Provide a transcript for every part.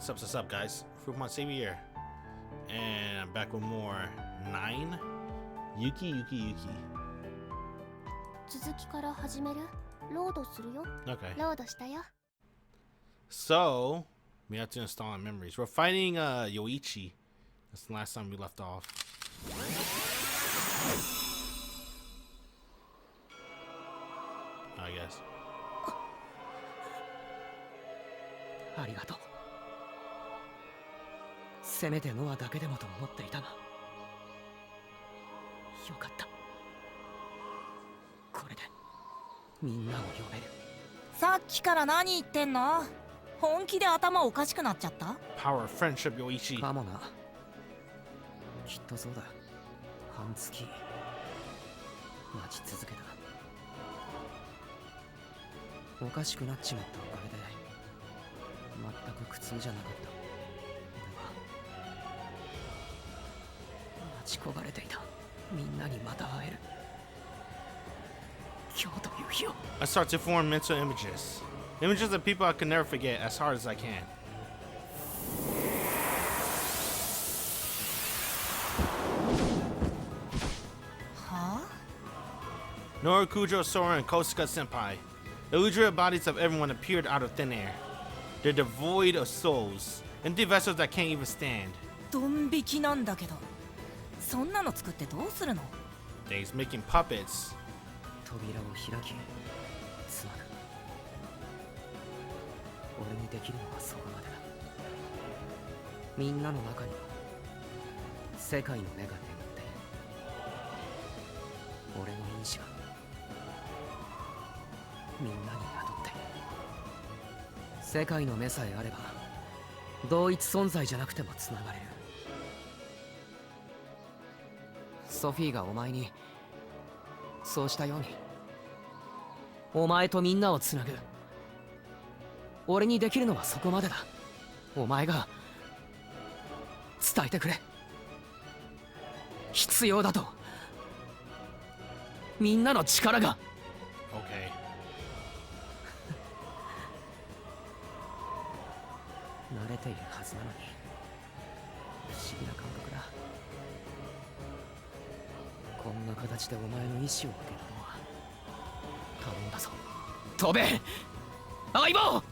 What's up, guys? Fruitmont Savior here. And I'm back with more 9 Yuki. Okay. So, we have to install our memories. We're fighting Yoichi. That's the last time we left off. I guess. ありがとう。せめてノアだけでもと思っていたが、よかった。これでみんなを呼べる。さっきから何言ってんの？本気で頭おかしくなっちゃった？ Power of friendship, Yoichi. かもな。きっとそうだ。半月待ち続けた。おかしくなっちまったおかげで全く苦痛じゃなかった。待ち焦がれていた。みんなにまた会える。今日という日を。 I start to form mental images. Images of people I can never forget as hard as I can. Huh? Norikujo, Sora, and Kosuka Senpai. Illusory bodies of everyone appeared out of thin air. They're devoid of souls, empty vessels that can't even stand. ドン引きなんだけど、そんなの作ってどうするの？ They's making puppets. 扉を開き、つなぐ。俺にできるのはそこまでだ。みんなの中には世界の目が眠って、俺の因子がみんなに宿っている。世界の目さえあれば同一存在じゃなくてもつながれる。ソフィーがお前にそうしたように、お前とみんなをつなぐ。俺にできるのはそこまでだ。お前が伝えてくれ。必要だと。みんなの力が。 Okay. 慣れているはずなのに不思議な感覚だ。こんな形でお前の意志を受けるのは頼んだぞ。飛べ相棒。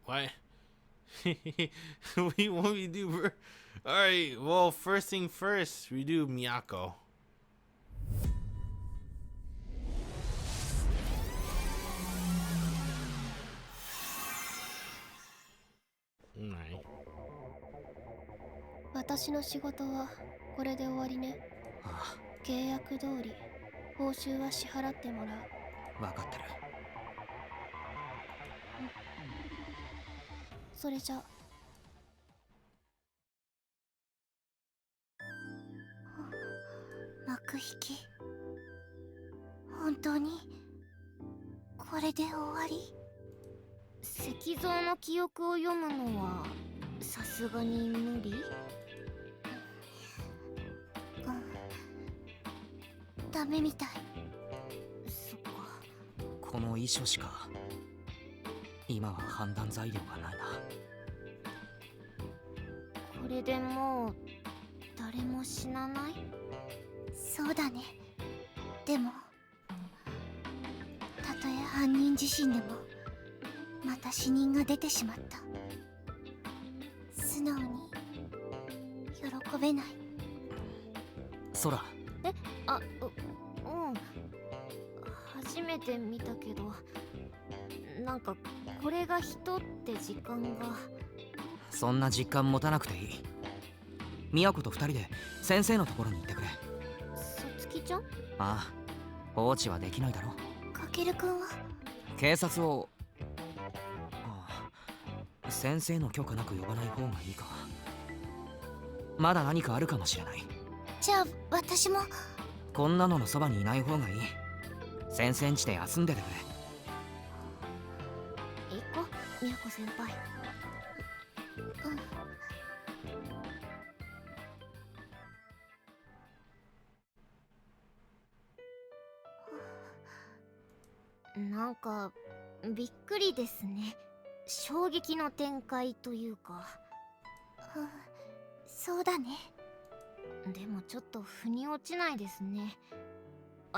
What? What we do, bro? Alright, well, first thing first, we do Miyako. Alright. 私の仕事はこれで終わりね。あ契約通り報酬は支払ってもらう。あ、分かってる。それじゃ。幕引き。本当にこれで終わり？石像の記憶を読むのはさすがに無理？ダメみたい。そっか。この遺書しか今は判断材料がないな。これでもう誰も死なない？そうだね。でもたとえ犯人自身でもまた死人が出てしまった。素直に喜べない。空。え、あ、うん初めて見たけど、なんかこれが人って時間が。そんな実感持たなくていい。都と二人で先生のところに行ってくれ。さつきちゃん？ああ、放置はできないだろ。かけるくんは？警察を。ああ、先生の許可なく呼ばない方がいいか。まだ何かあるかもしれない。じゃあ私も。こんなののそばにいない方がいい。先生ん家で休んでてくれ。行こう、都先輩。なんかびっくりですね。衝撃の展開というか。そうだね。でもちょっと腑に落ちないですね。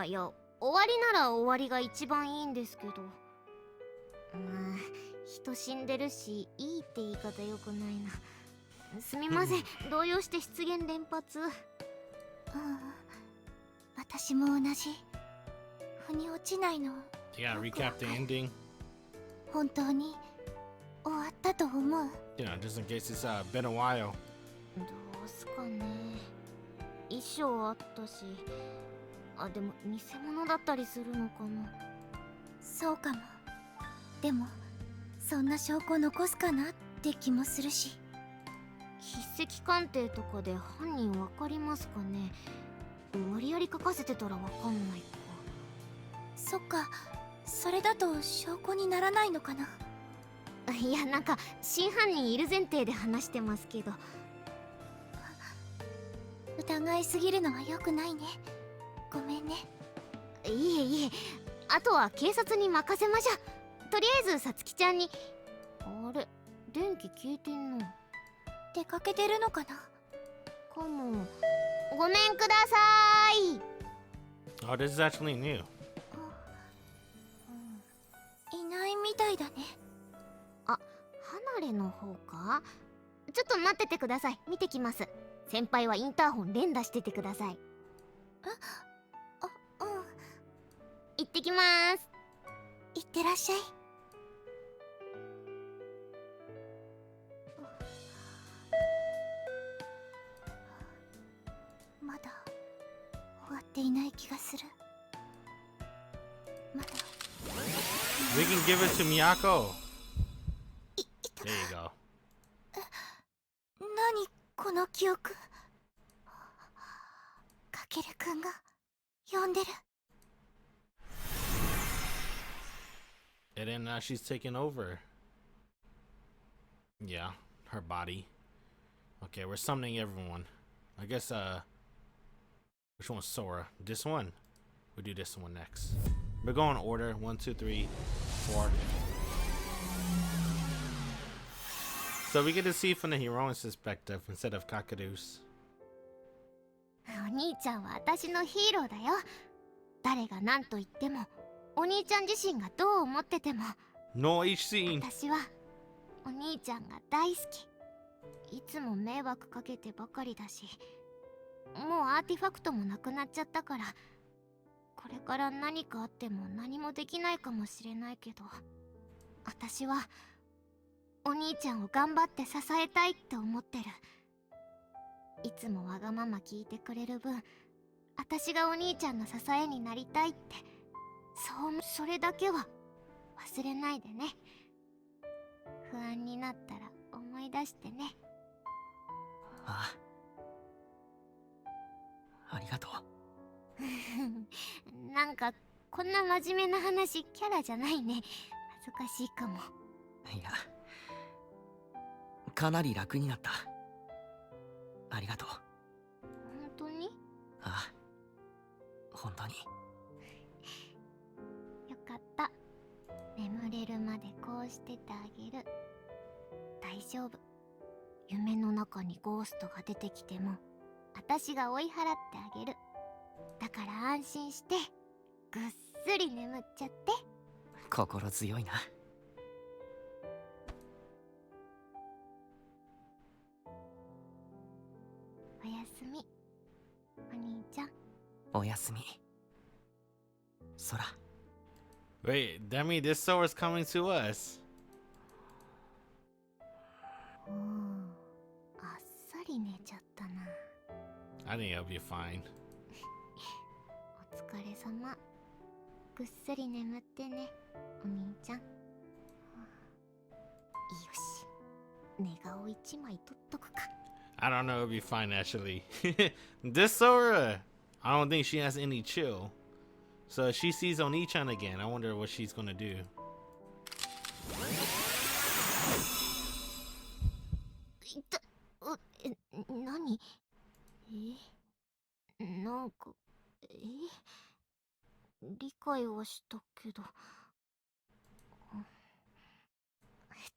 いや、終わりなら終わりが一番いいんですけど。人死んでるし、いいって言い方よくないな。すみません、動揺して失言連発。私も同じ。腑に落ちないの。You gotta recap the ending. 本当に終わったと思う。You know, just in case it's been a while. どうすかね。衣装あったし、でも偽物だったりするのかな。そうかも。でもそんな証拠残すかなって気もするし。筆跡鑑定とかで犯人わかりますかね。無理やり書かせてたらわかんないか。そっか、それだと証拠にならないのかな。いや、なんか真犯人いる前提で話してますけど。疑いすぎるのは良くないね。ごめんね。いえいえ、あとは警察に任せましょう。とりあえずさつきちゃんに。あれ、電気消えてんの。出かけてるのかな。かも。ごめんください。Oh, this is actually new. いないみたいだね。離れの方か。ちょっと待っててください。見てきます。先輩はインターホン連打しててください。行ってきます。行ってらっしゃい。まだ終わっていない気がする。まだ。We can give it to Miyako. There you go. 何この記憶。かけるくんが呼んでる。And then now she's taking over. Yeah, her body. Okay, we're summoning everyone. I guess, which one's Sora? This one. We'll do this one next. We're going in order. 1, 2, 3, 4. So we get to see from the heroine's perspective instead of Kakeru's. お兄ちゃんは私のヒーローだよ。誰が何と言っても、お兄ちゃん自身がどう思ってても、 No H scene. 私はお兄ちゃんが大好き。いつも迷惑かけてばかりだし、もうアーティファクトもなくなっちゃったから、これから何かあっても何もできないかもしれないけど、私はお兄ちゃんを頑張って支えたいって思ってる。いつもわがまま聞いてくれる分、私がお兄ちゃんの支えになりたいって、それだけは忘れないでね。不安になったら思い出してね。ありがとう。なんかこんな真面目な話キャラじゃないね。恥ずかしいかも。いや、かなり楽になった。ありがとう。本当に？本当に。よかった。眠れるまでこうしててあげる。大丈夫。夢の中にゴーストが出てきても、私が追い払ってあげる。だから安心して、ぐっすり眠っちゃって。心強いな。おやすみ、お兄ちゃん。おやすみ。空。Wait, that means this Sora's coming to us. あっさり寝ちゃったな。I think it'll be fine. お疲れ様。ぐっすり眠ってね、お兄ちゃん。よし、寝顔一枚取っとくか。I don't know, it'll be fine actually. This Sora, I don't think she has any chill. So if she sees Oni-chan again, I wonder what she's gonna do. 何？なんか、理解はしたけど、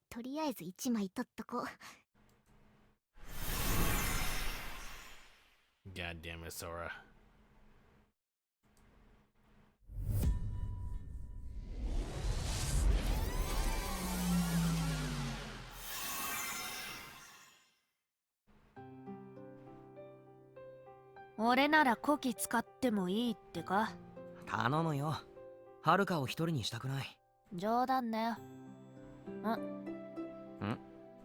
とりあえず1枚取っとこう。 God damn it, Sora. 俺なら古希使ってもいいってか。頼むよ。はるかを一人にしたくない。冗談だよ。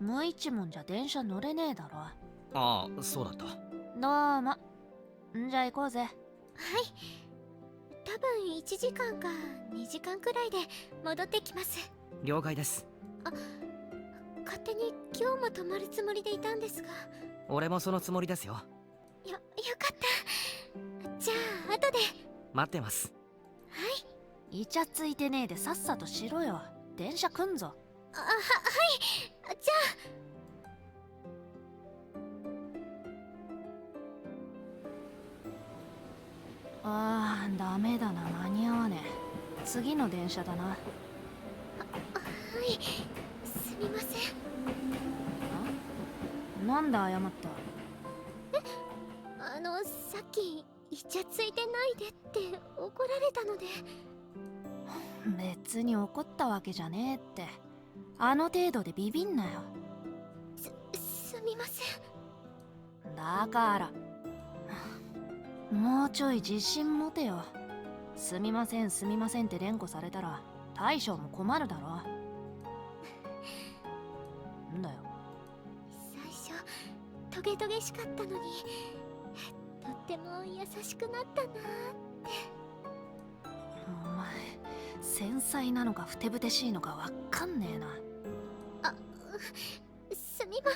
無一文じゃ電車乗れねえだろ。ああ、そうだった。どうも。んじゃ行こうぜ。はい。多分1時間か2時間くらいで戻ってきます。了解です。勝手に今日も泊まるつもりでいたんですが。俺もそのつもりですよ。よかった。じゃあ後で。待ってます。はい。イチャついてねえでさっさとしろよ。電車来んぞ。はい。じゃあダメだな、間に合わねえ。次の電車だな。はい。すみません。なんで謝った？さっきイチャついてないでって怒られたので。別に怒ったわけじゃねえって。あの程度でビビんなよ。すみません。だからもうちょい自信持てよ。すみませんすみませんって連呼されたら大将も困るだろ。んだよ。最初トゲトゲしかったのにとっても優しくなったなーって。お前繊細なのかふてぶてしいのかわかんねえな。すみま。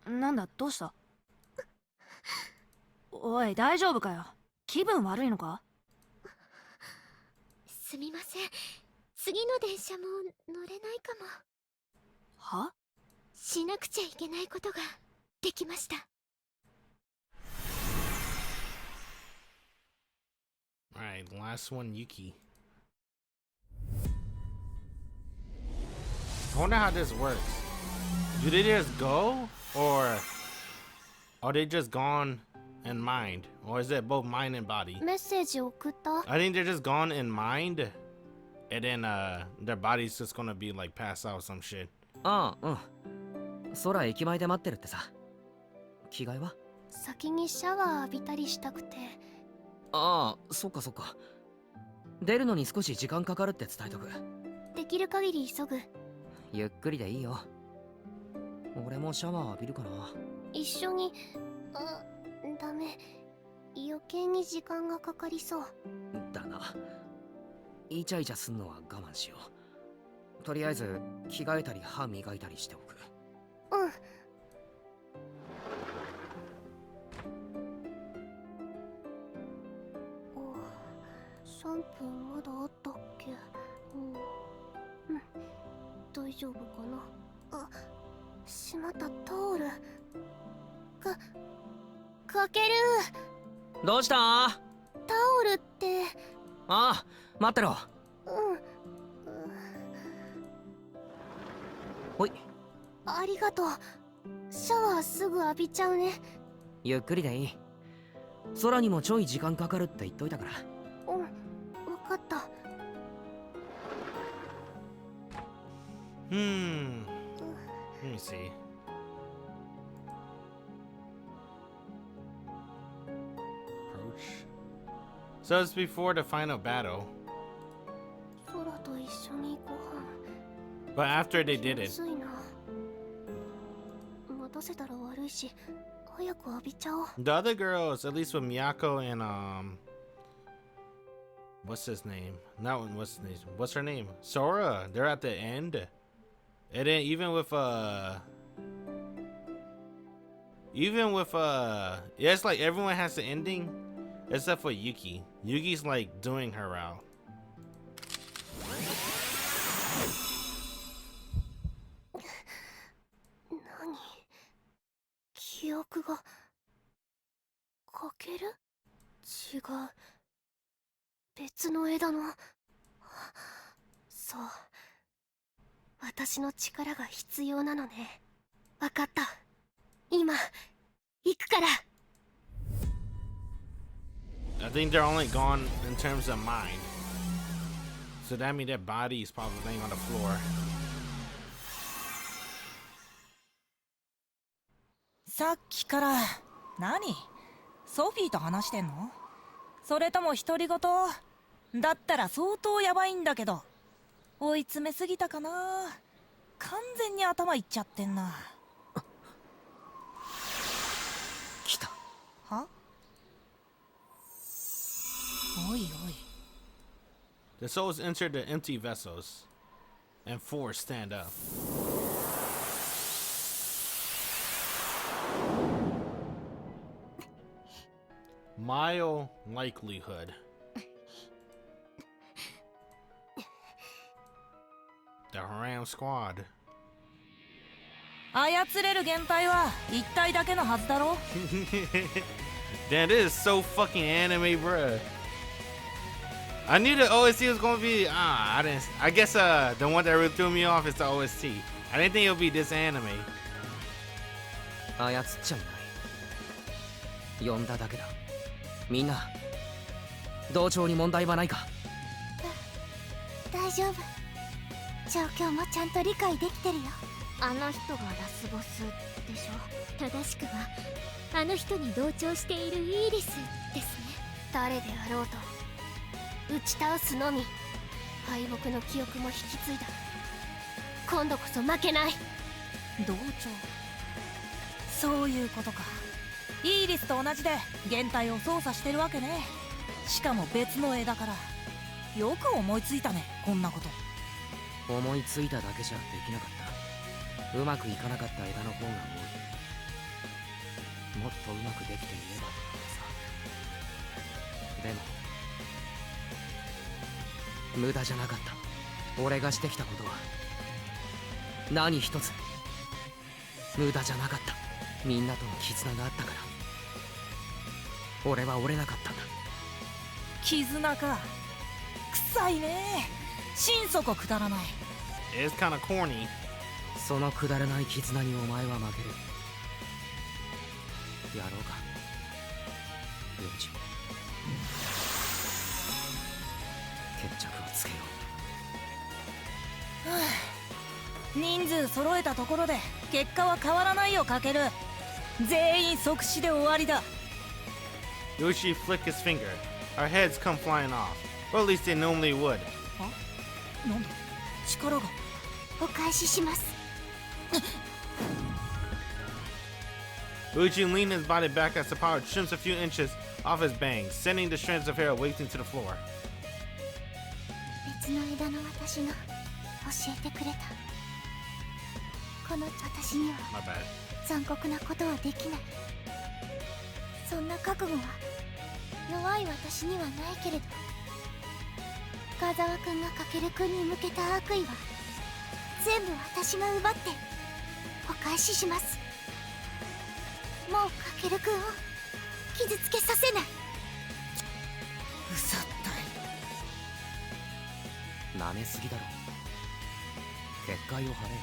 なんだ、どうした？おい大丈夫かよ。気分悪いのか？すみません。次の電車も乗れないかも。は？しなくちゃいけないことができました。Alright, last one, Yuki. I wonder how this works. Do they just go? Or are they just gone in mind? Or is it both mind and body? メッセージ送った？ I think they're just gone in mind. And then their body's just gonna be like pass out or some shit. ああ、うん。空駅前で待ってるってさ。着替えは？先にシャワー浴びたりしたくて。ああ、そっかそっか。出るのに少し時間かかるって伝えとく。できる限り急ぐ。ゆっくりでいいよ。俺もシャワー浴びるかな。一緒に。ダメ。余計に時間がかかりそう。だな。イチャイチャすんのは我慢しよう。とりあえず着替えたり歯磨いたりしておく。うん。3分まだあったっけ？大丈夫かな。しまったタオル。かける。どうした？タオルって。ああ、待ってろ。ほい。ありがとう。シャワーすぐ浴びちゃうね。ゆっくりでいい。空にもちょい時間かかるって言っといたから。わかった。Let me see. Approach. So it's before the final battle. 空と一緒にご飯。 But after they did it. きついな。待たせたら悪いし、早く浴びちゃおう。 The other girls, at least with Miyako and what's his name? Not what's his name. What's her name? Sora. They're at the end. And then even with yeah, it's like everyone has the ending except for Yuki. Yuki's like doing her route. 記憶がかける？違う。別の枝の。そう。私の力が必要なのね。わかった。今、行くから。I think they're only gone in terms of mind. So that means their body is probably laying on the floor. さっきから何？ソフィーと話してんの？それとも独り言？だったら相当ヤバいんだけど。追い詰めすぎたかな？完全に頭いっちゃってんな。来た。は？おいおい。 The souls enter the empty vessels, and four stand up. Mild likelihood. The Haram Squad. 操れる限界は一体だけのはずだろ。 Damn, this is so fucking anime, bruh. I knew the OST was gonna be. I guess the one that really threw me off is the OST. I didn't think it would be this anime. 操っちゃいない。呼んだだけだ。みんな、同調に問題はないか？大丈夫。状況もちゃんと理解できてるよ。あの人がラスボスでしょ。正しくはあの人に同調しているイーリスですね。誰であろうと打ち倒すのみ。敗北の記憶も引き継いだ。今度こそ負けない。同調。そういうことか。イーリスと同じで現体を操作してるわけね。しかも別の枝から。よく思いついたね、こんなこと。思いついただけじゃできなかった。うまくいかなかった枝の方が多い。もっとうまくできていればってさ。でも無駄じゃなかった。俺がしてきたことは何一つ無駄じゃなかった。みんなとの絆があったから俺は折れなかったんだ。絆か。臭いね。心底くだらない。 It's kind of corny. そのくだらない絆にお前は負ける。やろうか、幼児。決着をつけよう。人数揃えたところで結果は変わらないよ、かける。全員即死で終わりだ。 Yoshi flicked his finger. Our heads come flying off. Or at least they normally would. なんだ、力が。お返しします。Uchi leaned his body back as the power trims a few inches off his bangs, sending the strands of hair wafting to the floor. 別の枝の私が教えてくれた。この私には My bad. 残酷なことはできない。そんな覚悟は弱い私にはないけれど、深澤君がかける君に向けた悪意は全部私が奪ってお返しします。もうかける君を傷つけさせない。うさったい。う。舐めすぎだろ。結界を張れよ。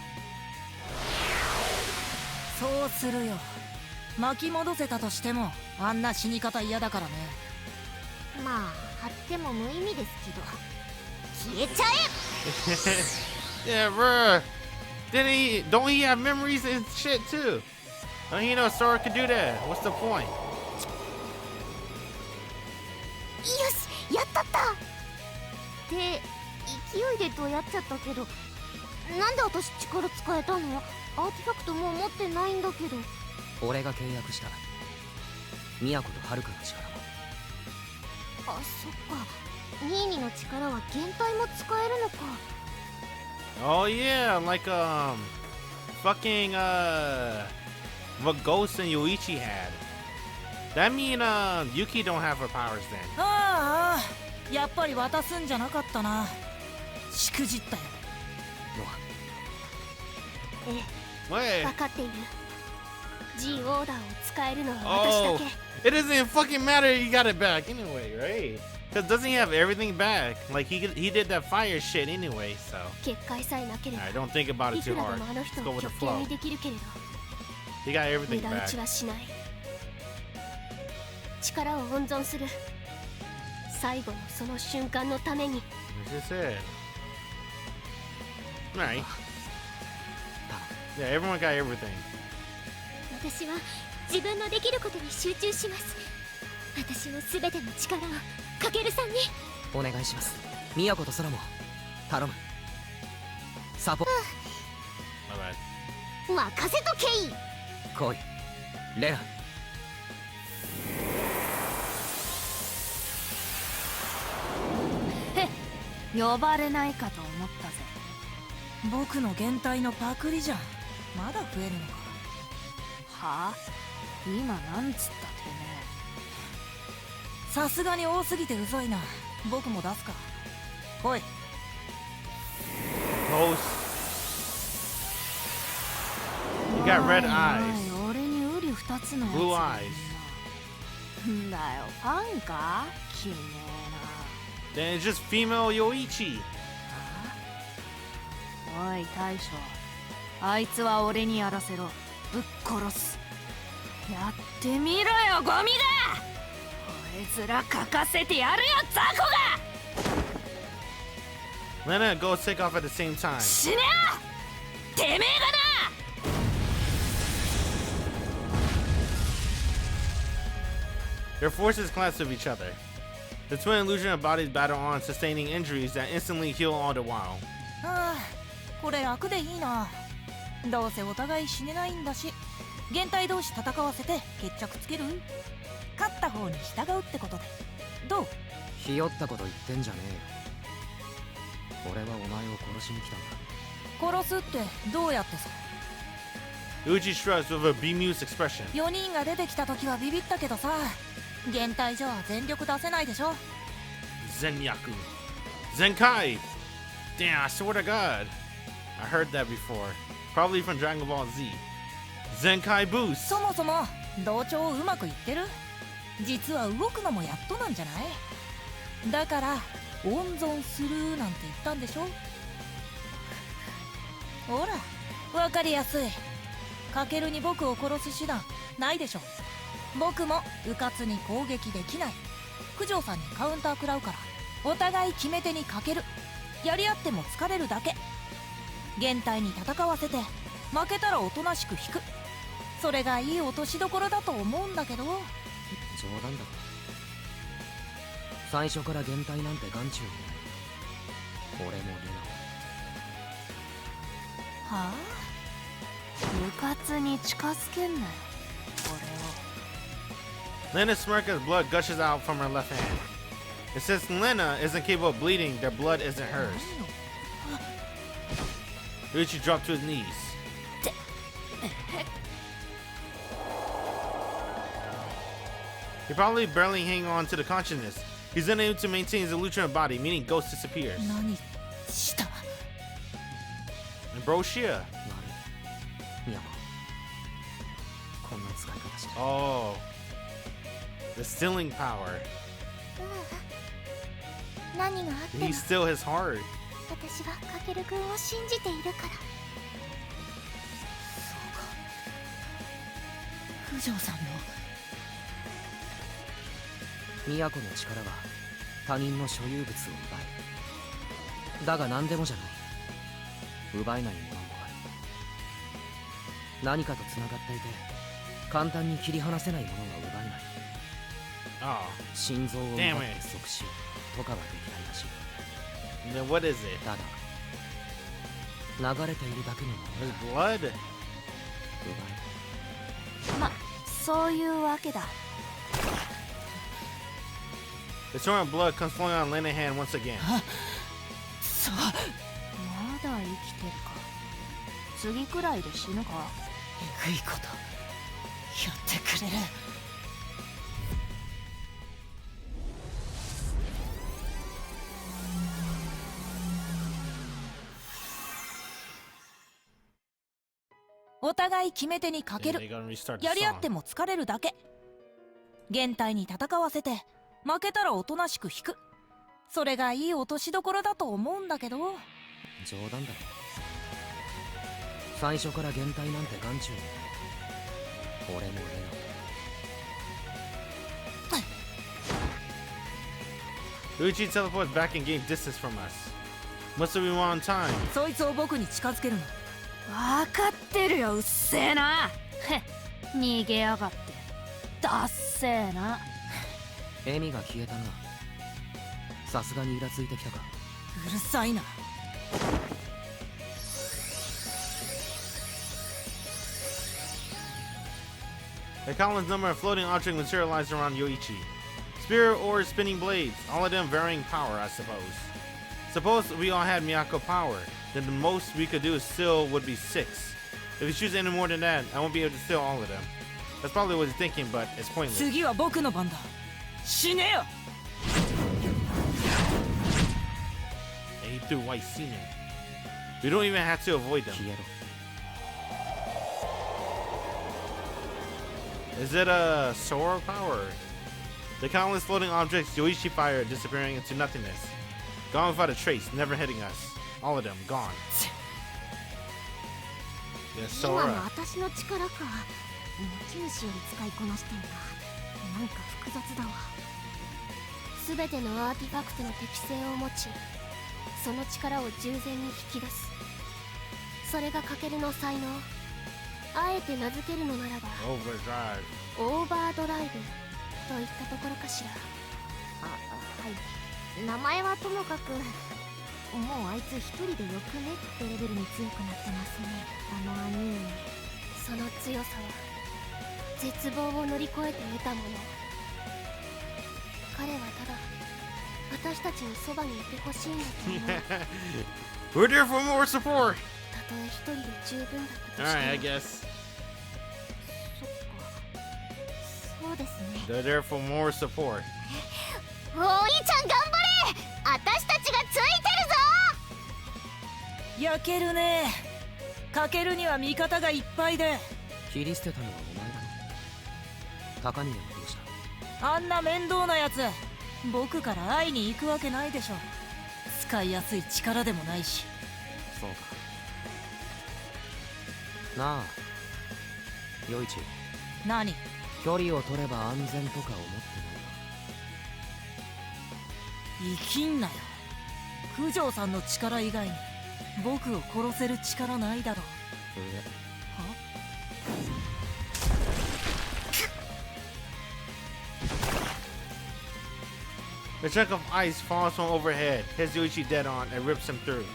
そうするよ。巻き戻せたとしてもあんな死に方嫌だからね。まあ張っても無意味ですけど、消えちゃえ。 Yeah, bruh. Don't he have memories and shit too? Don't he know Sora could do that? What's the point? よし、やったったで、勢いでどうやっちゃったけど、なんで私力使えたの？アーティファクトもう持ってないんだけど。俺が契約した。都と遥の力も。あ、そっか。ニーニの力は限界も使えるのか。 Oh yeah, like fucking what Ghost and Yoichi had. That mean Yuki don't have her powers then. ああ、やっぱり渡すんじゃなかったな。しくじったよ。ええ、 Wait. 分かっている。G オーダーを使えるのは私だ Oh, け。 it doesn't even fucking matter. He got it back anyway, right? Because doesn't he have everything back? Like he did that fire shit anyway. So 結界さえなければ alright, don't think about い it く too ら hard. でもあの人 Let's go を with the 極限 flow. にできるけれど He got 無 everything 駄打 back. ちはしない。力を温存する。最後のその瞬間のために。 That's just it. Alright. Yeah, everyone got everything. 私は自分のできることに集中します。私のすべての力をかけるさんにお願いします。宮子と空も頼む。サポ My bad. 任せとけい。来いレナ。呼ばれないかと思ったぜ。僕の減退のパクリじゃん。まだ増えるのか。はあ、今なんつったてめさすがに多すぎてうざいな。僕も出すか。来い。 Post. え。 You got red おい eyes. おい俺にウリ二つのやつ Blue が eyes. んだよ、ファンかきめえ Then it's just female Yoichi. な。おい大将、あいつは俺にやらせろ。ぶっ殺す。やってみろよゴミが。こいつら書かせてやるよ雑魚が。 Lena goes take off at the same time. 死ねよてめえがな。 Their forces clash with each other. The twin illusion of bodies battle on, sustaining injuries that instantly heal all the while. ああ、これ楽でいいな。どうせお互い死ねないんだし、減退同士戦わせて決着つける。勝った方に従うってことでどう？ひよったこと言ってんじゃねえよ。俺はお前を殺しに来たんだ。殺すってどうやってさ。 Uchi shrugs with a bemused expression. 4人が出てきた時はビビったけどさ、減退じゃ全力出せないでしょ。 Zenyaku. Zenkai! Damn, I swear to God. I heard that before. Probably from Dragon Ball Z. Zenkai Boost! そもそも同調うまくいってる？実は動くのもやっとなんじゃない？だから温存するなんて言ったんでしょ。ほら、わかりやすい。カケルに僕を殺す手段ないでしょ。僕も迂闊に攻撃できない。九条さんにカウンター食らうから、お互い決め手にかける。やり合っても疲れるだけ。減退に戦わせて負けたらおとなしく引く。それがいい落としどころだと思うんだけど。冗談だろ。最初から減退なんて眼中にない。俺もレナはあ、部活に近づけんなよ俺を。 Lena smirks as blood gushes out from her left hand. And since Lena isn't capable of bleeding, their blood isn't hers. Uchi dropped to his knees. He probably barely hang on to the consciousness. He's unable to maintain his illusion body, meaning Ghost disappears. 何した？ And bro, Shia. 悪い。いや、こんな使い方して。 Oh. The stealing power. 何があっても He still his heart. 私はカケル君を信じているから。九条さんの都の力は他人の所有物を奪え。だが何でもじゃない。奪えないものもある。何かと繋がっていて簡単に切り離せないものは奪えない。 Oh. 心臓を奪っ Damn て it. 即死とかはできないらしい。 And then what is it? だが流れているだけのもの His blood? は奪えま、そういうわけだ。 The torrent of blood comes flowing on Lena's hand once again. さまだ生きてるか。次くらいで死ぬか。えぐいことやってくれる。互い決め手にかけ And る。 they gotta restart the やり合っ song. ても疲れるだけ。現体に戦わせて負けたらおとなしく引く。それがいい落としどころだと思うんだけど。冗談だろ。最初から減退なんて眼中に。俺も笑 Ryuichi teleports back and gains distance from us. Must we want time? そいつを僕に近づけるの。わかってるよ、うっせえな。へっ、逃げやがって。だっせえな。顔。笑みが消えたな。さすがにイラついてきたか。うるさいな。A countless number of floating objects materialized around Yoichi. Spear or spinning blades, all of them varying power, I suppose. Suppose we all had Miyako power, then the most we could do still would be 6. If you choose any more than that, I won't be able to steal all of them. That's probably what he's thinking, but it's pointless. 次は僕の番だ。死ねよ。 And he threw white semen. We don't even have to avoid them. 消えろ。 Is it a Sora power? The countless floating objects Yoichi fired disappearing into nothingness. Gone without a trace, never hitting us. All of them gone. Yes, 今の Sora. 私の力か。持ち主より使いこなしてんだ。なんか複雑だわ。すべてのアーティファクトの適性を持ち、その力を従前に引き出す。それがカケルの才能。あえて名付けるのならば Overdrive. オーバードライブといったところかしら。はい。名前はともかく、もうあいつ一人でよくねってレベルに強くなってますね。あの兄。その強さは絶望を乗り越えて得たもの。彼はただ私たちのそばにいてほしいんだと思う。 We're there for more support. たとえ一人で十分だったとしても。 Alright, I guess. そっか。そうですね。 They're there for more support. お兄ちゃん頑張れ。私たちがついてるぞ。焼けるね。かけるには味方がいっぱいで。切り捨てたのはお前だろ。高峰はどうした？あんな面倒なやつ僕から会いに行くわけないでしょ。使いやすい力でもないし。そうか。なあ、余一。何？距離を取れば安全とか思って生きんなよ。九条さんの力以外に僕を殺せる力ないだろ。ないのか？ A chunk of ice falls from overhead, hits Yoichi dead on, and rips him through.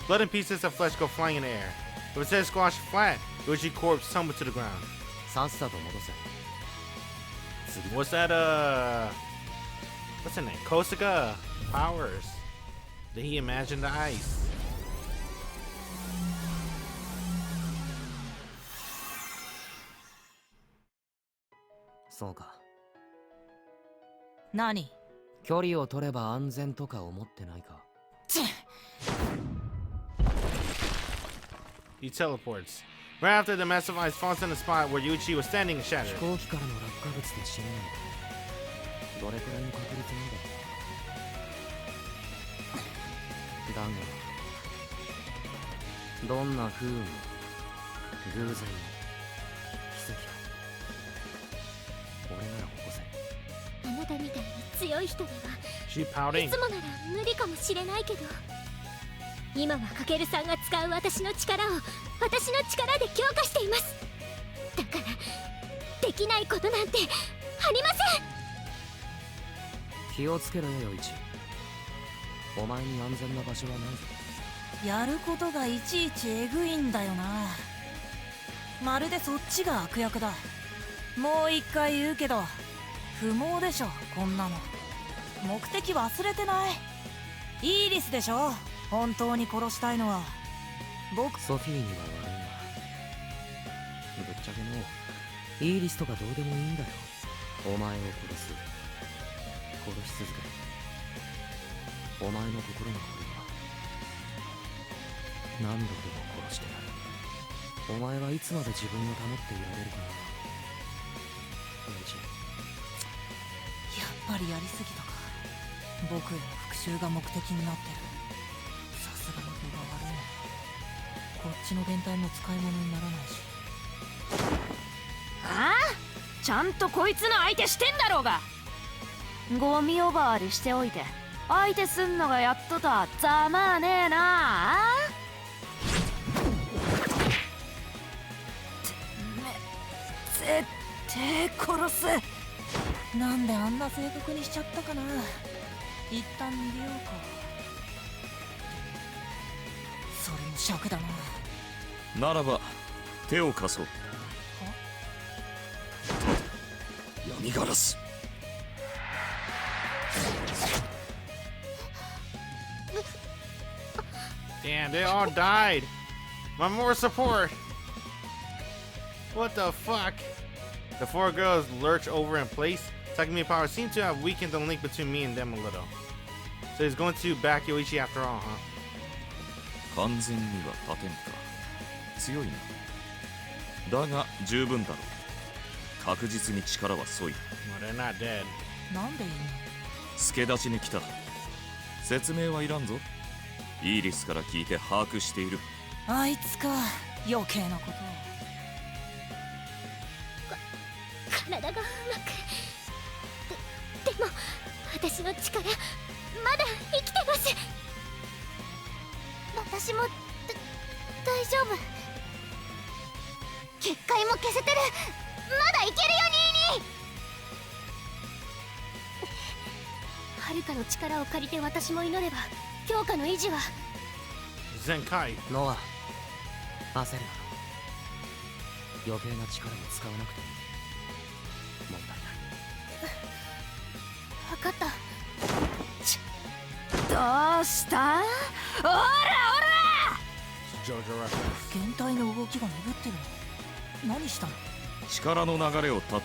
Blood and pieces of flesh go flying in the air. If his head squashed flat, Yoichi's corpse tumbles to the ground. さっさと戻せ。次 What's that, what's her name? Kosuga powers. Did he imagine the ice? そうか。何？距離を取れば安全とか思ってないか？ He teleports. Right after the massive ice falls in the spot where Yuichi was standing and 飛 shattered. 行機からの落下物で死ぬなんてどれくらいの確率なんだろう。だがどんな不運も偶然も奇跡だ。俺なら起こせ。あなたみたいに強い人では She い pouting. つもなら無理かもしれないけど、今はかけるさんが使う私の力を私の力で強化しています。だからできないことなんてありません。気をつけろよ、余一。お前に安全な場所はないぞ。やることがいちいちえぐいんだよな。まるでそっちが悪役だ。もう一回言うけど不毛でしょこんなの。目的忘れてない？イーリスでしょ本当に殺したいのは。僕ソフィーには悪いが、ぶっちゃけもうイーリスとかどうでもいいんだよ。お前を殺す、殺し続ける。お前の心の俺は何度でも殺してやる。お前はいつまで自分を保っていられるかな。レイジ、やっぱりやりすぎたか。僕への復讐が目的になってる。さすがに分が悪いな。こっちの連帯も使い物にならないし。ああ、ちゃんとこいつの相手してんだろうが。ゴミ呼ばわりしておいて相手すんのがやっととはざまあねえなあ。絶対殺す。なんであんな正確にしちゃったかな。一旦逃げようか。それも尺だな。ならば手を貸そう。闇ガラス。Damn, they all died. My more support. What the fuck? The four girls lurch over in place. Takumi power seemed to have weakened the link between me and them a little. So he's going to back Yoichi after all, huh? 完全には立てんか。強いな。だが十分だろう。確実に力は削い。Well, they're not dead. なんでいいの。助立ちに来た。説明はいらんぞ。イーリスから聞いて把握している。あいつか、余計なことを。体がうまくでも私の力まだ生きてます。私も大丈夫。結界も消せてる。まだいけるよニーニー。はるかの力を借りて私も祈れば強化の維持は。 Zenkai. ノア、焦るな。余計な力も使わなくていい。問題ない。分かった。どうした？おらおら！ It's JoJo reference. 全体の動きが鈍ってるの。何したの。力の流れを断っ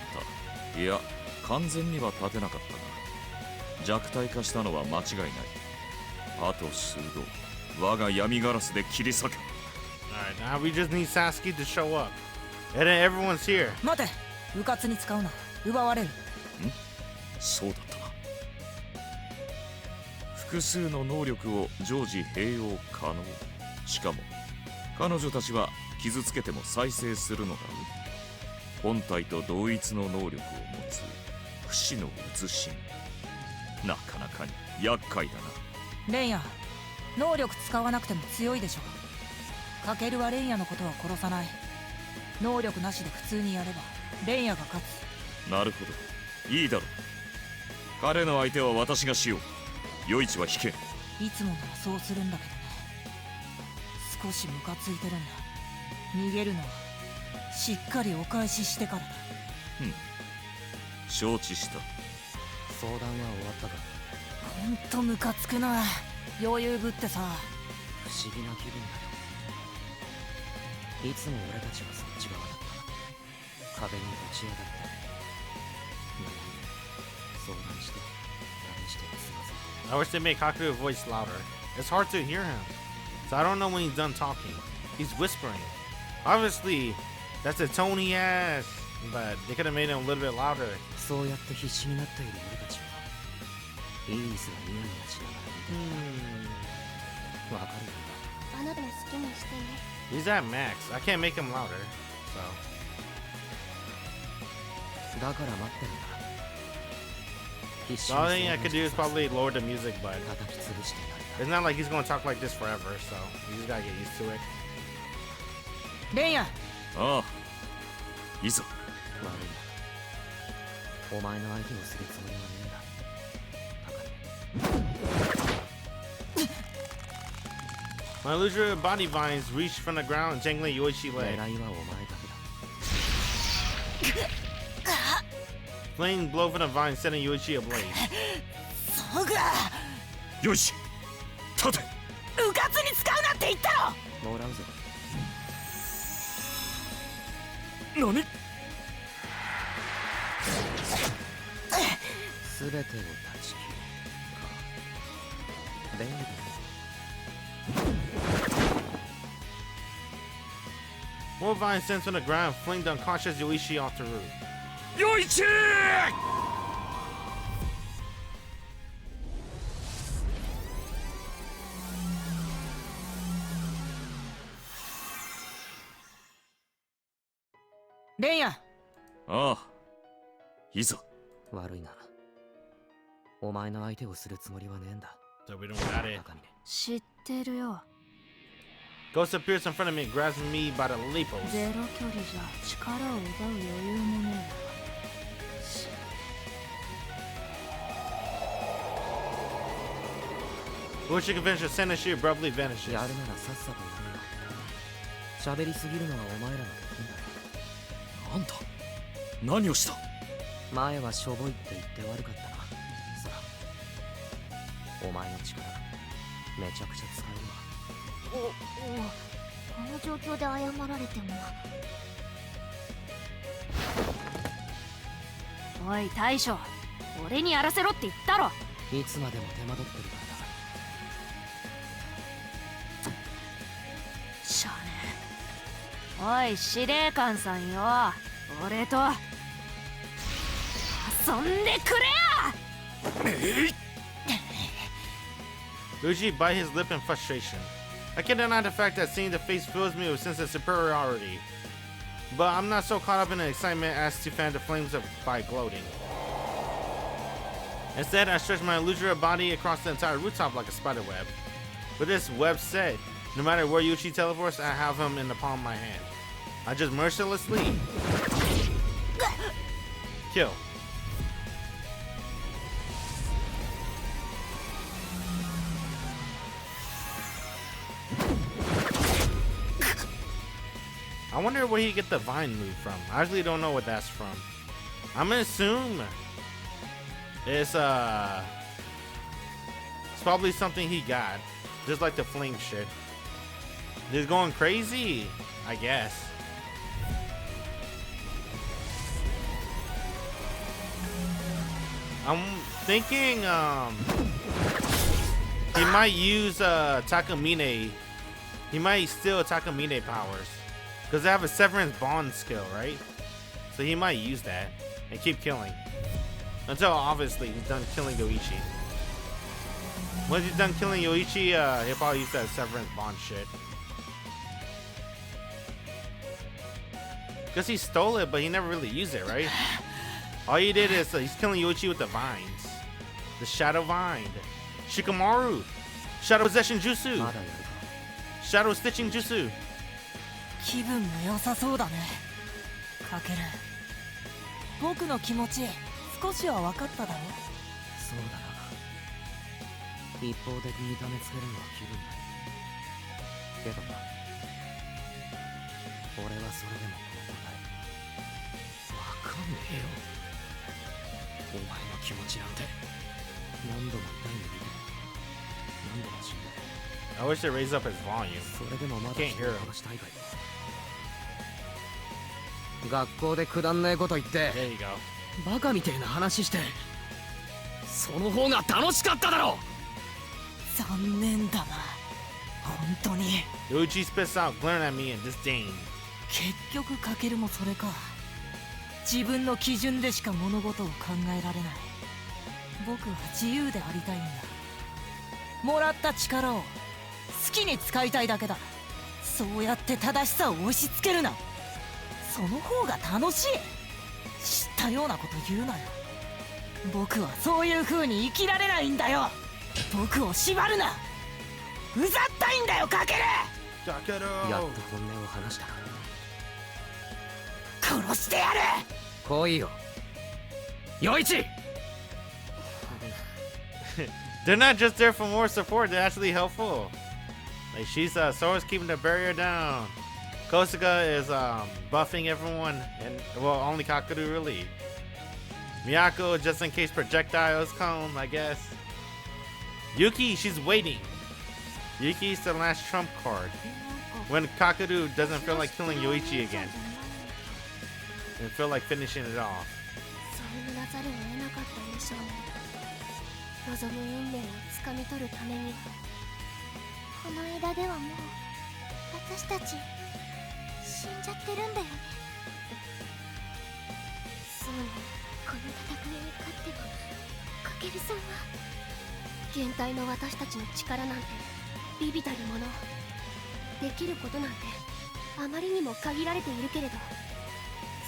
た。いや、完全には立てなかったが、弱体化したのは間違いない。あと数度、我が闇ガラスで切り裂け。 Alright, now we just need Sasuke to show up. And then everyone's here. 待て、うかつに使うな。奪われる。そうだったな。複数の能力を常時併用可能。しかも彼女たちは傷つけても再生するのだ。本体と同一の能力を持つ不死の写し。なかなかに厄介だな。レンヤ、能力使わなくても強いでしょ。カケルはレンヤのことは殺さない。能力なしで普通にやればレンヤが勝つ。なるほど、いいだろう。彼の相手は私がしよう。余市は引け。いつもならそうするんだけどね。少しムカついてるんだ。逃げるのはしっかりお返ししてからだ。承知した。相談は終わったか。ほんとムカつくな。余裕ぶってさ。不思議な気分だよ。いつも俺たちはそっち側だった。壁にぶち当たって悩んで相談して試して済ませて。 I wish they made Kakeru's voice louder. It's hard to hear him. So I don't know when he's done talking. He's whispering. Obviously, that's a tone he has, but they could have made him a little bit louder. そうやって必死になっている俺たちはイーリスがニヤニヤしながら見てる。わかるよあなたの好きにしてね。 He's at max. I can't make him louder, so. だから待ってるんだ。必死 The に only thing I 相談 could し do て is probably lower the music, but 叩き潰してやる。 it's not like he's gonna talk like this forever, so you just gotta get used to it. レンヤ、ああ、いざ。悪いな。お前の相手をするつもりはねえんだ。My illusory body vines reached from the ground, jangling Yoichi's 狙 leg. いはお前だけだ。 Flame blow from the vine, setting Yoichi ablaze. そうか。よし、立て。うかつに使うなって言ったろ。もらうぞ。何？すべてを断ち切るか。便利だね。More vines sent from the ground, flinged unconscious Yoichi off the roof. よいちレンヤ。ああ、いざ。悪いな。お前の相手をするつもりはねえんだ。 So we don't got it. 高峰。知ってるよ。 Ghost appears in front of me and grabs me by the lapels. ゼロ距離じゃ力を奪う余裕もねえ。 Wishing to finish the sentence, she abruptly vanishes. やるならさっさとやれよ。喋りすぎるのはお前らの敵だ。あんた、何をした？前はしょぼいって言って悪かったな。さあ、お前の力めちゃくちゃ使えるわ。この状況で謝られても。おい大将、俺にやらせろって言ったろ。いつまでも手間取ってるからだ。しゃあねえ。おい司令官さんよ、俺と遊んでくれよ。Uchi bite his lip in frustration. I can't deny the fact that seeing the face fills me with a sense of superiority. But I'm not so caught up in the excitement as to fan the flames by gloating. Instead, I stretch my illusory body across the entire rooftop like a spider web. With this web set, no matter where Uchi teleports, I have him in the palm of my hand. I just mercilessly kill. I wonder where he get the vine move from. I actually don't know what that's from. I'm gonna assume it's probably something he got, just like the fling shit. He's going crazy, I guess. I'm thinking he might use Takamine. He might steal Takamine powers. Because they have a severance bond skill, right? So he might use that and keep killing. Until obviously he's done killing Yoichi. Once he's done killing Yoichi, he'll probably use that severance bond shit. Because he stole it, but he never really used it, right? All he did is he's killing Yoichi with the vines. The Shadow Vine. Shikamaru. Shadow Possession Jutsu. まだやるか。 Shadow Stitching Jutsu. 気分が良さそうだねかける。僕の気持ち少しは分かっただろ。そうだな。一方的に痛めつけるのは気分だ。けどな、俺はそれでもこの答えわかんねえよ。お前の気持ちなんて何度も痛い目見て何度も死んで。 I wish they raised up his volume. それでもまだ Can't 人 hear を him. 話したいかい。学校でくだんないこと言って There you go. バカみてえな話してその方が楽しかっただろ。残念だな本当に。 Yoichi spits out, glaring at me in disdain. 結局かけるもそれか。自分の基準でしか物事を考えられない。僕は自由でありたいんだ。もらった力を好きに使いたいだけだ。そうやって正しさを押し付けるな。その方が楽しい。知ったようなこと言うなよ。僕はそういう風に生きられないんだよ。僕を縛るな。うざったいんだよかける。やっと本音を話したな。殺してやる。来いよ陽一。 They're not just there for more support, they're actually helpful. Like she's Sora's keeping the barrier down. Kosuga is buffing everyone, and well, only Kakeru really. Miyako just in case projectiles come, I guess. Yuki, she's waiting. Yuki's the last trump card. When Kakeru doesn't feel like killing Yoichi again. And feel like finishing it off. そうなざるを得なかったんでしょうね。望む運命をつかみ取るために。この枝ではもう私たち死死んじゃってるんだよね。そうね、この戦いに勝ってもかけるさんは現代の私たちの力なんて微々たるもの、できることなんてあまりにも限られているけれど、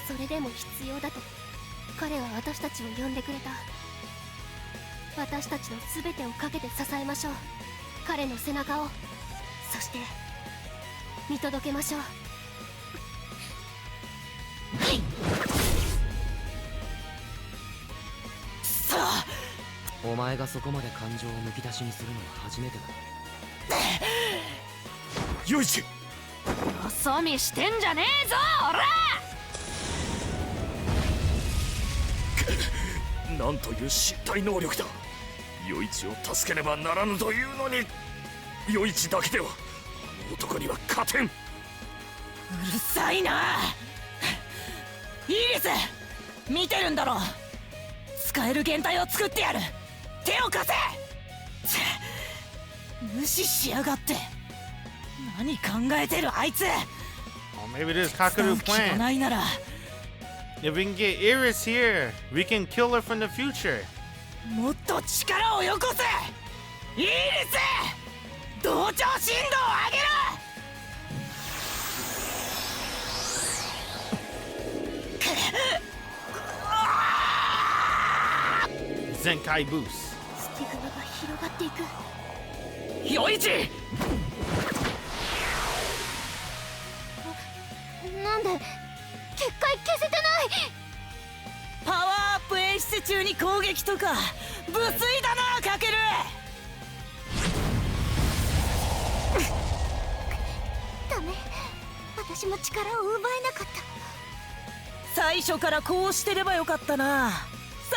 それでも必要だと彼は私たちを呼んでくれた。私たちの全てをかけて支えましょう。彼の背中を、そして見届けましょう。さあ、お前がそこまで感情をむき出しにするのは初めてだ。よいしよそ見してんじゃねえぞおら。なんという身体能力だ。余一を助けねばならぬというのに、余一だけではあの男には勝てん。うるさいな。イリス、見てるんだろ。使える減退を作ってやる。手を貸せ。無視しやがって。何考えてるあいつ。 Oh, maybe this Kakeru 気が plan. ないなら If we can get Iris here, we can kill her from the future. もっと力をよこせ。イリス、同調振動を上げろ。 Zenkai boost. スティグマが広がっていく。余一、なんで結界消せてない。パワーアップ演出中に攻撃とか無粋だな、かける。ダメ、私も力を奪えなかった。最初からこうしてればよかったな。さ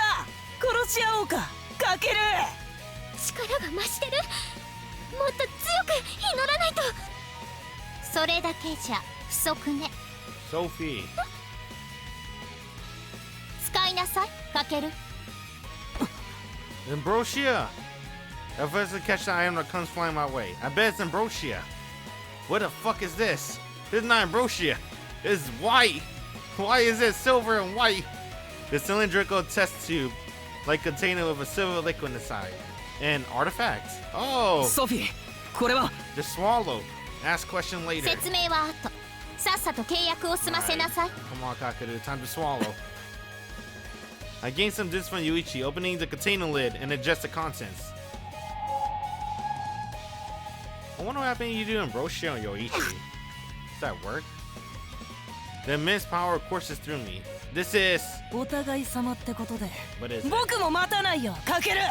あ殺し合おうか、かける。力が増してる。もっと強く祈らないと。それだけじゃ不足ね。 Sophie. 使いなさい、かける。 Ambrosia. If it's to catch the item that comes flying my way, I bet it's Ambrosia. What the fuck is this? This is not Ambrosia. It's white. Why is it silver and white? The cylindrical test tube, like container with a silver liquid inside. And artifacts. Oh, ソフィー、これは。 just swallow. Ask question later. 説明は後。さっさと契約を済ませなさい。 Come on, Kakeru. Time to swallow. I gained some distance from Yuichi, opening the container lid and adjust the contents. I wonder what happened to you do Ambrosia on Yoichi. Does that work? The immense power courses through me. This is... お互い様ってことで What is it? 僕も待たないよ、かける。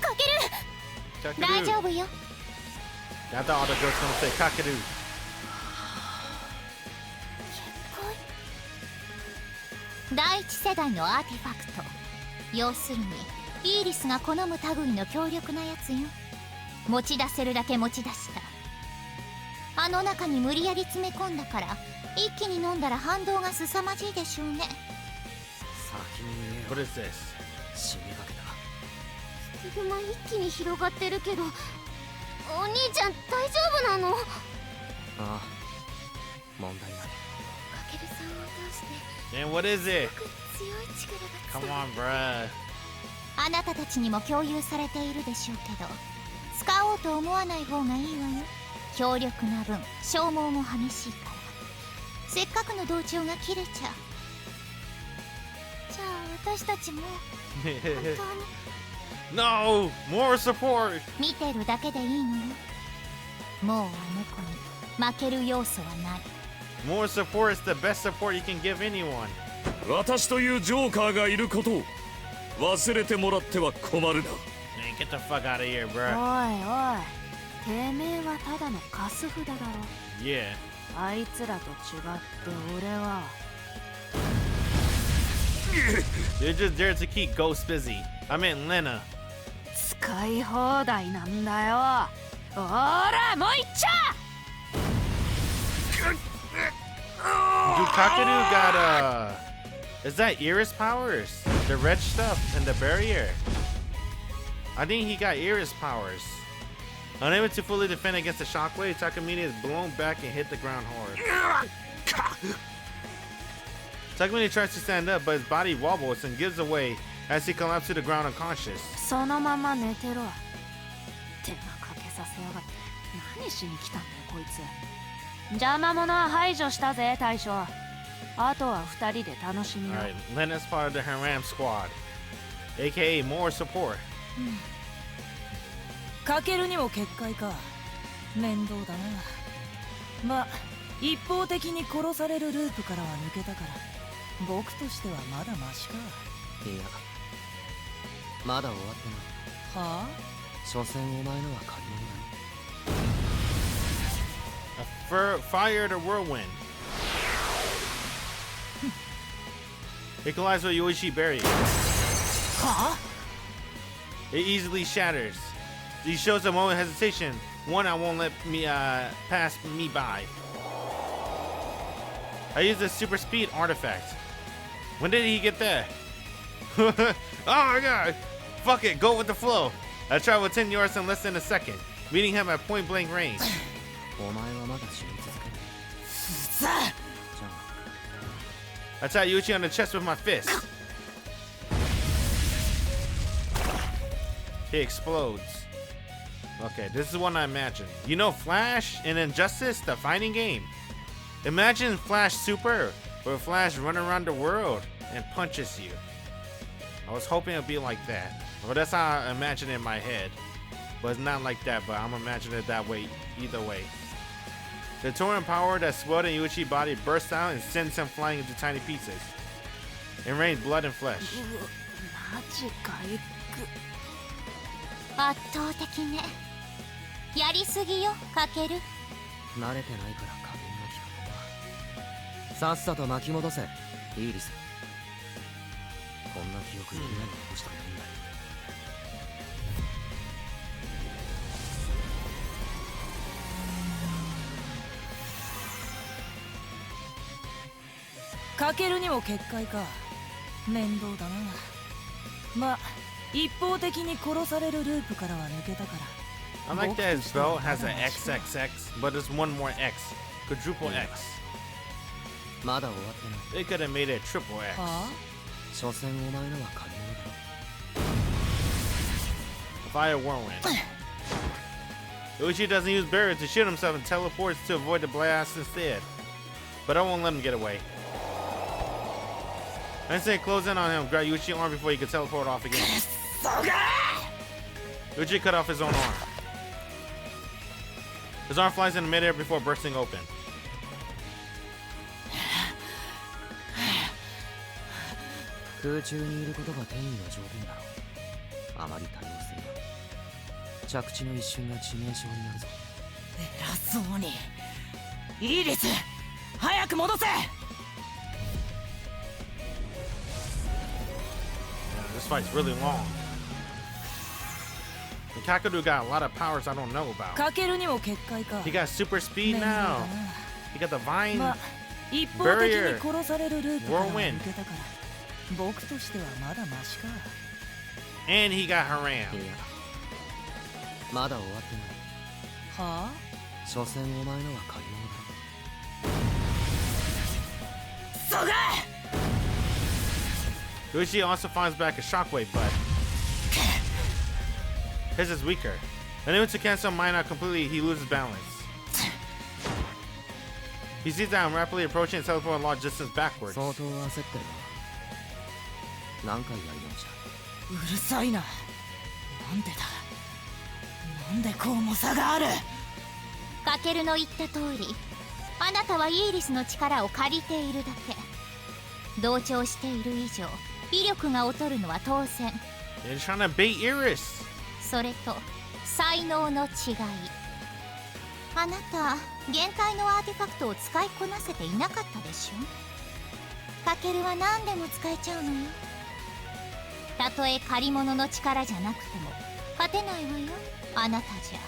かける、 Kakeru. 大丈夫よ。 I thought all the girls gonna say Kakeru. 第一世代のアーティファクト。要するにイーリスが好む類の強力なやつよ。持ち出せるだけ持ち出した。あの中に無理やり詰め込んだから、一気に飲んだら反動が凄まじいでしょうね。先に言えよ。 What is this? 死にかけた。スティグマ一気に広がってるけど、お兄ちゃん大丈夫なの？かああ、問題ない。けるさんを通して And what is it? 強い力が Come 伝わ on, bruh. あなたたちにも共有されているでしょうけど、使おうと思わない方がいいわよ。強力な分消耗も激しいから。せっかくの同調が切れちゃう。じゃあ私たちも本当に No! More support! 見てるだけでいいのよ。もうあの子に負ける要素はない。 More support is the best support you can give anyone. 私というジョーカーがいることを忘れてもらっては困るな。 Man, get the fuck out of here, おい bruh. おい、てめえはただのカス札だろ。 Yeah. あいつらと違って俺は They're just there to keep Ghost busy. I meant Lena. 使い放題なんだよ。ほらもういっちゃ。 Dude, Kakeru got is that Iris powers? The red stuff and the barrier. I think he got Iris powers. Unable to fully defend against the shockwave, Takamine is blown back and hit the ground hard. Takamine tries to stand up, but his body wobbles and gives away as he collapses to the ground unconscious. そのまま寝てろ。手がかけさせやがって。何しに来たんだよこいつ。邪魔者は排除したぜ大将。あとは二人で楽しみよ。Alright, Lena's part of the Haram squad, aka more support. かけるにも結界か。面倒だな。まあ一方的に殺されるループからは抜けたから僕としてはまだマシか。いやまだ終わってない。はあ？所詮お前のは借り物だ。Fire the whirlwind. It collides with Yoichi barrier. はあ？ It easily shatters. He shows a moment of hesitation. One, I won't let me pass me by. I use the super speed artifact. When did he get that? Oh my god! Fuck it, go with the flow. I traveled 10 yards in less than a second, meeting him at point blank range. お前はまだ死に続ける。さあ。じゃ I tie Yuichi on the chest with my fist. He explodes. Okay, this is one I imagine. You know Flash in Injustice, the fighting game? Imagine Flash Super, where Flash runs around the world and punches you. I was hoping it'd be like that. Well, that's how I imagine it in my head. But it's not like that, but I'm imagining it that way either way. The torrent power that swelled in Yuichi's body bursts out and sends him flying into tiny pieces. It rains blood and flesh. マジかいく。圧倒的ね。やりすぎよかける。慣れてないから加減が効くな。さっさと巻き戻せイーリス。こんな記憶みんなに残したくないんだ。かけるにも結界か。面倒だな。まあ一方的に殺されるループからは抜けたから。I like that his belt has an XXX, but it's one more X. Quadruple X. まだ終わってない。 They could have made it triple X. はあ？所詮お前のは借り物だ。 Fire whirlwind. Yuichi doesn't use barriers to shield himself and teleports to avoid the blast instead. But I won't let him get away. I instantly close in on him, grab Yuichi's arm before he can teleport off again. Yuichi cut off his own arm. His arm flies in midair before bursting open. 空中にいることが天意の条件だろう。あまり多用すれば着地の一瞬が致命傷になるぞ。偉そうに。イーリス早く戻せ。 This fight's really long. And Kakeru got a lot of powers I don't know about. かけるにも結界か。 He got super speed 面倒 now. だな。 He got the vine. まあ一方的に殺されるループからは抜けたから僕としてはまだマシか。 And he got Haram. いやまだ終わってない。はあ？所詮お前のは借り物だ。そが！ Yuichi also finds back a shockwave, but his is weaker. Unable to cancel mine out completely, he loses balance. He sees that I'm rapidly approaching and teleporting a large distance backwards. 相当焦ってるな。何回やり直しうるさいな。なんでだ。なんでこうも差がある。かけるの言った通り、あなたはイーリスの力を借りているだけ。同調している以上、威力が劣るのは当然。 They're trying to bait Iris. それと才能の違い。あなた限界のアーティファクトを使いこなせていなかったでしょ。かけるは何でも使えちゃうのよ。たとえ借り物の力じゃなくても勝てないわよ、あなたじゃ。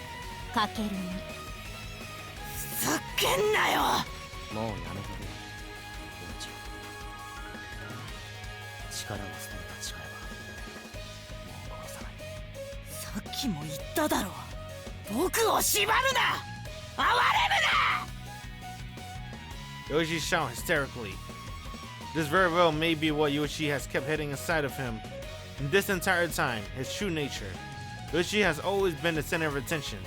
かけるに。ふざけんなよ。もうやめとけ。力を捨てた力はもう殺さない。さっきも言っただろ。僕を縛るな、哀れむな。 Yoichi shouted hysterically. This very well may be what Yoichi has kept hiding inside of him this entire time, his true nature. Yoichi has always been the center of attention.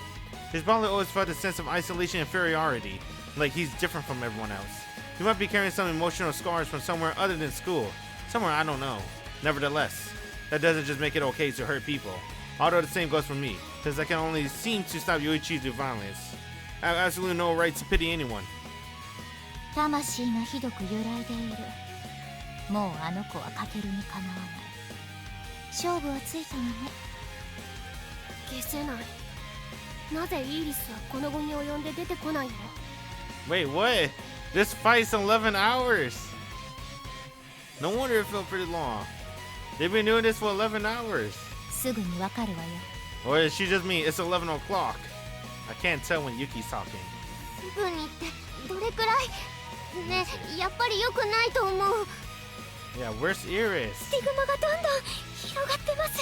He's probably always felt a sense of isolation and inferiority, like he's different from everyone else. He might be carrying some emotional scars from somewhere other than school, somewhere I don't know. Nevertheless, that doesn't just make it okay to hurt people. Although the same goes for me, since I can only seem to stop Yoichi through violence. I have absolutely no right to pity anyone. 魂がひどく揺らいでいる。もうあの子はカケルにかなわない。勝負はついたわね。消せない。なぜイーリスはこの後に及んで出てこないの？ Wait, what? This fight's 11 hours. No wonder it felt pretty long. They've been doing this for 11 hours. すぐにわかるわよ。 Or does she just mean it's 11 o'clock? I can't tell when Yuki's talking. すぐにってどれくらい？ね、やっぱり良くないと思う。 Yeah, where's Iris? スティグマがどんどん広がってます。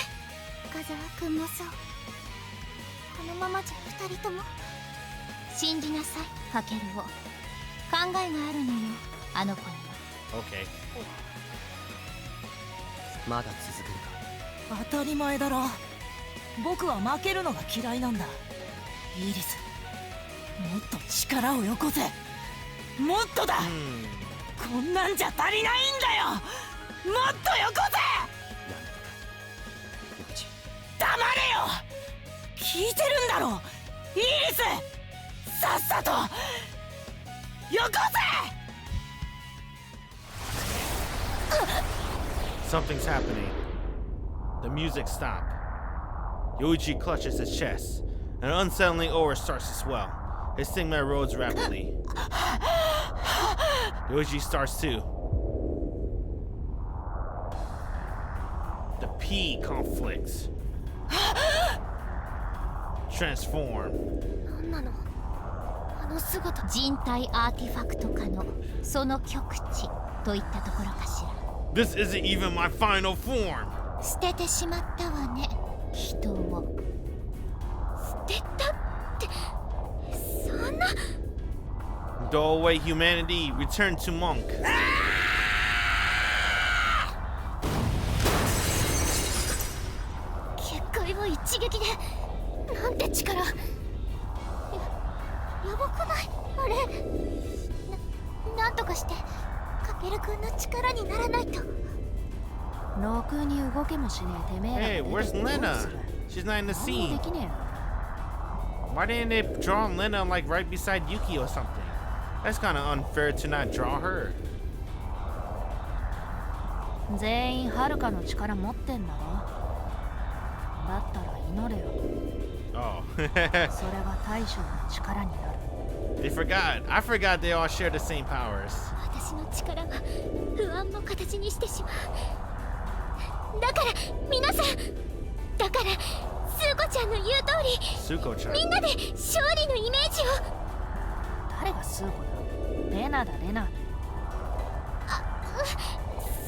深澤君もそう。このままじゃ二人とも信じなさい、カケルを。考えがあるのよ、あの子には。 Okay. まだ続くのか。当たり前だろ。僕は負けるのが嫌いなんだ。イーリス、もっと力をよこせ。もっとだ。こんなんじゃ足りないんだよ。もっとよこせ。黙れよ。聞いてるんだろ、イーリス。さっさとよこせ。 Something's happening. The music stopped. Yoichi clutches his chest. An unsettling aura starts to swell. His stigma erodes rapidly. Yoichi starts too. The P conflicts. Transform. 何なの？あの姿。人体アーティファクト化のその極致といったところかしら。 This isn't even my final form. 捨ててしまったわね、人を。捨てたって、そんな。Dull away humanity, return to monk. 結界を一撃で。なんて力。やばくない？あれ。なんとかしてカケル君の力にならないと。ろくに動けもしねえてめえ Hey, ら。where's Lena? She's not in the 何も scene. できねえよ。 Why didn't they draw Lena like right beside Yuki or something? That's kind of unfair to not draw her. 全員はるかの力持ってんだろ。だったら祈れよ。 Oh. それが大将の力になる。 They forgot. I forgot they all share the same powers. 私の力が不安も形にしてしまう。だから皆さん、だからスーコちゃんの言う通り、 Suko-chan. みんなで勝利のイメージを。誰がスーコだ？レナだ、レナ。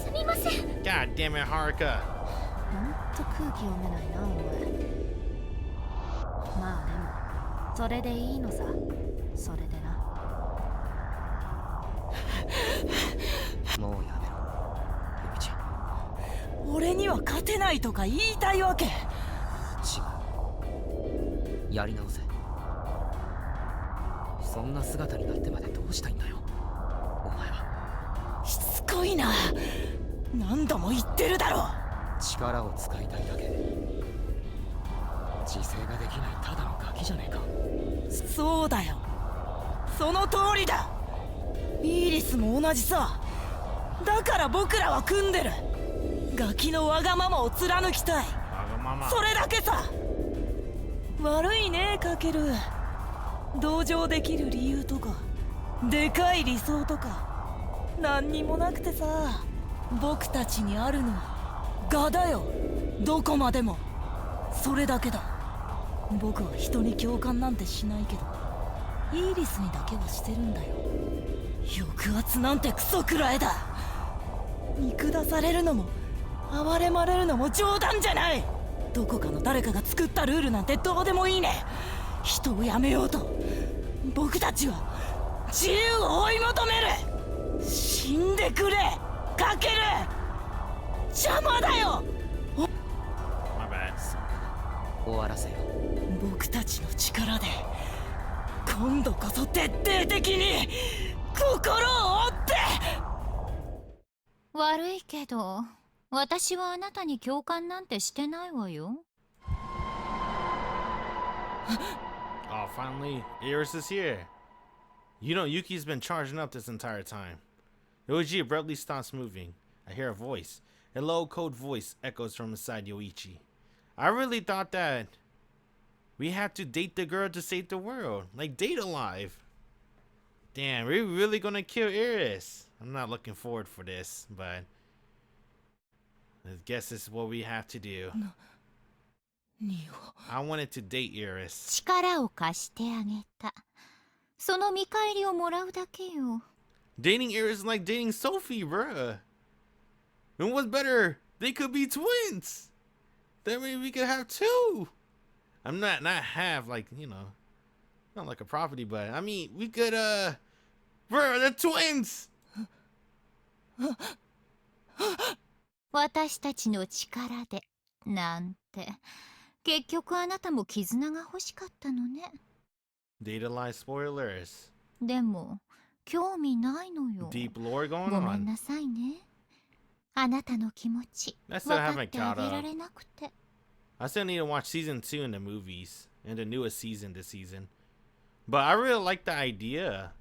すみません。 God damn it, Haruka. ほんと空気読めないな、お前。まあでもそれでいいのさ。それでな。もうやめろ、ユミちゃん。俺には勝てないとか言いたいわけ。違う。やり直せ。そんな姿になってまでどうしたいんだよ、お前は。しつこいな。何度も言ってるだろ。力を使いたいだけ。自制ができないただのガキじゃねえか。そうだよ、その通りだ。イーリスも同じさ。だから僕らは組んでる。ガキのわがままを貫きたい。 Wagamama. それだけさ。悪いね、カケル。同情できる理由とかでかい理想とか何にもなくてさ。僕たちにあるのは我だよ、どこまでも。それだけだ。僕は人に共感なんてしないけど、イーリスにだけはしてるんだよ。抑圧なんてクソくらいだ。見下されるのも哀れまれるのも冗談じゃない。どこかの誰かが作ったルールなんてどうでもいいね。人をやめようと僕たちは自由を追い求める。死んでくれかける。邪魔だよ。 My bad. 終わらせよ。僕たちの力で今度こそ徹底的に心を折って。悪いけど私はあなたに共感なんてしてないわよ。Oh, finally, Iris is here. You know, Yuki's been charging up this entire time. Yoichi abruptly stops moving. I hear a voice. A low, cold voice echoes from inside Yoichi. I really thought that we had to date the girl to save the world. Like, date alive. Damn, we're really gonna kill Iris. I'm not looking forward for this, but I guess this is what we have to do. I wanted to date Iris. 力を貸してあげた。その見返りをもらうだけよ。Dating Iris is like dating Sophie, bruh. And what's better? They could be twins. That means we could have two. I'm not have like, you know, not like a property, but I mean we could bruh, they're twins. 私たちの力でなんて。結局あなたも絆が欲しかったのね。Data lie spoilers. でも興味ないのよ。 Deep lore going ごめん on. なさいね。あなたの気持ち I 分 still かっ haven't てあ caught げら up. れなくて。 I still need to watch season 2 in the movies and the newest season this season. But I really like the idea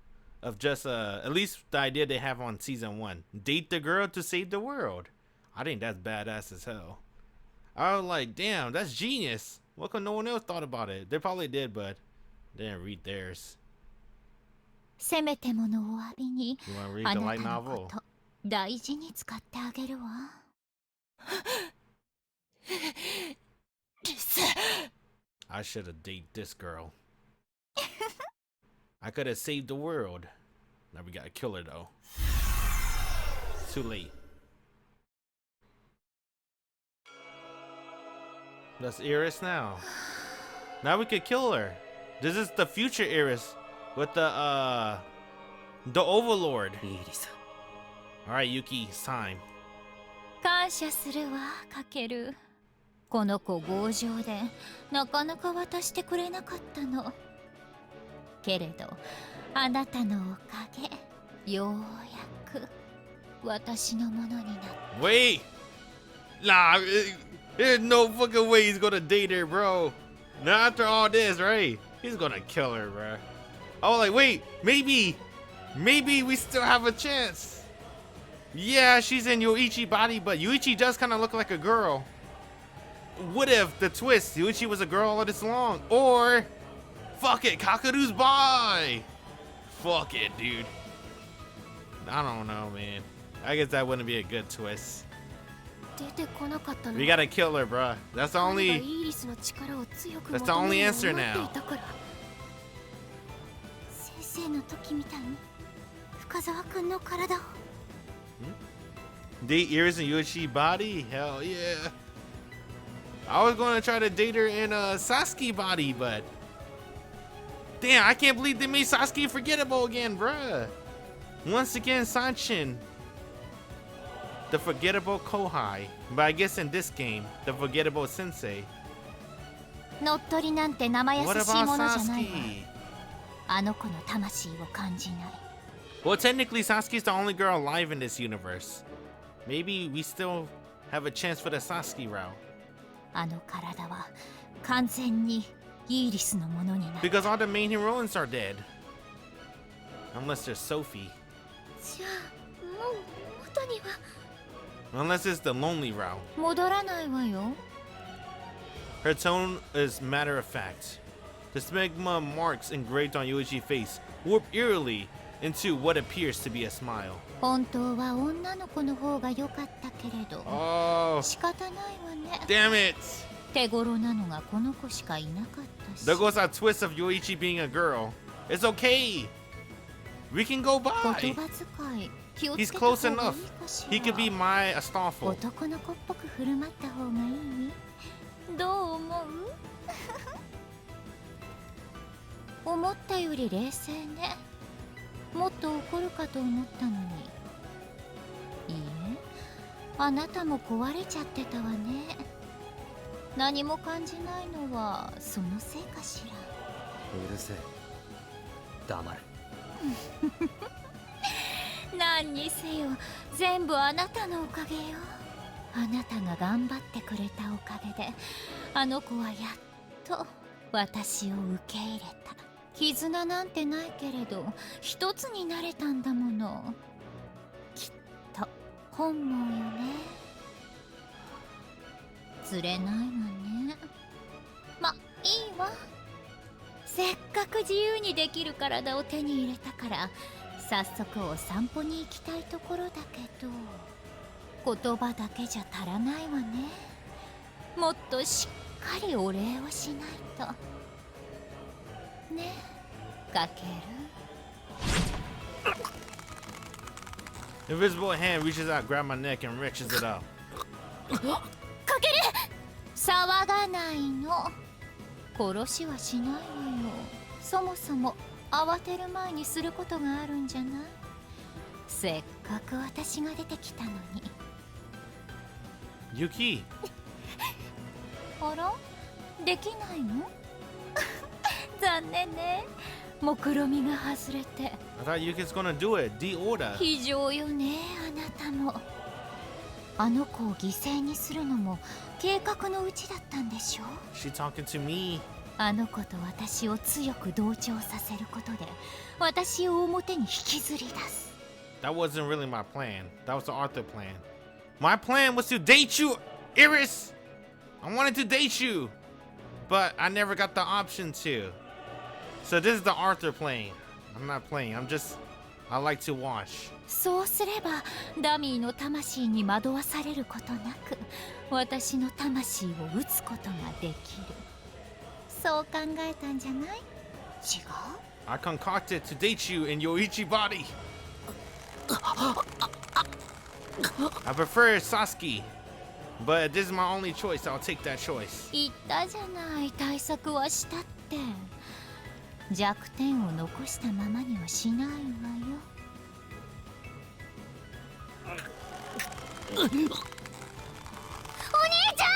of just at least the idea they have on season 1. Date the girl to save the world. I think that's badass as hell. I was like, damn, that's genius. What could no one else thought about it? They probably did, but they didn't read theirs. せめてものお詫びに You want to read あ the な light たのこ novel? と大事に使ってあげるわ。I should have dated this girl. I could have saved the world. Now we gotta kill her though. It's too late. That's Iris now. Now we could kill her. This is the future Iris with the Overlord. イーリス。 Alright, Yuki, it's time. 感謝するわかける。この子強情でなかなか渡してくれなかったの。けれどあなたのおかげようやく私のものになった。 Wait! Nah, there's no fucking way he's gonna date her, bro. Now after all this, right? He's gonna kill her, bro. I was like, wait, maybe we still have a chance. Yeah, she's in Yoichi body, but Yoichi does kind of look like a girl. What if the twist, Yoichi was a girl all this long? Or, fuck it, Kakeru's bi. Fuck it, dude. I don't know, man. I guess that wouldn't be a good twist. 出てこなかったの We gotta kill her, bruh. That's the 彼が only. イーリスの力を強く That's the 求 only める answer のを待 now. っていたから。先生の時みたいに深澤君の体を。 Date Iris and Yoichi body? Hell yeah. I was gonna try to date her in Sasuke body, but damn, I can't believe they made Sasuke forgettable again, bruh. Once again, Sanchin, the forgettable Kohai, but I guess in this game, the forgettable Sensei. 乗っ取りなんて生優 What しい about ものじゃないわ。 Sasuke? あの子の魂を感じない。 Well, technically, Sasuke's the only girl alive in this universe. Maybe we still have a chance for the Sasuke route. あの体は完全にイーリスのものになる。 Because all the main heroines are dead. Unless there's Sophie. じゃあもう元には。 Unless it's the lonely route. 戻らないわよ。 Her tone is matter of fact. The smegma marks engraved on Yoichi's face warp eerily into what appears to be a smile. 本当は女の子の方が良かったけれど、 Oh, 仕方ないわね。 damn it! 手頃なのがこの子しかいなかったし。 There goes our twist of Yoichi being a girl. It's okay. We can go 言 by. 葉遣い気をつ He's けた方がい close い enough. かし He could be ら。 my Astolfo. 男の子っぽく振る舞った方がいい？どう思う？思ったより冷静ね。もっと怒るかと思ったのに。いいえ、あなたも壊れちゃってたわね。何も感じないのはそのせいかしら。うるせえ、黙れ。何にせよ全部あなたのおかげよ。あなたが頑張ってくれたおかげであの子はやっと私を受け入れた。絆なんてないけれど一つになれたんだもの。きっと本望よね。釣れないわね。ま、いいわ。せっかく自由にできる体を手に入れたから早速お散歩に行きたいところだけど、言葉だけじゃ足らないわね。もっとしっかりお礼をしないとね。かける。 Invisible hand reaches out, grab my neck, and wrenches it out. かける。騒がないの。殺しはしないのよ。そもそも慌てる前にすることがあるんじゃない。せっかく私が出てきたのに。Yuki! あら、できないの？残念ね。目論みが外れて。 I thought Yuki's gonna do it. De-order. 非常よね、あなたも。あの子を犠牲にするのも計画のうちだったんでしょ。 She talking to me. あの子と私を強く同調させることで私を表に引きずり出す。 That wasn't really my plan. That was the Arthur plan. My plan was to date you, Iris! I wanted to date you, but I never got the option to. So this is the Arthur playing. I'm not playing. I like to watch. そうすればダミーの魂に惑わされることなく私の魂を撃つことができる。そう考えたんじゃない？違う？ I concocted to date you in Yoichi body. I prefer Sasuke, but this is my only choice. I'll take that choice. 言ったじゃない、対策はしたって。弱点を残したままにはしないわよ。お兄ちゃ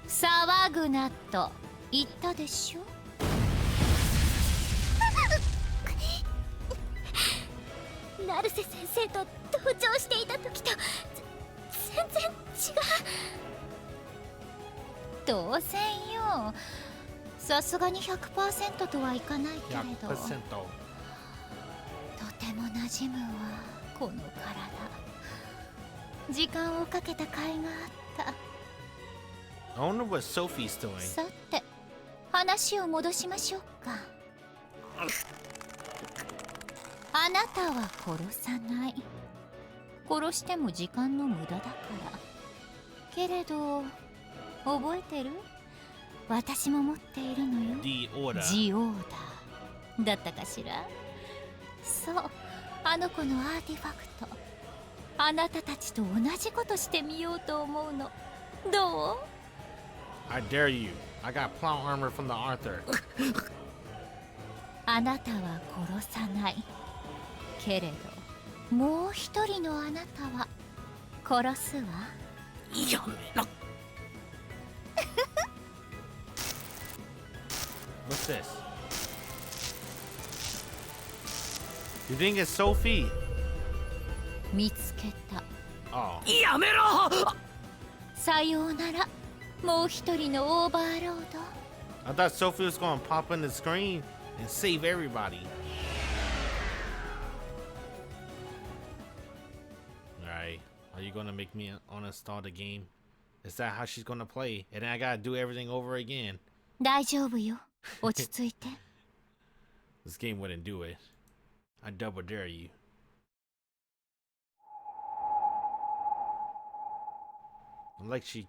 ん！騒ぐなと言ったでしょ。成瀬先生と同調していた時と全然違う。当然よ。さすがに 100% とはいかないけれど、と 100%. ても馴染むわ、この体。時間をかけた甲斐があった。 I wonder what Sophie's doing. さて、話を戻しましょうか。あなたは殺さない。殺しても時間の無駄だから。けれど、覚えてる？私も持っているのよ。 De-order. ジオーダーだったかしら。そう、あの子のアーティファクト。あなたたちと同じことしてみようと思うの。どう？ I dare you. I got plot armor from the Arthur. あなたは殺さない。けれど、もう一人のあなたは殺すわ。やめな。What's this? You think it's Sophie? 見つけた。 Oh. やめろ。さようなら、もう一人のオーバーロード。 I thought Sophie was gonna pop on the screen and save everybody. Alright. Are you gonna make me uninstall the game? Is that how she's gonna play? And then I gotta do everything over again. 大丈夫よ。落ち着いて。This game wouldn't do it. I double dare you. Like she's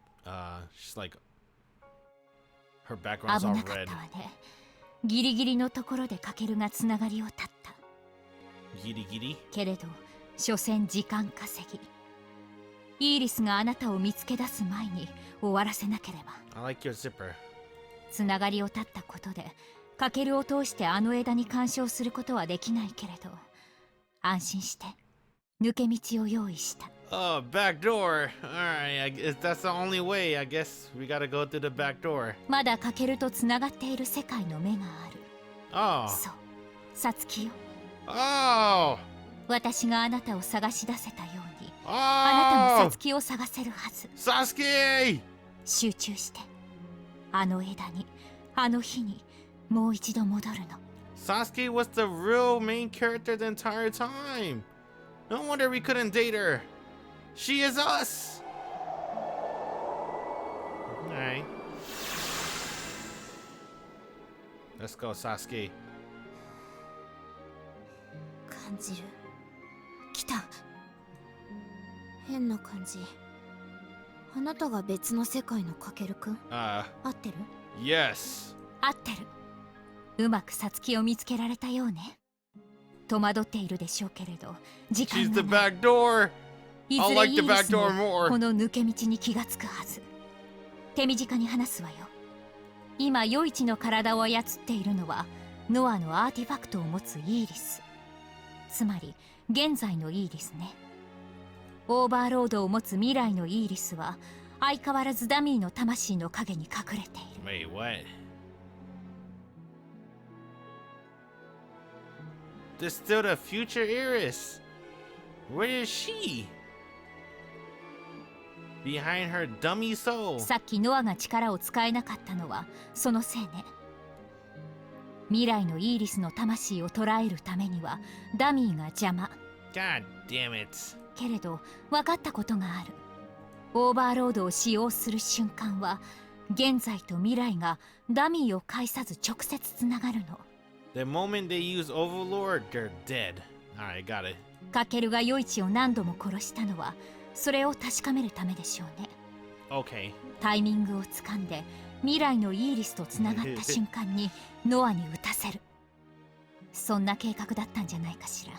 like her 危 background's な all かっ red. たわね。ギリギリのところでカケルがつながりを絶った。 Giddy giddy. けれど、所詮時間稼ぎ。イーリスがあなたを見つけ出す前に終わらせなければ。 I like your zipper. つながりを絶ったことでカケルを通してあの枝に干渉することはできないけれど、安心して抜け道を用意した。 Oh, back door. Alright, if that's the only way, I guess we gotta go through the back door. まだカケルとつながっている世界の目がある。 Oh. そう、サツキよ。 Oh. 私があなたを探し出せたように、あなたもサ Oh. ツキを探せるはず。 Sasuke! 集中して、あの枝に、あの日にもう一度戻るの。 Sasuke was the real main character the entire time. No wonder we couldn't date her. She is us. Alright. Let's go, Sasuke. 感じる。来た。変な感じ。あなたが別の世界のカケルくん？合ってる？ Yes. 合ってる。うまくサツキを見つけられたようね。戸惑っているでしょうけれど、時 She's 間 the がない。 back door. い I ずれ like イ the ーリ back スも door more. この抜け道に気がつくはず。手短に話すわよ。今余一の体を操っているのはノアのアーティファクトを持つイーリス、つまり現在のイーリスね。オーバーロードを持つ未来のイーリスは相変わらずダミーの魂の影に隠れている。 Wait, what? There's still the future Iris. Where is she? Behind her dummy soul. さっきノアが力を使えなかったのはそのせいね。未来のイーリスの魂を捉えるためにはダミーが邪魔。 God damn it. けれど分かったことがある。オーバーロードを使用する瞬間は現在と未来がダミーを介さず直接つながるの。 The moment they use Overlord, they're dead. Alright, got it. カケルが余一を何度も殺したのはそれを確かめるためでしょうね。 Okay. タイミングをつかんで未来のイーリスとつながった瞬間にノアに撃たせる。そんな計画だったんじゃないかしら。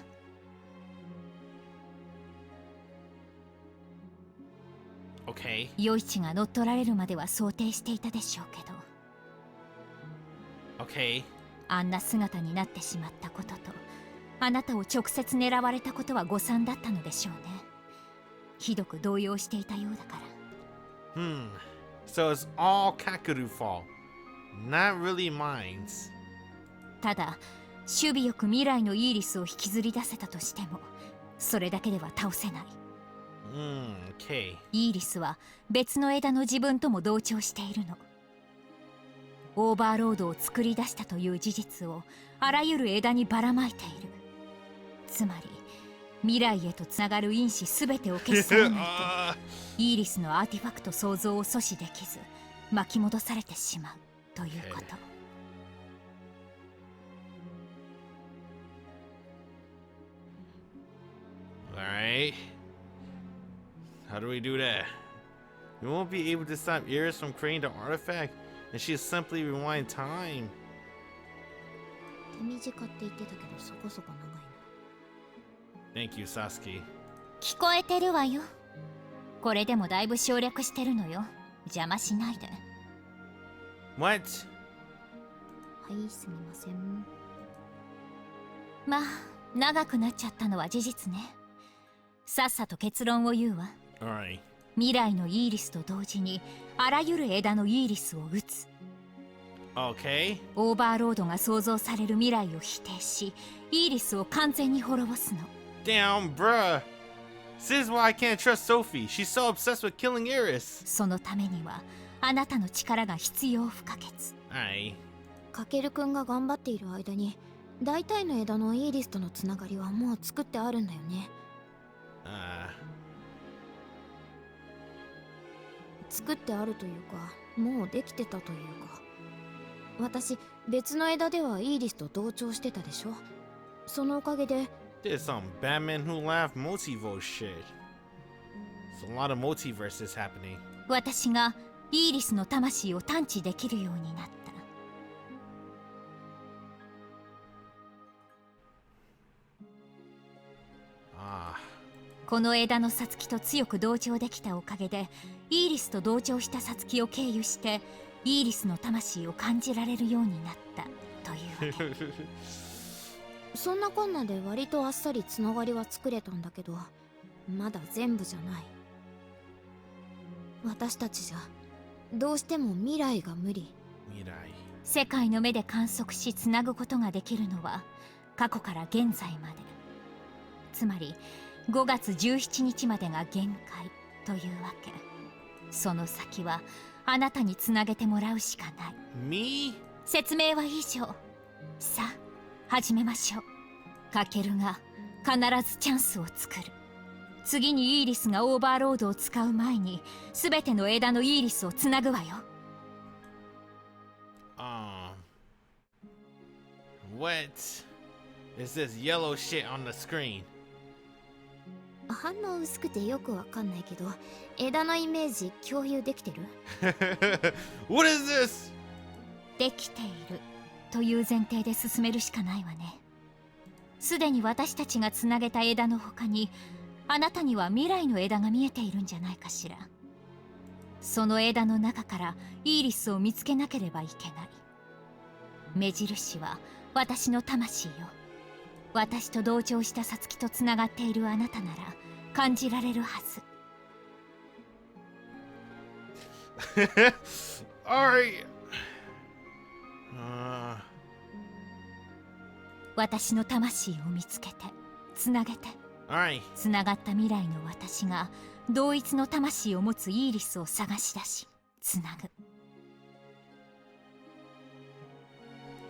Okay. 余一が乗っ取られるまでは想定していたでしょうけど、 Okay. あんな姿になってしまったこととあなたを直接狙われたことは誤算だったのでしょうね。ひどく動揺していたようだから。 So it's all Kakeru's fault. Not really mine's. ただ守備よく未来のイーリスを引きずり出せたとしてもそれだけでは倒せない。 Okay. イーリスは別の枝の自分とも同調しているの。オーバーロードを作り出したという事実をあらゆる枝にばらまいている。つまり未来へとつながる因子すべてを消し去らないとイーリスのアーティファクト創造を阻止できず巻き戻されてしまうということ。 Alright. How do we do that? We won't be able to stop Iris from creating the artifact, and she'll simply rewind time. 手短って言ってたけどそこそこ長いな。 Thank you, Sasuke. 聞こえてるわよ。これでもだいぶ省略してるのよ。邪魔しないで。 What? はいすみません。まあ長くなっちゃったのは事実ね。さっさと結論を言うわ。 Alright. 未来のイーリスと同時にあらゆる枝のイーリスを撃つ。 Okay. オーバーロードが想像される未来を否定しイーリスを完全に滅ぼすの。 Damn, bruh. This is why I can't trust Sophie. She's so obsessed with killing Iris. そのためにはあなたの力が必要不可欠。 Alright. カケルくんが頑張っている間に大体の枝のイーリスとのつながりはもう作ってあるんだよね。作ってあるというかもうできてたというか。私別の枝ではイーリスと同調してたでしょ。そのおかげで There's some Batman Who Laughed multiverse shit. There's a lot of multiverses happening. 私がイーリスの魂を探知できるようになった。 この枝のサツキと強く同調できたおかげでイーリスと同調したサツキを経由してイーリスの魂を感じられるようになったというわけ。そんなこんなで割とあっさりつながりは作れたんだけど、まだ全部じゃない。私たちじゃどうしても未来が無理。未来。世界の目で観測しつなぐことができるのは過去から現在まで、つまり5月17日までが限界というわけ。その先はあなたにつなげてもらうしかない。 Me? 説明は以上。さあ始めましょう。カケルが必ずチャンスを作る。次にイーリスがオーバーロードを使う前に全ての枝のイーリスをつなぐわよ。What is this yellow shit on the screen? 反応薄くてよくわかんないけど、枝のイメージ共有できてる？What is this? できているという前提で進めるしかないわね。すでに私たちがつなげた枝の他に、あなたには未来の枝が見えているんじゃないかしら。その枝の中からイーリスを見つけなければいけない。目印は私の魂よ。私と同調したサツキとつながっているあなたなら感じられるはず。Alright. 私の魂を見つけてつなげて。Alright. つながった未来の私が同一の魂を持つイーリスを探し出しつなぐ。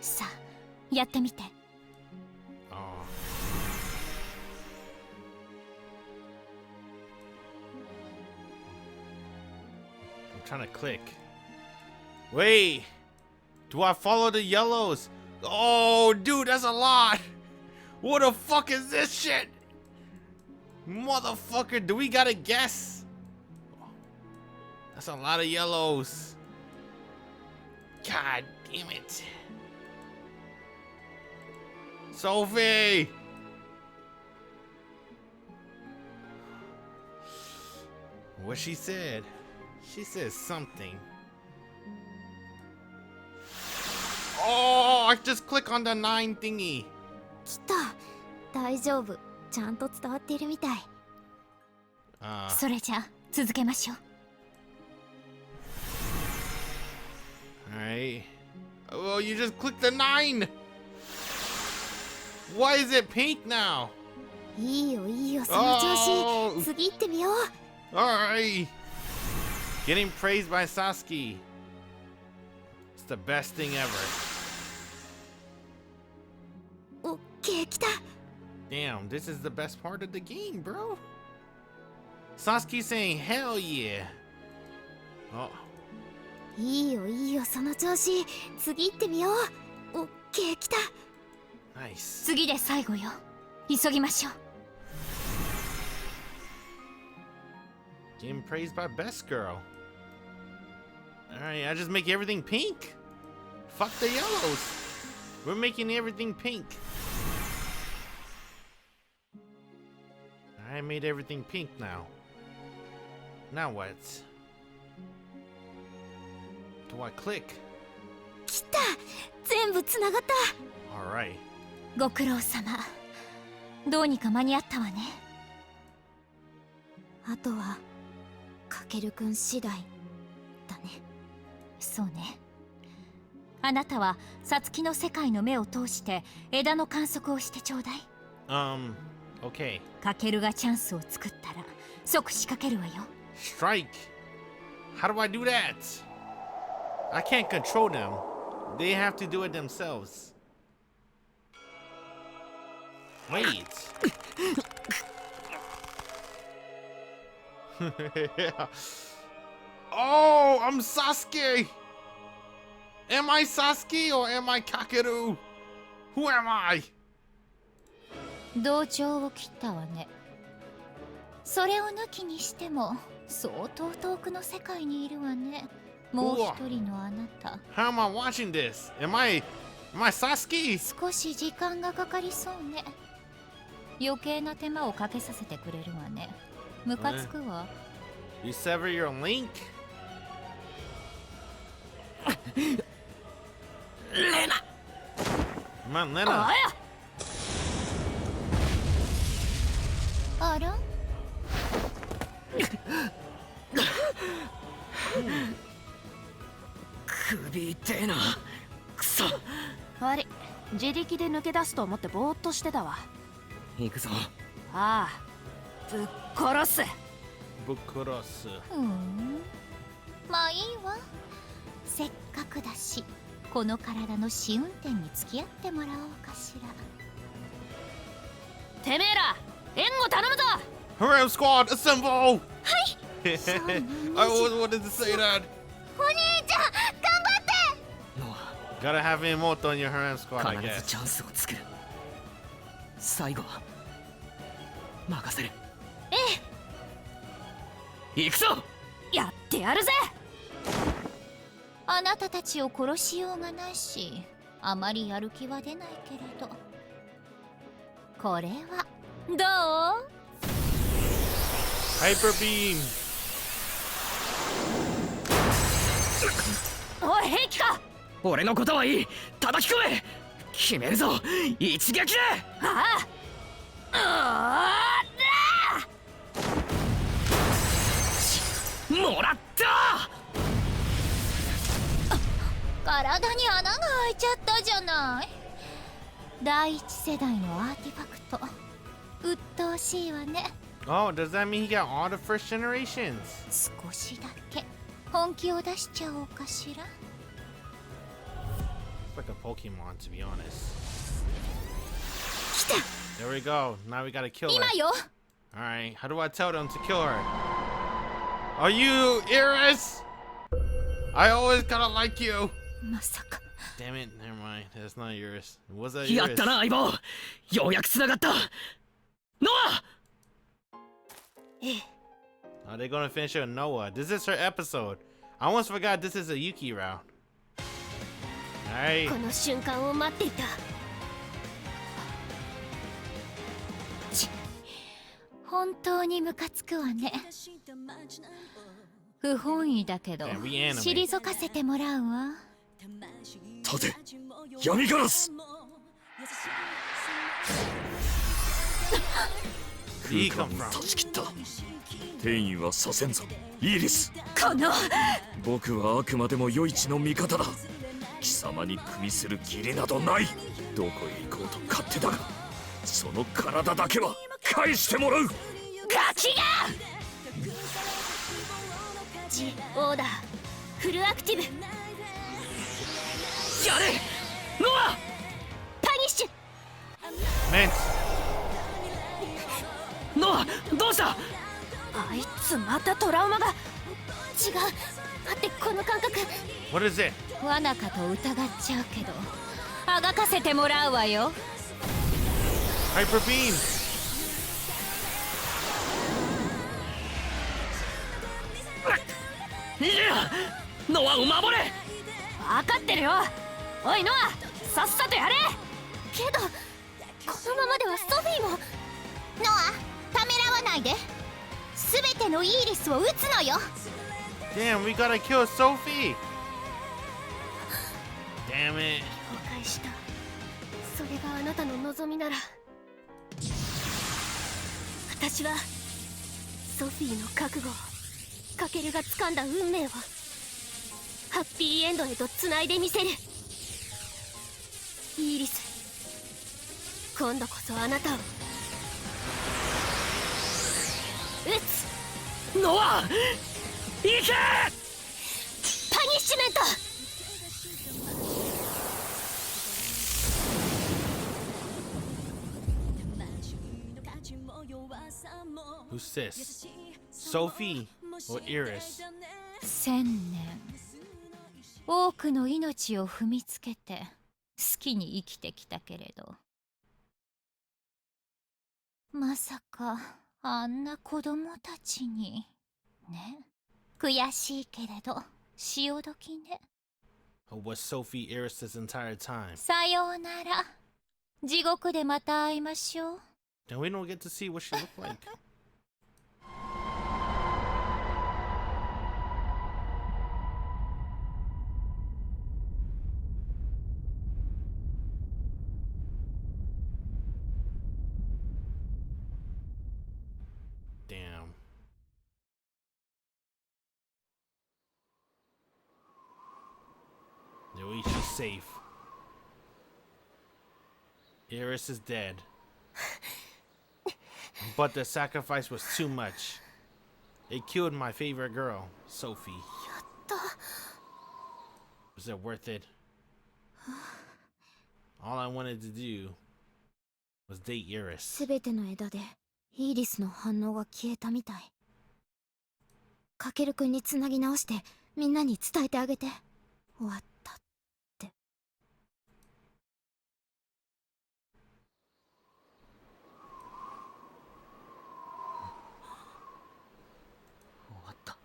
さあやってみて。I'm trying to click. Wait. Do I follow the yellows? Oh, dude, that's a lot. What the fuck is this shit? Motherfucker, do we gotta guess? That's a lot of yellows. God damn it. Sophie! What she said? She said something. Oh, I just click on the 9 thingy. 来た。大丈夫。ちゃんと伝わっているみたい。それじゃあ続けましょう。Alright. Oh, you just clicked the 9! Why is it pink now? いいよいいよ、その調子。次行ってみよう。Alright. Getting praised by Sasuke. It's the best thing ever. オッケー、来た。Damn, this is the best part of the game, bro. Sasuke saying hell yeah. Oh. いいよいいよ、その調子。次行ってみよう。オッケー、来た。Nice. 次で最後よ。急ぎましょう。Getting praised by best girl. Alright, I just make everything pink. Fuck the yellows. We're making everything pink. I made everything pink now. Now what? Do I click? 来た。全部つながった。Alright. ご苦労様。どうにか間に合ったわね。あとはかけるくん次第だね。そうね。あなたはサツキの世界の目を通して枝の観測をしてちょうだい。Okay. カケルがチャンスを作ったら即仕掛けるわよ。Strike. How do I do that? I can't control them. They have to do it themselves. Wait. Oh, I'm Sasuke. Am I Sasuke or am I Kakeru? Who am I? 同調を切ったわね。それを抜きにしても相当遠くの世界にいるわね。もう一人のあなた。How am I watching this? Am I Sasuke? 少し時間がかかりそうね。余計な手間をかけさせてくれるわね。ムカつくわ。You sever your link? レナ。Come on, お Lena. やあら首痛えな。くそ。悪い、自力で抜け出すと思ってぼーっとしてたわ。行くぞ。ああ、ぶっ殺す。 Bukurosu. ふん、まあいいわ。せっかくだしこの体の試運転に付き合ってもらおうかしら。てめえら援護頼むぞ。 Harem squad, assemble! そうなんです I always wanted to say that. お兄ちゃん頑張って。ノア、 Gotta have Imoto in your harem squad, I 必ずチ guess. ャンスを作る。最後は任せる。え行くぞ。え、やってやるぜ。あなたたちを殺しようがないし、あまりやる気は出ないけれど、これはどう？ Hyper beam. おい、平気か。俺のことはいい。叩き込め。決めるぞ。一撃で。ああ、もらった。体に穴が開いちゃったじゃない。第一世代のアーティファクト、鬱陶しいわね。 Oh, does that mean he got all the first generations? 少しだけ本気を出しちゃおうかしら。 It's like a Pokemon, to be honest. There we go. Now we gotta kill her. 今よ。 Alright, how do I tell them to kill her? Are you Iris? I always gotta like you. まさか Damn it, never mind. That's not Iris. Was that やっ Iris? たな相棒。ようやく繋がった。ノア。Are they gonna finish her with Noah? This is her episode. I almost forgot this is a Yuki round. Alright. この瞬間を待っていた。本当にムカつくわね。不本意だけど Yeah, reanimate. 退かせてもらうわ。立て闇ガラス。 Where he 空 come 間を from? 断ち切った。転移はさせんぞイーリス。この僕はあくまでも余市の味方だ。貴様に組みする義理などない。どこへ行こうと勝手だが、その体だけは返してもらう。ガキが。G オーダーフルアクティブ。やれノア。パニッシュ。 Mint. ノアどうした。あいつまたトラウマが。違う、待って、この感覚。 What is it? 罠かと疑っちゃうけど、あがかせてもらうわよ。 Hyper beam. いやノアを守れ。分かってるよ。おいノア、さっさとやれ。けどこのままではソフィーも。ノア、ためらわないで。すべてのイーリスを撃つのよ。 Damn, we gotta kill Sophie. Damn it. 了解した。それがあなたの望みなら。私はソフィーの覚悟を、カケルが掴んだ運命をハッピーエンドへと繋いでみせる。イーリス、今度こそあなたを撃つ。ノア行け。パニッシュメント。 Who's this? Sophie or Iris? 1000年、多くの命を踏みつけて好きに生きてきたけれど、まさかあんな子供たちにね。悔しいけれど潮時ね。 Or was Sophie Iris this entire time? さようなら。地獄でまた会いましょう。 And we don't get to see what she looked like. safe. Iris is dead. But the sacrifice was too much. It killed my favorite girl, Sophie. Was it worth it? All I wanted to do was date Iris. すべての枝でイーリスの反応が消えたみたい。かけるくんにつなぎ直してみんなに伝えてあげて。終わったって。終わった。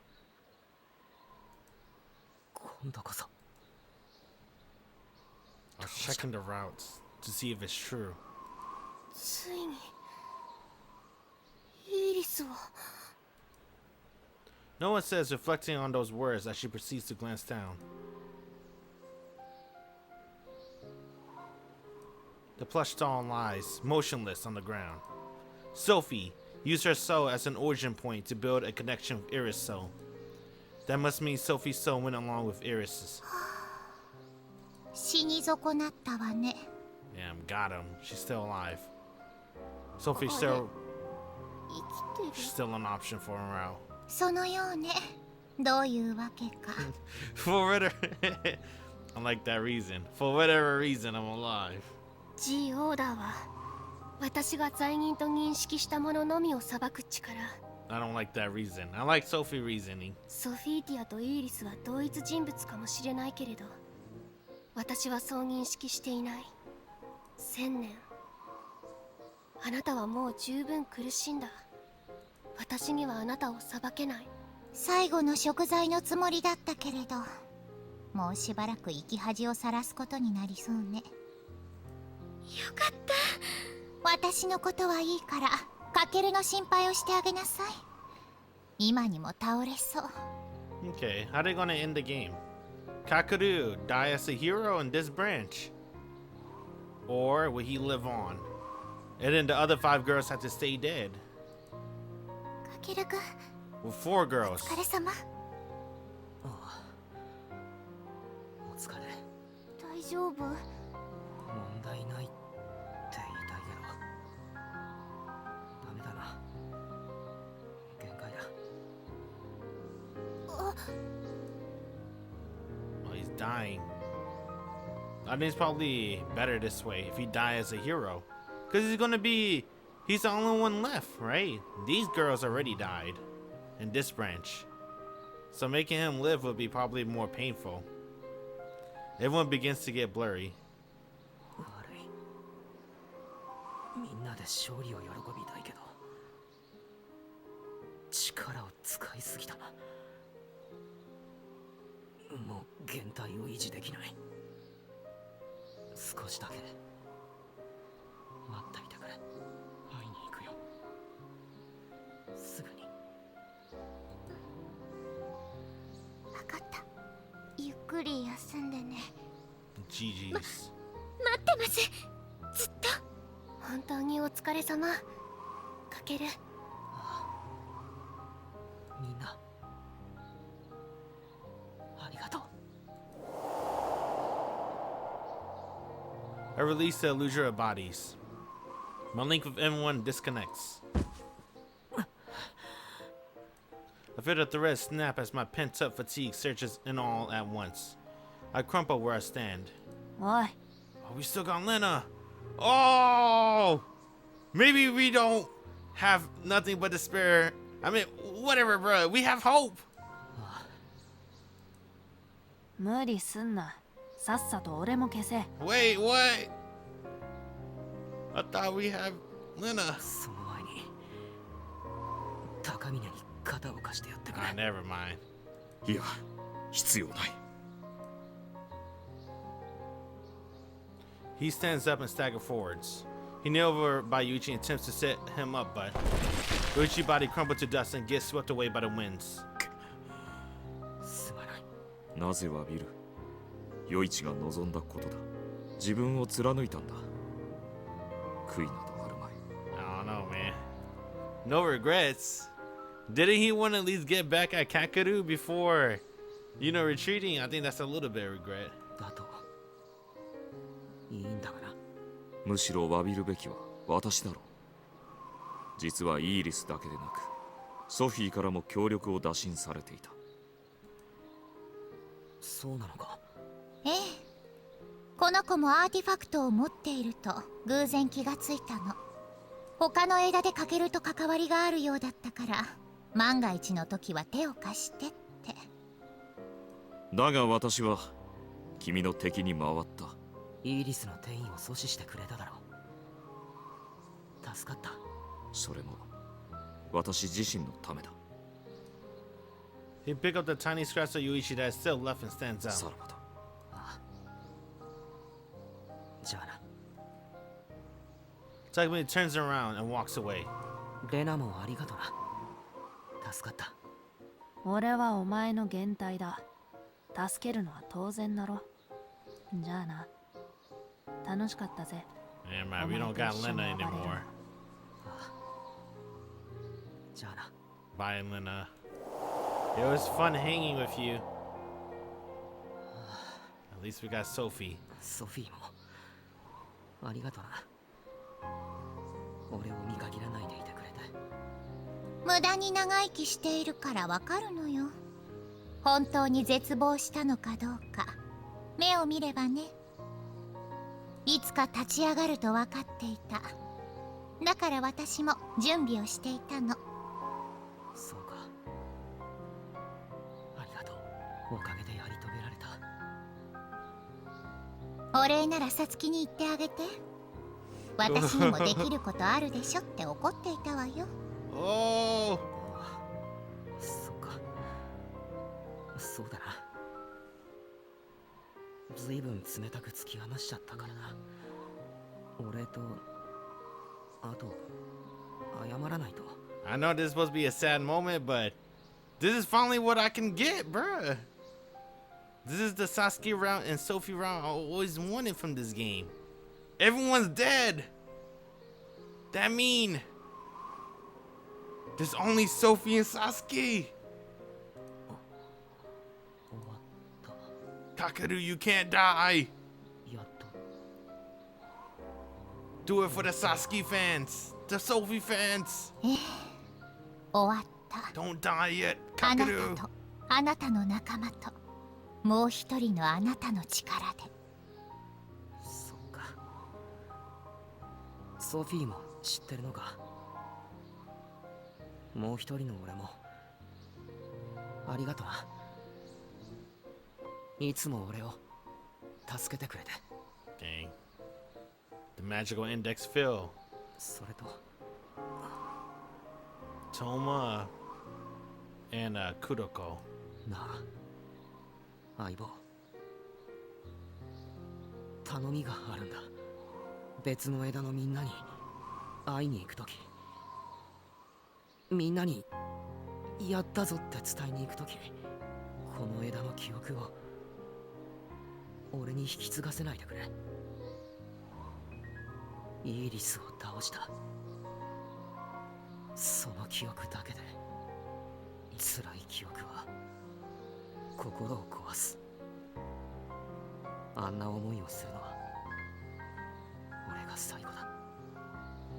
今度こそ。I was checking the routes to see if it's true. ついにイーリスを。 No one says, reflecting on those words as she proceeds to glance down. The plush doll lies, motionless on the ground. Sophie used her soul as an origin point to build a connection with Iris' soul. That must mean Sophie's soul went along with Iris's. 死に損なったわね。 Damn, got him. She's still alive. Sophie's still... 生きてる。 She's still an option for him out. そのようね。どういうわけか。For whatever... I like that reason. For whatever reason, I'm alive. G オーダーは私が罪人と認識したもののみを裁く力。 I don't like that reason. I like Sophie reasoning. ソフィーティアとイーリスは同一人物かもしれないけれど、私はそう認識していない。1000年。あなたはもう十分苦しんだ。私にはあなたを裁けない。最後の食材のつもりだったけれど、もうしばらく生き恥をさらすことになりそうね。よかった。私のことはいいから、カケルの心配をしてあげなさい。今にも倒れそう。Okay, how are they gonna end the game? Kakeru die as a hero in this branch? Or will he live on? And then the other 5 girls have to stay dead? カケルくん、 With 4 girls. お疲れ様。ああ。お疲れ。大丈夫？問題ないって言いたいけど。ダメだな。限界だ。Oh, he's dying. I think it's probably better this way if he dies as a hero. Because he's the only one left, right? These girls already died in this branch. So making him live would be probably more painful. Everyone begins to get blurry. 悪い。みんなで勝利を喜びたいけど、力を使いすぎたな。もう限界を維持できない。少しだけ待っていてくれ。会いに行くよ。すぐに。わかった。ゆっくり休んでね。 GG's. 待ってます。ずっと。本当にお疲れ様。かける。みんなありがとう。I release the illusion of bodies. My link with everyone disconnects. I feel the thread snap as my pent-up fatigue surges in all at once. I crumple where I stand. おい。 Oh, we still got Lena. Oh! Maybe we don't have nothing but despair. I mean, whatever, bro. We have hope. 無理すんな。さっさと俺も消せ。 Wait, what? I thought we have Lena. その前に高峰に肩を貸してやってくれ。 Ah, never mind. いや、必要ない。He stands up and staggers forwards. He kneels over by Yuichi and attempts to set him up, but Yuichi's body crumbles to dust and gets swept away by the winds. すまない。なぜ詫びる？余一が望んだことだ。自分を貫いたんだ。悔いなどあるまい。 I don't know, man. No regrets. Didn't he want to at least get back at Kakeru before, retreating? I think that's a little bit of regret. だといいんだがな。むしろ詫びるべきは私だろう。実はイーリスだけでなくソフィーからも協力を打診されていた。そうなのか。ええ、この子もアーティファクトを持っていると偶然気がついたの。他の枝でカケルと関わりがあるようだったから万が一の時は手を貸してって。だが私は君の敵に回った。イーリスの転移を阻止してくれただろう。助かった。それも私自身のためだ。 He picked up the tiny scraps of Yuichi that is still left and stands さ out. らばだ。ああ。じゃあな。 Takumi turns around and walks away. レナもありがとな。助かった。俺はお前の減退だ。助けるのは当然だろ。じゃあな。楽しかったぜ。 Yeah, man, we don't got Lena anymore. じゃあな。 Bye, Lena. It was fun hanging with you. At least we got Sophie. ソフィーもありがとな。俺を見限らないでいてくれて。無駄に長生きしているからわかるのよ。本当に絶望したのかどうか目を見ればね。いつか立ち上がると分かっていた。だから私も準備をしていたの。そうか。ありがとう。おかげでやり遂げられた。お礼ならさつきに言ってあげて。私にもできることあるでしょって怒っていたわよ。Oh! そうか。そうだな。ずいぶん冷たく突き放しちゃったからな。俺とあと謝らないと。 I know this is supposed to be a sad moment, but this is finally what I can get, bruh. This is the Sasuke round and Sophie round I always wanted from this game. Everyone's dead. That mean there's only Sophie and Sasuke. 終わった。 Kakeru, you can't die. やっと。 Do it for the Sasuke fans, the Sophie fans. 終わった。 Don't die yet, あな Kakeru. たとあなたの仲間ともう一人のあなたの力で。そっか。ソフィーも知ってるのか。もう一人の俺もありがとな。いつも俺を助けてくれて。 Dang. The magical index fill. それと Toma and Kuroko. なあ、相棒。頼みがあるんだ。別の枝のみんなに会いに行くとき、みんなにやったぞって伝えに行くとき、この枝の記憶を俺に引き継がせないでくれ。イーリスを倒したその記憶だけで、辛い記憶は心を壊す。あんな思いをするのは俺が最後だ。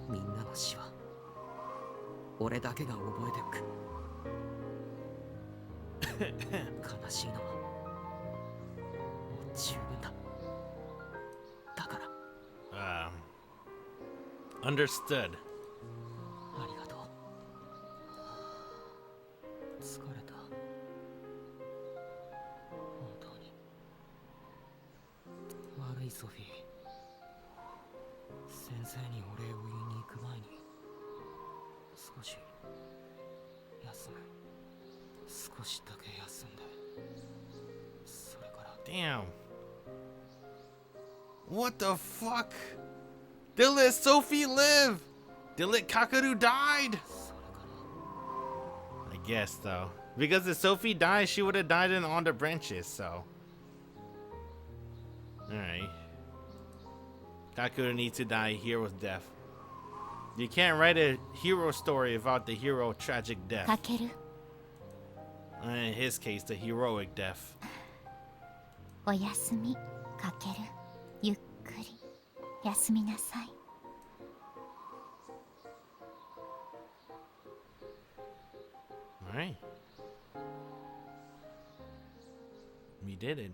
みんなの死は俺だけが覚えておく。悲しいのはもう十分だ。だから Understood. ありがとう。疲れた。本当に悪いソフィー。先生にお礼を言いに行く前に少し休む。少しだけ休んで、それから。 Damn. What the fuck? They let Sophie live. They let Kakeru died. I guess though, because if Sophie died, she would have died in on the branches. So, all right. Kakeru needs to die a hero's death. You can't write a hero story without the hero tragic death. かける。 In his case, the heroic death. おやすみかける。ゆっくり。休みなさい。 Alright. We did it.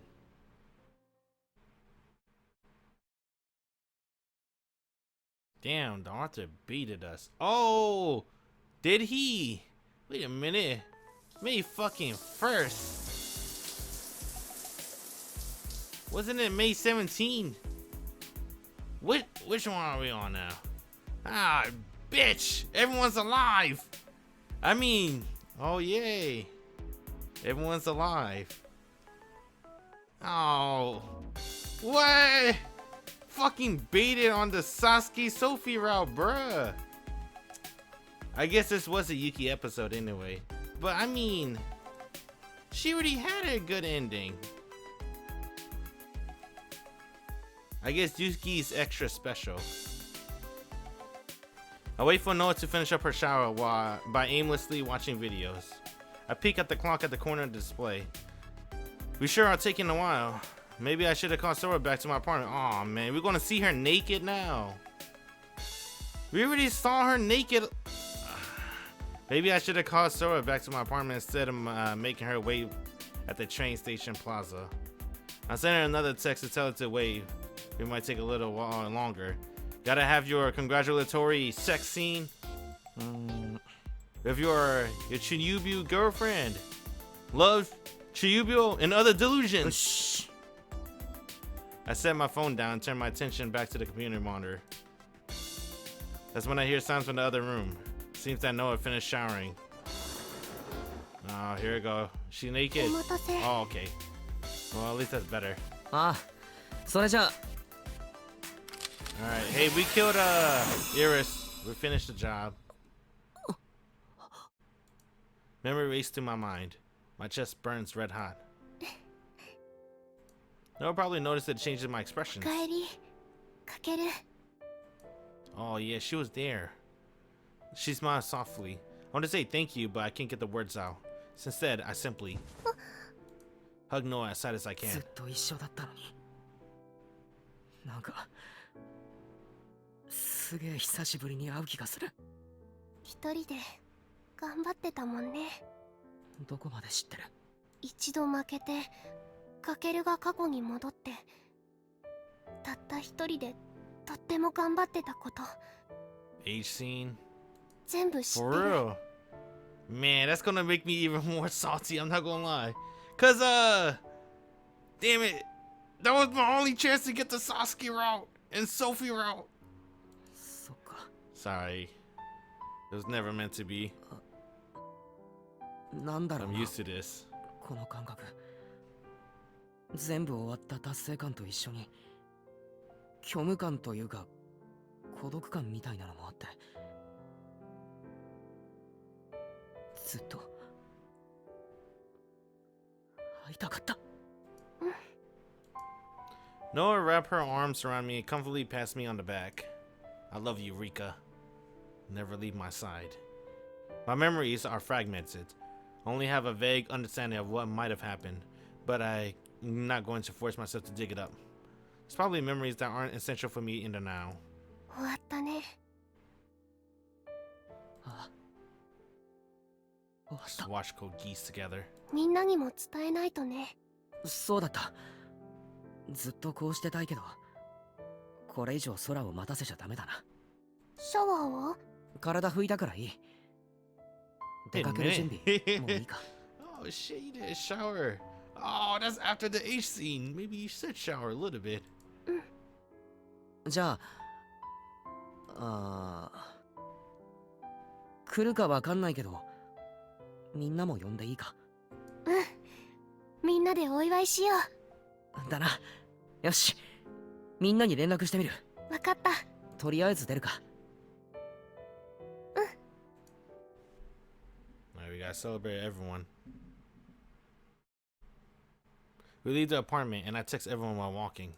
Damn, the author beated us. Oh, did he? Wait a minute. May fucking 1st. Wasn't it May 17? Which one are we on now? Ah, bitch! Everyone's alive! I mean, oh yay. Everyone's alive. Oh. What? Fucking baited on the Sasuke Sophie route, bruh. I guess this was a Yuki episode anyway. But I mean, she already had a good ending. I guess Yuki's extra special. I wait for Noah to finish up her shower by aimlessly watching videos. I peek at the clock at the corner of the display. We sure are taking a while. Maybe I should have called Sora back to my apartment. Aw, man, we're gonna see her naked now. We already saw her naked. Maybe I should have called Sora back to my apartment instead of making her wait at the train station plaza. I sent her another text to tell her to wait. It might take a little while longer. Gotta have your congratulatory sex scene with your Chiyubu girlfriend. Love, Chiyubu, and other delusions. Shh. I set my phone down and turned my attention back to the computer monitor. That's when I hear sounds from the other room. Seems that Noah finished showering. Oh, here we go. She naked? Oh, okay. Well, at least that's better. Ah, それじゃ Alright, hey, we killed Iris. We finished the job. Memory raced through my mind. My chest burns red hot. They'll probably notice it changes my expressions. おかえり、かける。 Oh yeah, she was there. She smiled softly. I want to say thank you, but I can't get the words out. So instead, I simply hug Noah as tight as I ず can. っと一緒だったのになんかすげえ久しぶりに会う気がする一人で頑張ってたもんね。どこまで知ってる一度負けて、かけるが過去に戻って、たった一人でとっても頑張ってたこと、 Age scene? 全部知って For る。 real? Man, that's gonna make me even more salty, I'm not gonna lie. Cause, damn it. That was my only chance to get the Sasuke route and Sophie route. そっか Sorry. It was never meant to be. なんだろう I'm な used to this. この感覚全部終わった達成感と一緒に虚無感というか孤独感みたいなのもあってずっと会いたかった Noah wrapped her arms around me and comfortably passed me on the back. I love you, Rika. Never leave my side. My memories are fragmented. I only have a vague understanding of what might have happened, but I'm not going to force myself to dig it up. It's probably memories that aren't essential for me in the now. 終わったね。あ終わっ Let's た watch Code Geass together. みんなにも伝えないとね。そうだったずっとこうしてたいけどこれ以上空を待たせちゃダメだなシャワーは？体拭いたからいい出かける準備もういいか Oh shit, you didn't shower. Oh, that's after the H scene. Maybe you should shower a little bit. じゃあ来るかわかんないけどみんなも呼んでいいかうん。みんなでお祝いしよだなよしみんなに連絡してみるう。わかった。とりあえず出るか Alright, we gotta celebrate everyone. We leave the apartment and I text everyone while walking.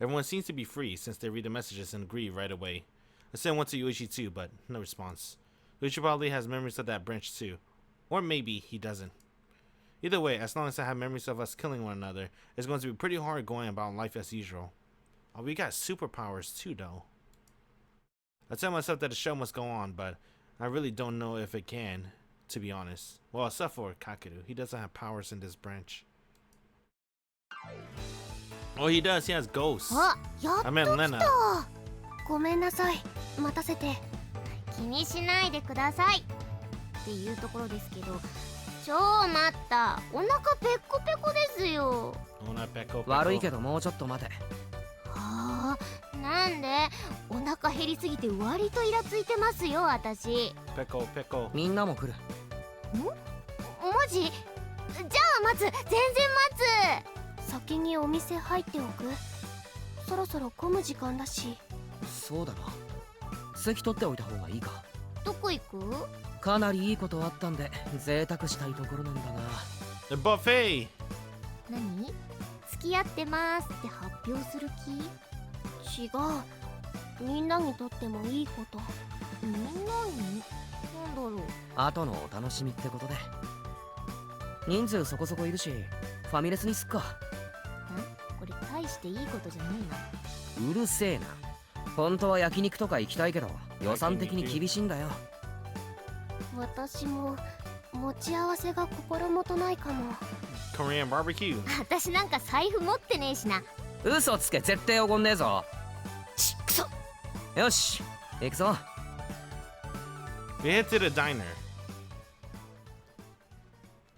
Everyone seems to be free since they read the messages and agree right away. I sent one to Yuichi too, but no response. Yuichi probably has memories of that branch too. Or maybe he doesn't. Either way, as long as I have memories of us killing one another, it's going to be pretty hard going about life as usual. Oh, we got superpowers too, though. I tell myself that the show must go on, but I really don't know if it can, to be honest. Well, except for Kakeru. He doesn't have powers in this branch. Oh, he does. He has ghosts. あ、やっと I meant 来 Lena. た。ごめんなさい、待たせて。気にしないでくださいっていうところですけど、超待った。お腹ペッコペコですよ。悪いけどもうちょっと待て。はあ、なんで？お腹減りすぎて割とイラついてますよ、私。ペコペコ。みんなも来る。マジ？じゃあ待つ、全然待つ。先にお店入っておく。そろそろ混む時間だし。そうだな。席取っておいた方がいいか。どこ行く？かなりいいことあったんで贅沢したいところなんだが。The buffet. 何？付き合ってますって発表する気？違う。みんなにとってもいいこと。みんなに？なんだろう。後のお楽しみってことで。人数そこそこいるし、ファミレスにすっか。これ大していいことじゃねえな。うるせえな。本当は焼肉とか行きたいけど予算的に厳しいんだよ。私も持ち合わせが心もとないかも。 Korean barbecue. 私なんか財布持ってねえしな。嘘つけ、絶対おごんねえぞ。ちっくそ。よし行くぞ。We head to the diner.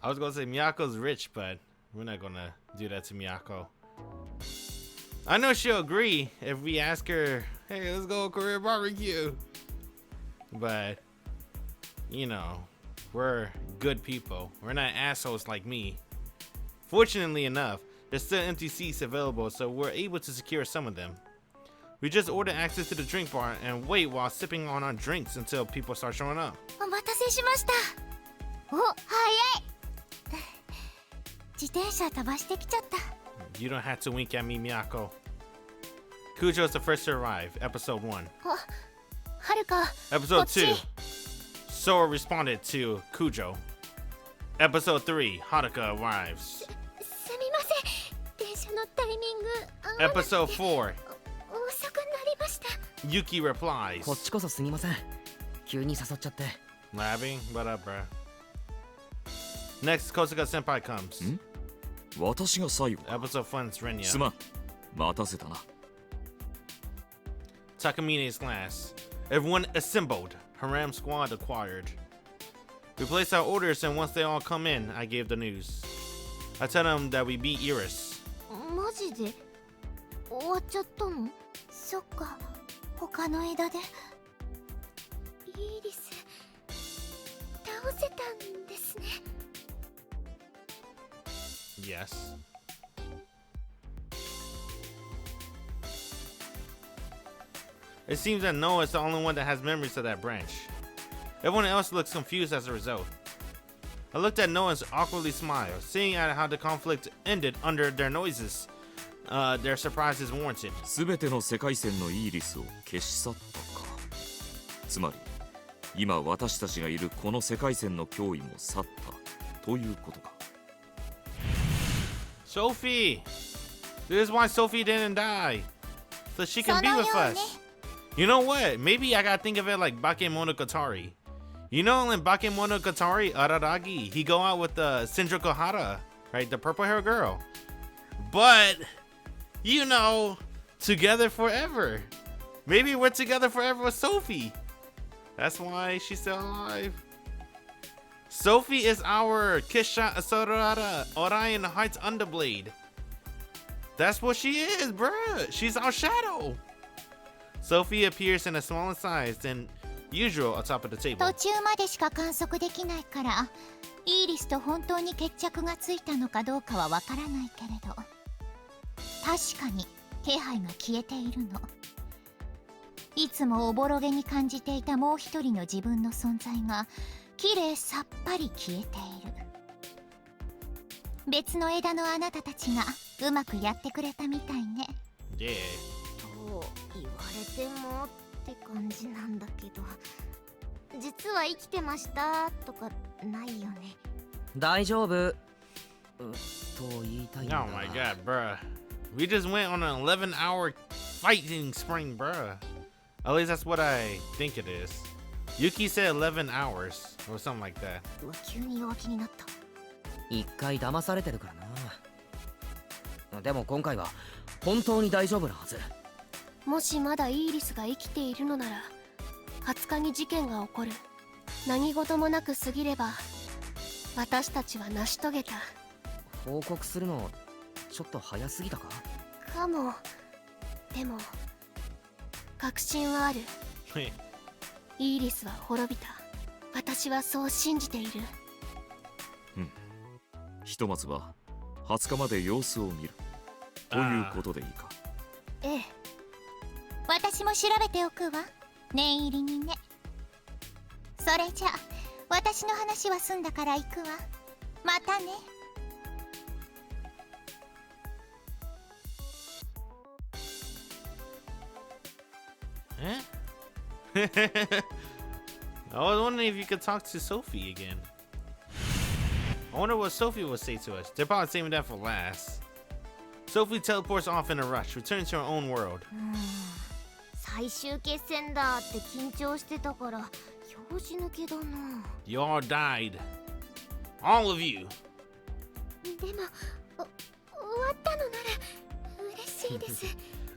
I was gonna say Miyako's rich, but we're not gonna do that to Miyako. I know she'll agree if we ask her, hey, let's go Korean barbecue. But, you know, we're good people. We're not assholes like me. Fortunately enough, there's still empty seats available, so we're able to secure some of them. We just order access to the drink bar and wait while sipping on our drinks until people start showing up. お待たせしました。お、早い。自転車飛ばしてきちゃった。You don't have to wink at me, Miyako. Kujo is the first to arrive, episode 1. はるか。 Episode 2, こっち。 Sora responded to Kujo. Episode 3, Haruka arrives. すみません。電車のタイミング合わなくて。 Episode 4, 遅くなりました。 Yuki replies. こっちこそすみません。急に誘っちゃって。Laughing? What up, bruh? Next, Kosuga Senpai comes. 私が最後。 Episode 1's す Renya. まん、待たせたな。Takamine's class. Everyone assembled. Haram squad acquired. We placed our orders, and once they all come in, I gave the news. I tell them that we beat Iris. マジで終わっちゃったの？そっか、他の枝でイーリス倒せたんですね。Yes. It seems that Noah is the only one that has memories of that branch. Everyone else looks confused as a result. I looked at Noah and awkwardly smiled, seeing at how the conflict ended under their noises. Their surprise is warranted. すべての世界線のイーリスを消し去ったか。つまり、今私たちがいるこの世界線の脅威も去ったということか。Sophie! This is why Sophie didn't die. So she can be with us. You know what? Maybe I gotta think of it like Bakemonogatari. You know in Bakemonogatari, Araragi, he go out with the Sindro Kohara, right? The purple hair girl. But, you know, together forever. Maybe we're together forever with Sophie. That's why she's still alive. Sophie is our Kisha Asorara Orion Heights Underblade. That's what she is, bruh. She's our shadow. Sophie appears in a smaller size than usual atop of the table. 途中までしか観測できないから、イーリスと本当に決着がついたのかどうかはわからないけれど、確かに気配が消えているの。いつもおぼろげに感じていたもう一人の自分の存在がきれいさっぱり消えている。別の枝のあなたたちがうまくやってくれたみたいね。 Yeah. と言われてもって感じなんだけど、実は生きてましたとかないよね。大丈夫。と言いたいんだ Oh my god, bruh. We just went on an 11-hour fighting spring, bruh. At least that's what I think it is. Yuki said 11 hours or something like that. うわ急に弱気になった。一回騙されてるからな。でも今回は本当に大丈夫なはず。もしまだイーリスが生きているのなら20日に事件が起こる。何事もなく過ぎれば私たちは成し遂げた。報告するのちょっと早すぎたか？かも。でも確信はある。イーリスは滅びた。私はそう信じている。ひとまずは20日まで様子を見るということでいいか。ええ。私も調べておくわ。念入りにね。それじゃ私の話は済んだから行くわ。またね。Eh? I was wondering if you could talk to Sophie again. I wonder what Sophie would say to us. They're probably saving that for last. Sophie teleports off in a rush, returning to her own world. 最終決戦だって緊張してたから拍子抜けだな。 You all died. All of you. でも終わったのなら嬉しいです。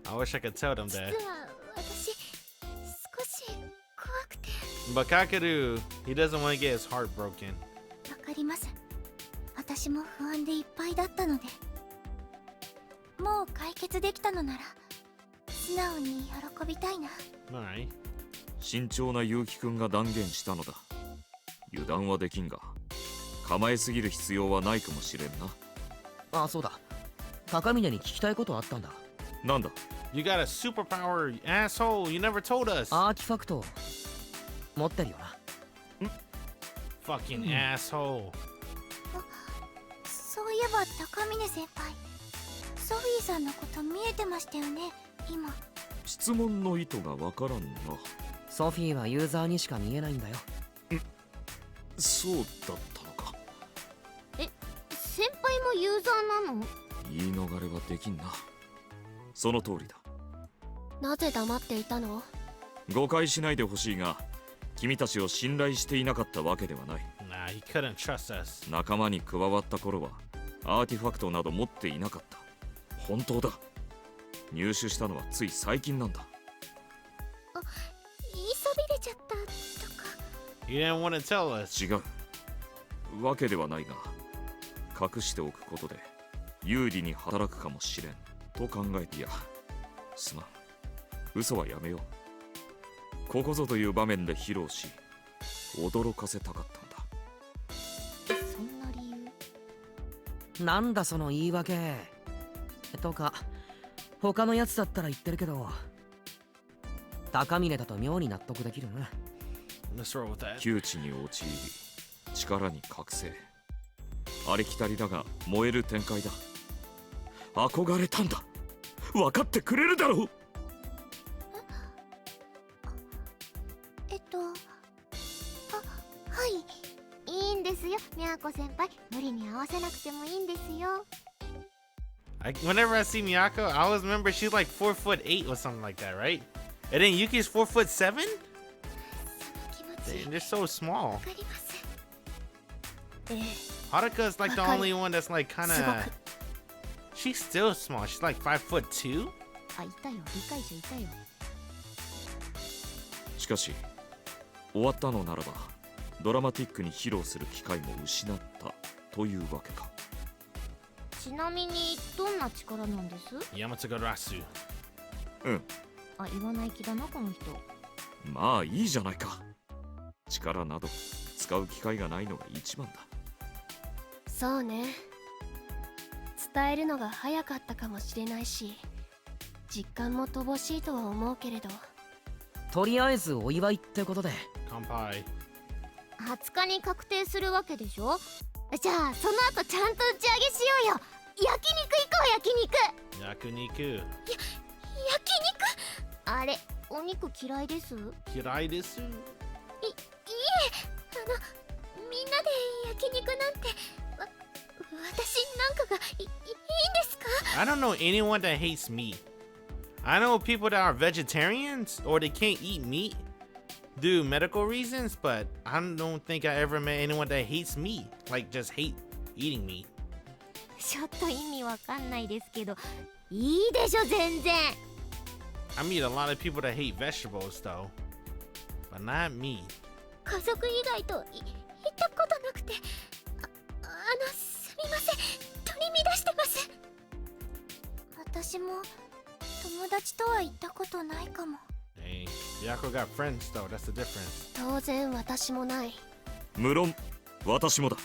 I wish I could tell them 実 that. は私少し怖くて。 But Kakeru, he doesn't want to get his heart broken. わかります。私も不安でいっぱいだったので。もう解決できたのなら素直に喜びたいな。Alright. 慎重な結城くんが断言したのだ。油断はできんが構えすぎる必要はないかもしれんな。あ、そうだ。高峰に聞きたいことあったんだ。なんだ？ You got a superpower, asshole. You never told us. アーティファクト持ってるよな。Fucking asshole. そういえば高峰先輩、ソフィーさんのこと見えてましたよね今。質問の意図がわからんな。ソフィーはユーザーにしか見えないんだよ。そうだったのか。先輩もユーザーなの？言い逃れはできんな。その通りだ。なぜ黙っていたの？誤解しないでほしいが、君たちを信頼していなかったわけではない。Nah, he couldn't trust us. 仲間に加わった頃はアーティファクトなど持っていなかった。本当だ。入手したのはつい最近なんだ。言いそびれちゃったとか。 You didn't want to tell us. 違うわけではないが、隠しておくことで有利に働くかもしれんと考えて。いや、すまん。嘘はやめよう。ここぞという場面で披露し驚かせたかったんだ。そんな理由？なんだその言い訳とか。他のやつだったら言ってるけど、高峰だと妙に納得できるな。Let's roll with that. 窮地に陥り力に覚醒。ありきたりだが燃える展開だ。憧れたんだ。分かってくれるだろう。はい、いいんですよ、みやこ先輩。無理に合わせなくてもいいんですよ。Whenever I see Miyako, I always remember she's like 4'8" or something like that, right? And then Yuki's 4'7"? その気持ち Dang, they're so small. わかります。Haruka's like the わかる。 only one that's like kind すご of. く。 She's still small. She's like 5'2". あ、いたよ、理解者いたよ。しかし終わったのならばドラマティックに披露する機会も失ったというわけか。ちなみにどんな力なんです？ Yamatogarasu. あ、言わない気だなこの人。まあいいじゃないか。力など使う機会がないのが一番だ。そうね。伝えるのが早かったかもしれないし、実感も乏しいとは思うけれど。とりあえずお祝いってことで。 Kanpai. 20日に確定するわけでしょ。じゃあその後ちゃんと打ち上げしようよ。焼肉行こう。焼肉。 Yakuniku. 焼肉。あれ、お肉嫌いです？Kirai desu. みんなで焼肉なんて私なんかがいいんですか？ I don't know anyone that hates meat. I know people that are vegetarians or they can't eat meat due to medical reasons, but I don't think I ever met anyone that hates meat, like just hate eating meat. ちょっと意味わかんないですけど、いいでしょ全然。 I meet a lot of people that hate vegetables though, but not me. 家族以外と行ったことなくて、すみません、取り乱してます。私も友達とは行ったことないかも。 Hey, Yako got friends though, that's the difference. 当然私もない。無論私もだ。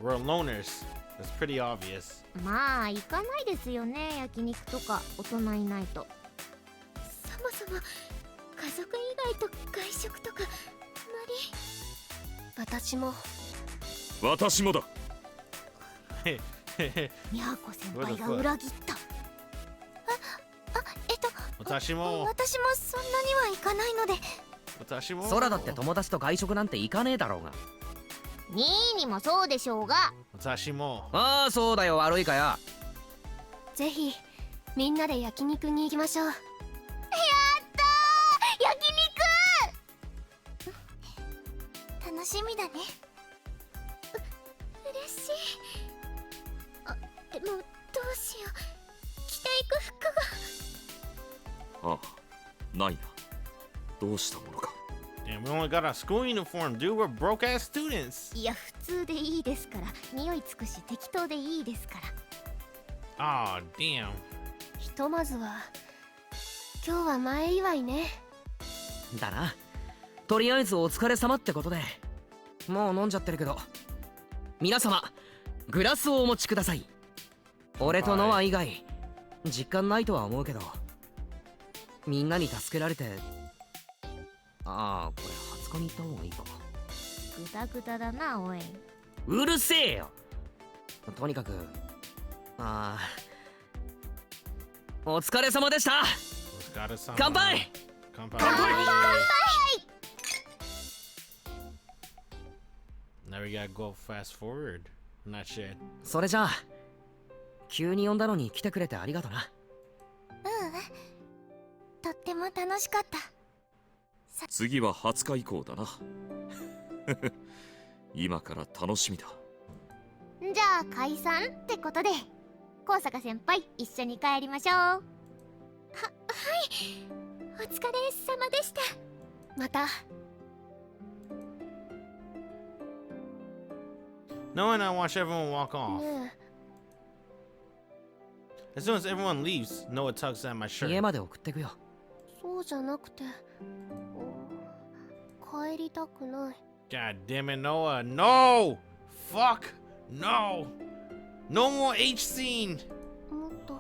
We're loners. That's pretty obvious. まあ行かないですよね、焼肉とか大人いないと。そもそも家族以外と外食とかあまり。私も。私もだ。みゃーこ先輩が裏切った。私も。私もそんなには行かないので。私も。空だって友達と外食なんて行かねえだろうが。ニーニもそうでしょうが。私も。ああ、そうだよ、悪いかや。ぜひみんなで焼肉に行きましょう。やったー、焼肉。楽しみだね。嬉しい。でもどうしよう、着ていく服が。ああ、ないな。どうしたものか。Damn, we only got our school uniform, dude. We're broke ass students. いや、普通でいいですから。匂いつくし適当でいいですから。Oh, damn. ひとまずは今日は前祝いね。だな。とりあえずお疲れ様ってことで。もう飲んじゃってるけど。皆様、グラスをお持ちください。俺とノア以外、実感ないとは思うけど。みんなに助けられて。ああ、これ20日に行った方がいいか。グダグダだな、おい。うるせえよ。とにかく、ああ、お疲れ様でした。乾杯。乾杯。Now we gotta go fast forward. Not shit. それじゃあ、急に呼んだのに来てくれてありがとな。とっても楽しかった。次は20日以降だな。今から楽しみだ。じゃあ解散ってことで、高坂先輩一緒に帰りましょう。はい、お疲れ様でした。また。 No, and I watch everyone walk off. ね As soon as everyone leaves, Noah tugs at my 家 shirt. まで送ってくよ。え、そうじゃなくて、帰りたくない。 God damn it, Noah. No! Fuck! No! No more H scene! もっと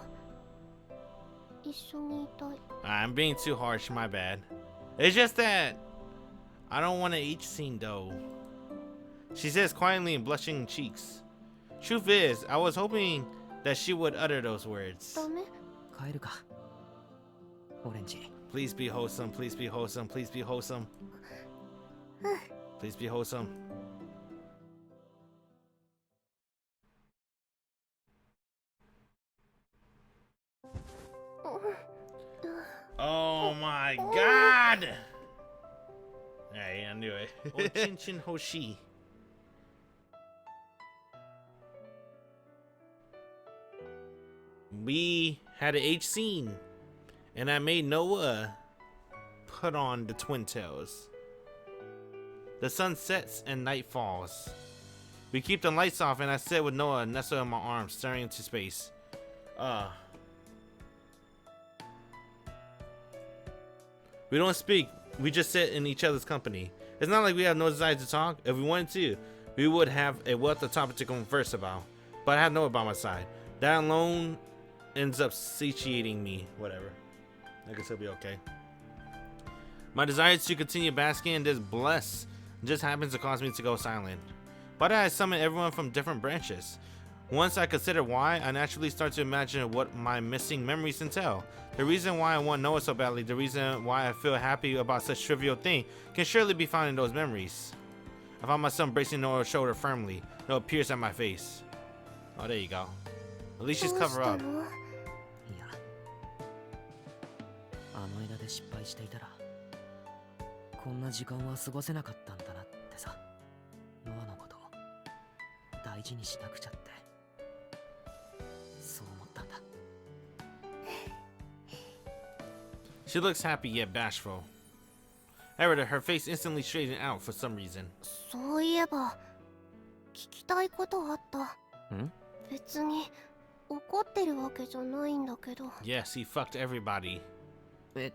一緒にいたい。 I'm being too harsh, my bad. It's just that I don't want an H scene though. She says quietly and blushing cheeks. Truth is, I was hoping that she would utter those words. ダメ？帰るか。オレンジ。 Please be wholesome, please be wholesome, please be wholesome. Please be wholesome. Oh my god! Hey, I knew it. Ochinchin Hoshi. We had an H scene, and I made Noah put on the twin tails. The sun sets and night falls. We keep the lights off, and I sit with Noah nestled in my arms, staring into space. We don't speak, we just sit in each other's company. It's not like we have no desire to talk. If we wanted to, we would have a wealth of topics to converse about. But I have Noah by my side. That alone ends up satiating me. Whatever. I guess he'll be okay. My desire to continue basking in this bliss just happens to cause me to go silent. But I summon everyone from different branches. Once I consider why, I naturally start to imagine what my missing memories entail. The reason why I want Noah so badly, the reason why I feel happy about such trivial thing, can surely be found in those memories. I found myself embracing Noah's shoulder firmly. Noah peers at my face. Oh, there you go. At least she's covered up. の枝で失敗していたらこんな時間は過ごせなかったんだなってさ。ノアのことを大事にしなくちゃってそう思ったんだ。 She looks happy yet bashful. However, her face instantly straightened out for some reason. そういえば聞きたいことあった。ん？別に怒ってるわけじゃないんだけど。 Yes, he fucked everybody. え、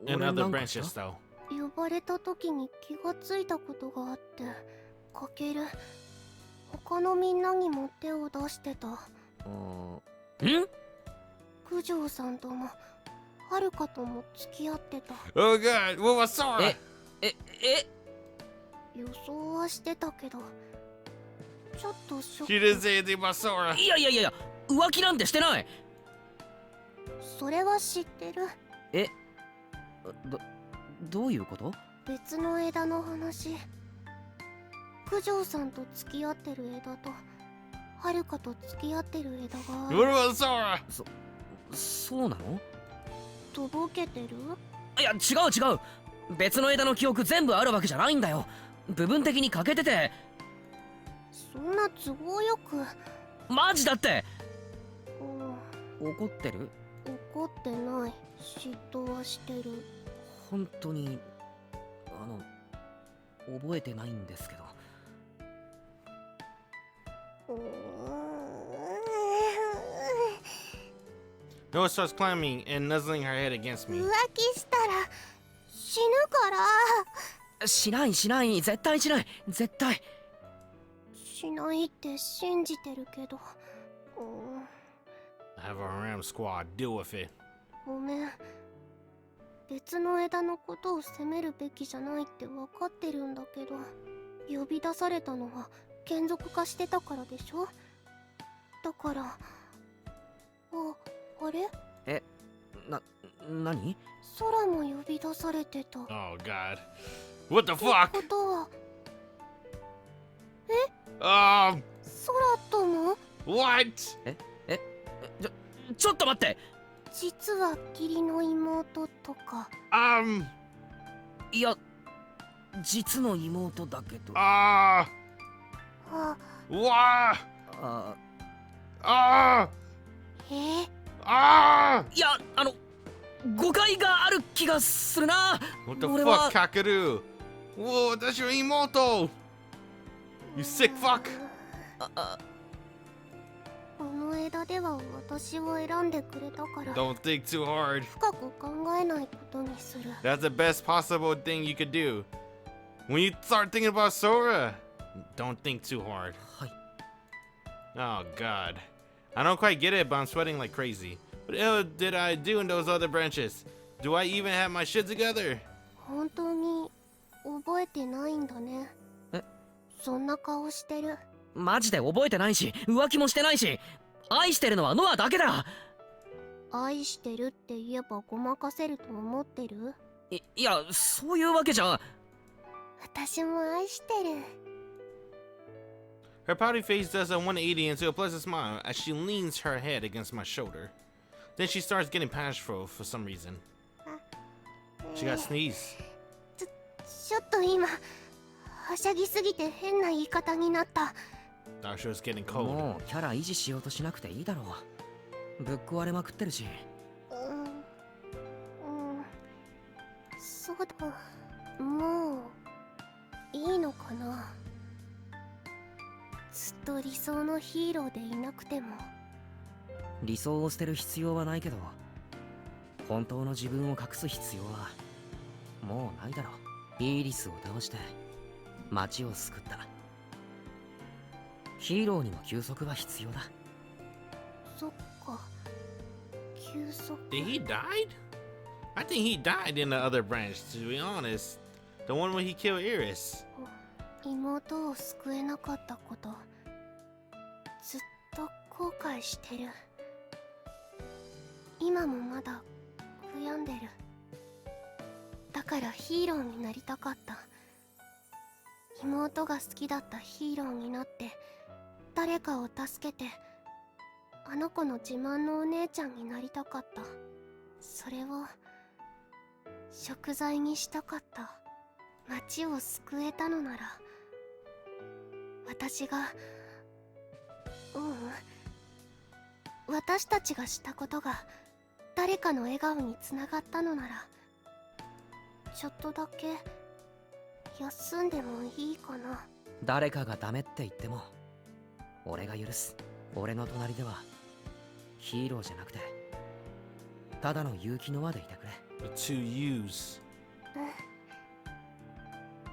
In 俺 other なんかした？ branches, though. 呼ばれた時に気がついたことがあって、かける他のみんなにも手を出してた。ん？九条さんともはるかとも付き合ってた。 Oh god, what was Sora? 予想はしてたけどちょっとショ She ッ didn't ク。 say anything about Sora. いやいやいやいや、浮気なんてしてない。それは知ってる。どういうこと？別の枝の話。九条さんと付き合ってる枝とはるかと付き合ってる枝が What about Sora? そうなの？とぼけてる。いや違う違う、別の枝の記憶全部あるわけじゃないんだよ。部分的に欠けてて。そんな都合よく。マジだって。うん、怒ってる？怒ってない。嫉妬はしてる。本当に覚えてないんですけど。Noah starts climbing and nuzzling her head against 浮 me. 気したら死ぬから。しないしない、絶対しない、絶対。しないって信じてるけど、Have a ram squad deal with it. ごめん。別の枝のことを責めるべきじゃないって分かってるんだけど、呼び出されたのは眷属化してたからでしょ。だからあれ何？空も呼び出されてた。 Oh god. What the って fuck? ことは空 Um, とも what? ちょっと待って。実は義理の妹とか。いや実の妹だけど。あ、Wah! あ、いや誤解がある気がするな。 What the 俺は fuck, Kakeru? Whoa, that's your emoto! You sick fuck! この枝では私を選んでくれたから Don't think too hard. 深く考えないことにする。 That's the best possible thing you could do. When you start thinking about Sora, don't think too hard. はい。 Oh god. I don't quite get it, but I'm sweating like crazy. What the hell did I do in those other branches? Do I even have my shit together? 本当に覚えてないんだね。え？そんな顔してる。マジで覚えてないし、浮気もしてないし、愛してるのはノアだけだ。愛してるって言えばごまかせると思ってる？いや、そういうわけじゃ。私も愛してる。 Her pouty face does a 180 into a pleasant smile as she leans her head against my shoulder. Then she starts getting bashful for some reason. She got sneeze. ちょっと今はしゃぎすぎて変な言い方になった。 Thought she was getting cold. もうキャラ維持しようとしなくていいだろう。ぶっ壊れまくってるし。そうだ。もういいのかな。ずっと理想のヒーローでいなくても。理想を捨てる必要はないけど、本当の自分を隠す必要はもうないだろう。イーリスを倒して街を救った。ヒーローにも休息は必要だ。そっか。休息。 Did he died? I think he died in the other branch, to be honest. The one where he killed Iris. 妹を救えなかったこと、ずっと後悔してる。今もまだ悔やんでる。だからヒーローになりたかった。妹が好きだったヒーローになって誰かを助けて、あの子の自慢のお姉ちゃんになりたかった。それを食材にしたかった町を救えたのなら、私が私たちがしたことが誰かの笑顔につながったのなら、ちょっとだけ休んでもいいかな。誰かがダメって言っても俺が許す。俺の隣ではヒーローじゃなくてただの勇気の輪でいてくれ。 The two U's.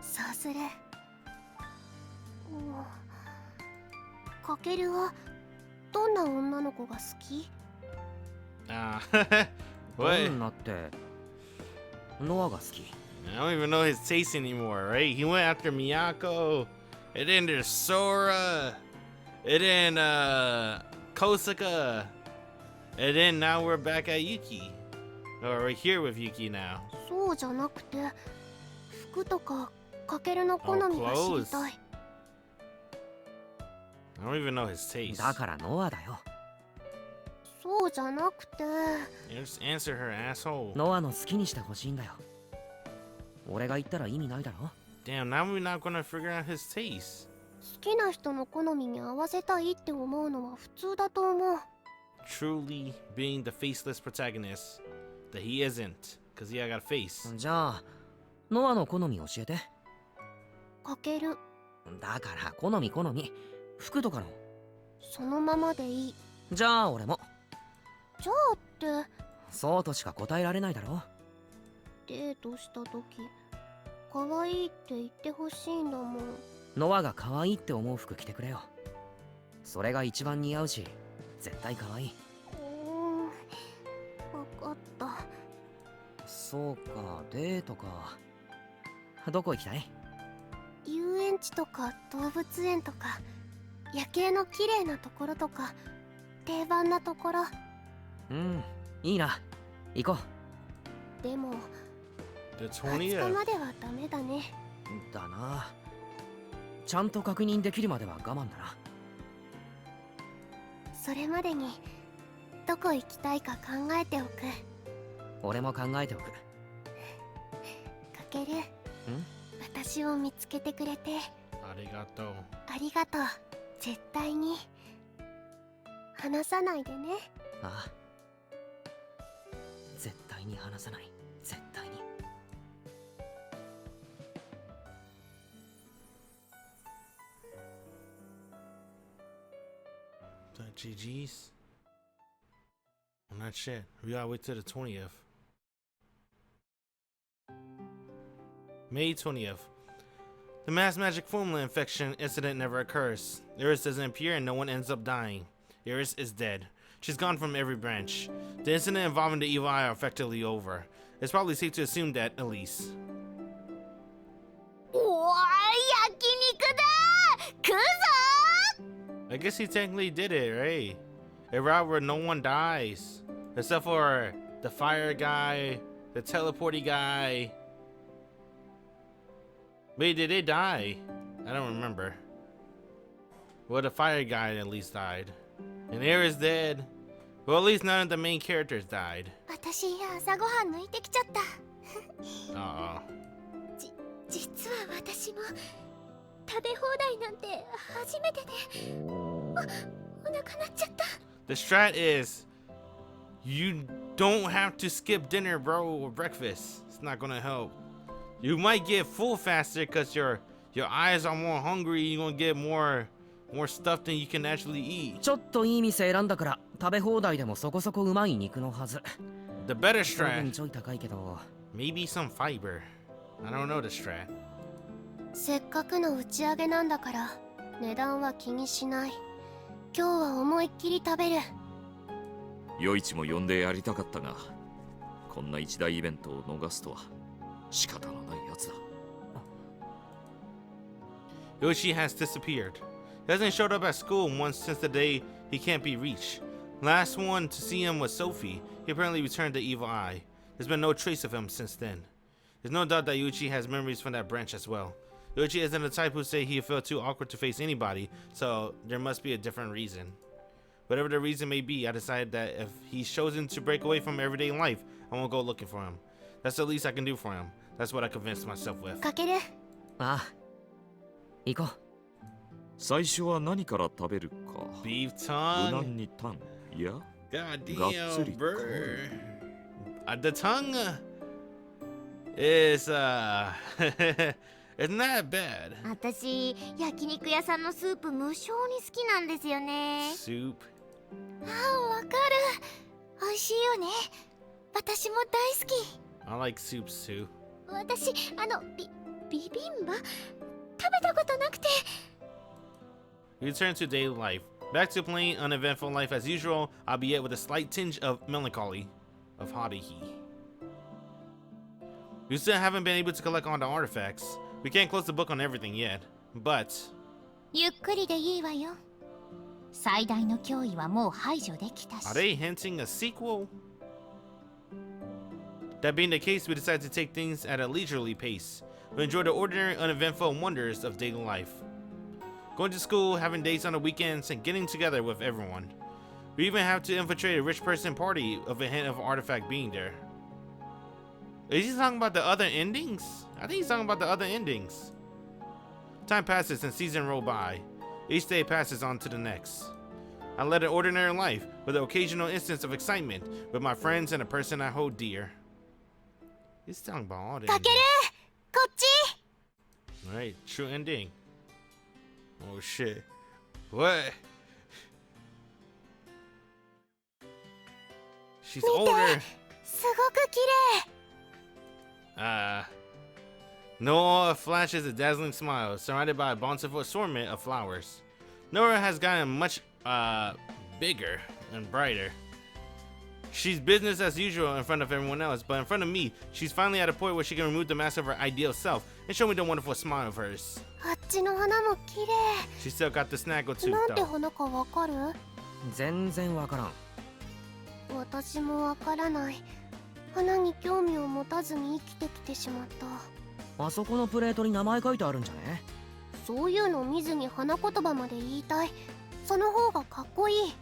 そうする。かけるはどんな女の子が好き？ど What? んなってノアが好き。 I don't even know his taste anymore, right? He went after Miyako, and then there's Sora, and then Kosaka, and then now we're back at Yuki. Or we're here with Yuki now. そうじゃなくて、服とかかけるの好みが知りたい。I don't even know his taste. だからノアだよ。そうじゃなくて、 Just answer her, asshole. ノアの好きにしてほしいんだよ。俺が言ったら意味ないだろ。 Damn, now we're not gonna figure out his taste. 好きな人の好みに合わせたいって思うのは普通だと思う。 Truly being the faceless protagonist that he isn't, because he got a face. じゃあノアの好み教えて。かける。だから好み服とかの。そのままでいい。じゃあ俺も。じゃあって、そうとしか答えられないだろ。デートした時可愛いって言ってほしいんだもん。ノアが可愛いって思う服着てくれよ。それが一番似合うし絶対可愛い。分かった。そうか、デートか。どこ行きたい？遊園地とか動物園とか夜景の綺麗なところとか定番なところ。うん、いいな。行こでも The 20 20th. 日まではダメだね。う。だな。ちゃんと確認できるまでは我慢だな。それまでにどこ行きたいか考えておく。俺も考えておく。かける。私を見つけてくれて Arigato. ありがとう。絶対に話さないでね。ああ、絶対に話さない。絶対に。GG's. On that shit. We gotta wait till the 20th. May 20th. The mass magic formula infection incident never occurs. Iris doesn't appear and no one ends up dying. Iris is dead. She's gone from every branch. The incident involving the evil eye are effectively over. It's probably safe to assume that, at least. おーい、焼肉だ食うぞ I guess he technically did it, right? A route where no one dies. Except for the fire guy, the teleporty guy. Wait, did they die? I don't remember. Well, the fire guy at least died. And Air is dead. Well, at least none of the main characters died. 私朝ごはん抜いてきちゃった。 Uh-oh. 実は私も食べ放題なんて初めてで、お腹鳴っちゃった。 The strat is you don't have to skip dinner, bro, or breakfast. It's not gonna help. You might get full faster because your eyes are more hungry. You're gonna get more stuff than you can actually eat. ちょっといい店選んだから食べ放題でもそこそこうまい肉のはず。 The better 多分 strat, ちょい高いけど。 maybe some fiber. I don't know the strat. せっかくの打ち上げなんだから値段は気にしない。今日は思いっきり食べる。余市も呼んでやりたかったが、こんな一大イベントを逃すとは仕方のないやつだ。 Yoshi has disappeared. He hasn't showed up at school once since the day he can't be reached. Last one to see him was Sophie. He apparently returned the evil eye. There's been no trace of him since then. There's no doubt that Yuichi has memories from that branch as well. Yuichi isn't the type who say he felt too awkward to face anybody, so there must be a different reason. Whatever the reason may be, I decided that if he's chosen to break away from everyday life, I won't go looking for him. That's the least I can do for him. That's what I convinced myself with. かける。ああ行こう。最初は何から食べるか。 Beef 無 tongue. 難にタン。いや、 God がっつり damn, か。 bro. The tongue is it's not bad. 私、焼肉屋さんのスープ無性に好きなんですよね。 Soup. わかる。美味しいよね。私も大好き。 I like soups too. 私、ビビンバ食べたことなくて。 We return to daily life. Back to plain, uneventful life as usual, albeit with a slight tinge of melancholy, of hodihi. We still haven't been able to collect all the artifacts. We can't close the book on everything yet, but ゆっくりでいいわよ。最大の脅威はもう排除できたし。 are they hinting a sequel? That being the case, we decided to take things at a leisurely pace. We enjoy the ordinary, uneventful wonders of daily life. Going to school, having dates on the weekends, and getting together with everyone. We even have to infiltrate a rich person party of a hint of an artifact being there. Is he talking about the other endings? I think he's talking about the other endings. Time passes and seasons roll by. Each day passes on to the next. I led an ordinary life with an occasional instance of excitement with my friends and a person I hold dear. He's talking about all the かける endings. こっち Alright, true ending. Oh shit. What? She's older. すごく綺麗。 Noah flashes a dazzling smile, surrounded by a bountiful assortment of flowers. Noah has gotten much bigger and brighter. She's business as usual in front of everyone else, but in front of me, she's finally at a point where she can remove the mask of her ideal self and show me the wonderful smile of hers. あっちの花も綺麗。 She still got the snaggle tooth なんて though. 花かわかる？全然わからん。私もわからない。花に興味を持たずに生きてきてしまった。あそこのプレートに名前書いてあるんじゃね？そういうの見ずに花言葉まで言いたい。その方がかっこいい。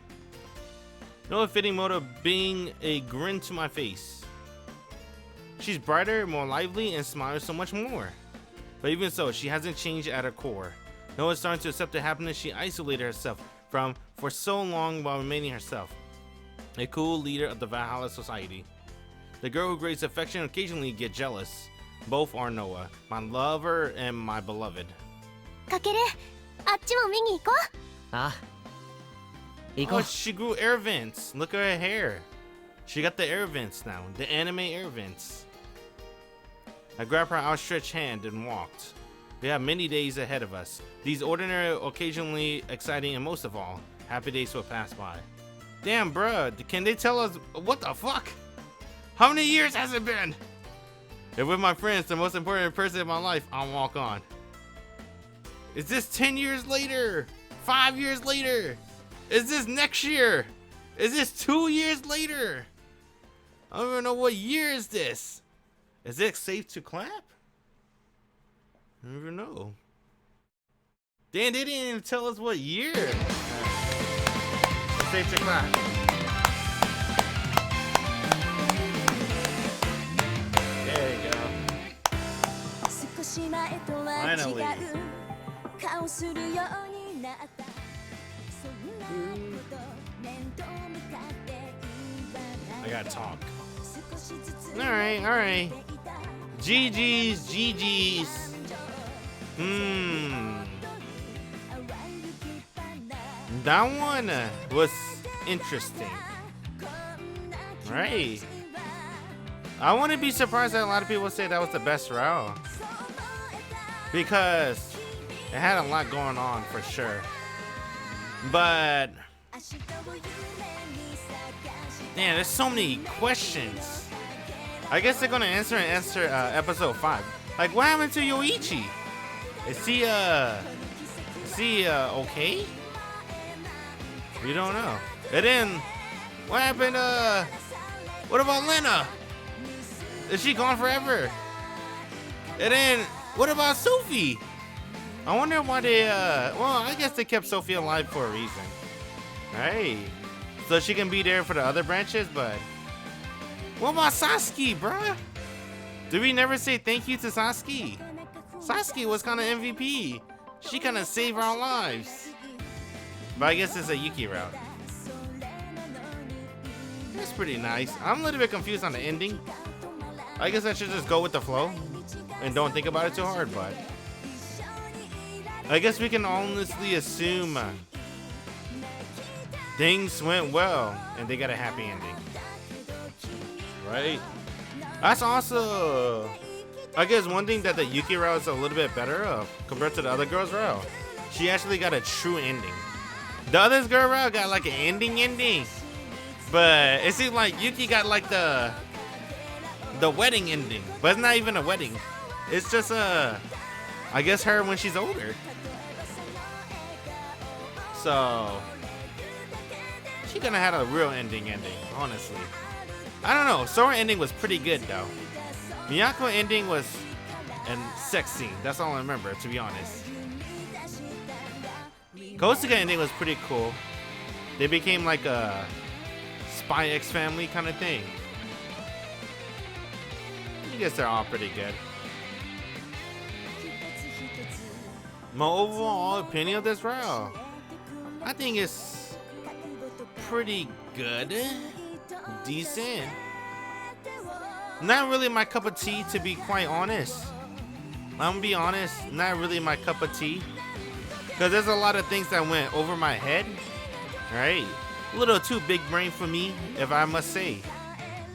No fitting mode of being a grin to my face. She's brighter, more lively, and smiles so much more. But even so, she hasn't changed at her core. Noah's starting to accept the happiness she isolated herself from for so long while remaining herself. A cool leader of the Valhalla society. The girl who grades affection occasionally get jealous. Both are Noah, my lover and my beloved. かけるあっちも見に行こう。ああ行こ Oh, う。 she grew air vents. Look at her hair. She got the air vents now, the anime air vents. I grabbed her outstretched hand and walked. We have many days ahead of us. These ordinary, occasionally exciting, and most of all, happy days will pass by. Damn, bruh, can they tell us what the fuck? How many years has it been? If with my friends, the most important person in my life, I'll walk on. Is this 10 years later? 5 years later? Is this next year? Is this 2 years later? I don't even know what year is this. Is it safe to clap? I don't even know. Damn, they didn't even tell us what year. It's safe to clap. There you go. Finally. I gotta talk. Alright. GG's. That one was interesting. Right. I wouldn't be surprised that a lot of people say that was the best route. Because it had a lot going on for sure. But man, there's so many questions. I guess they're gonna answer episode 5. Like, what happened to Yoichi? Is he okay? We don't know. And then what happened? What about Lena? Is she gone forever? And then what about Sophie? I wonder why they well, I guess they kept Sophie alive for a reason. Right. So she can be there for the other branches, but what about Sasuke, bruh? Did we never say thank you to Sasuke? Sasuke was kind of MVP. She kind of saved our lives. But I guess it's a Yuki route. It's pretty nice. I'm a little bit confused on the ending. I guess I should just go with the flow and don't think about it too hard, but I guess we can honestly assume things went well and they got a happy ending. Right? That's also, I guess, one thing that the Yuki route is a little bit better of compared to the other girl's route. She actually got a true ending. The other girl route got like an ending. But it seems like Yuki got like the wedding ending. But it's not even a wedding. It's just I guess her when she's older. So she gonna have a real ending, honestly. I don't know. Sora ending was pretty good though. Miyako ending was and sex scene. That's all I remember, to be honest. Kosuga ending was pretty cool. They became like a Spy X Family kind of thing. I guess they're all pretty good. My overall opinion of this route, I think it's pretty good. Decent. Not really my cup of tea, to be quite honest. I'm gonna be honest, not really my cup of tea. Because there's a lot of things that went over my head. Right? A little too big brain for me, if I must say.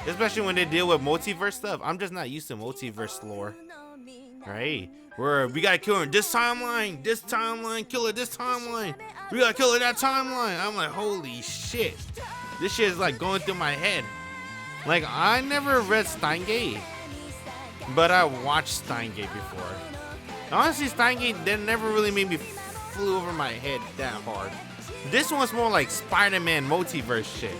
Especially when they deal with multiverse stuff. I'm just not used to multiverse lore. Right? Where we gotta kill her in this timeline, kill her this timeline. We gotta kill her that timeline. I'm like, holy shit. This shit is like going through my head. Like, I never read Steingate, but I watched Steingate before. Honestly, Steingate never really made me flew over my head that hard. This one's more like Spider-Man multiverse shit.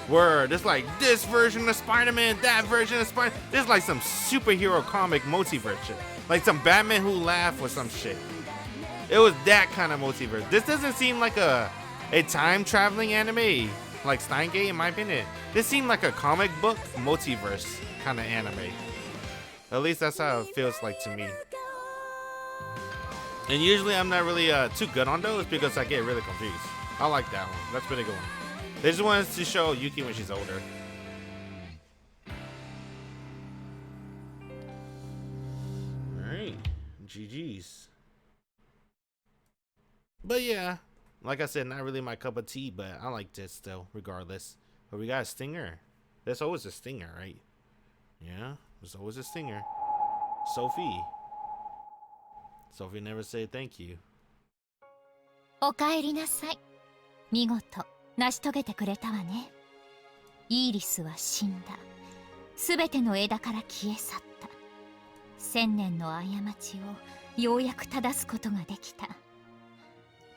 Where there's like this version of Spider-Man, that version of Spider-Man. There's like some superhero comic multiverse shit. Like some Batman Who Laughed or some shit. It was that kind of multiverse. This doesn't seem like a time traveling anime like Steingate, in my opinion. This seemed like a comic book multiverse kind of anime. At least that's how it feels like to me. And usually I'm not really too good on those because I get really confused. I like that one. That's a pretty good one. They just wanted to show Yuki when she's older. Alright. GG's. But yeah, like I said, not really my cup of tea, but I like this still, regardless. But we got a stinger. There's always a stinger, right? Yeah, there's always a stinger. Sophie. Sophie never said thank you. おかえりなさい。見事成し遂げてくれたわね。イーリスは死んだ。すべての枝から消え去った。千年の過ちをようやく正すことができた。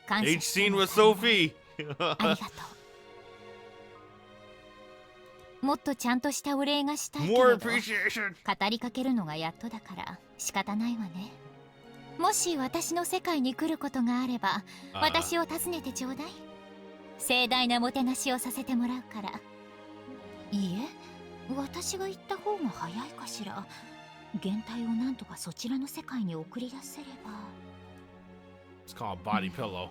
感謝 H scene with Sophie. ありがとう。もっとちゃんとしたお礼がしたいけれ More ど、 appreciation. 語りかけるのがやっとだから仕方ないわね。もし私の世界に来ることがあれば、私を訪ねてちょうだい。盛大なもてなしをさせてもらうから。いいえ、私が行った方が早いかしら。原体をなんとかそちらの世界に送り出せれば。It's called body pillow.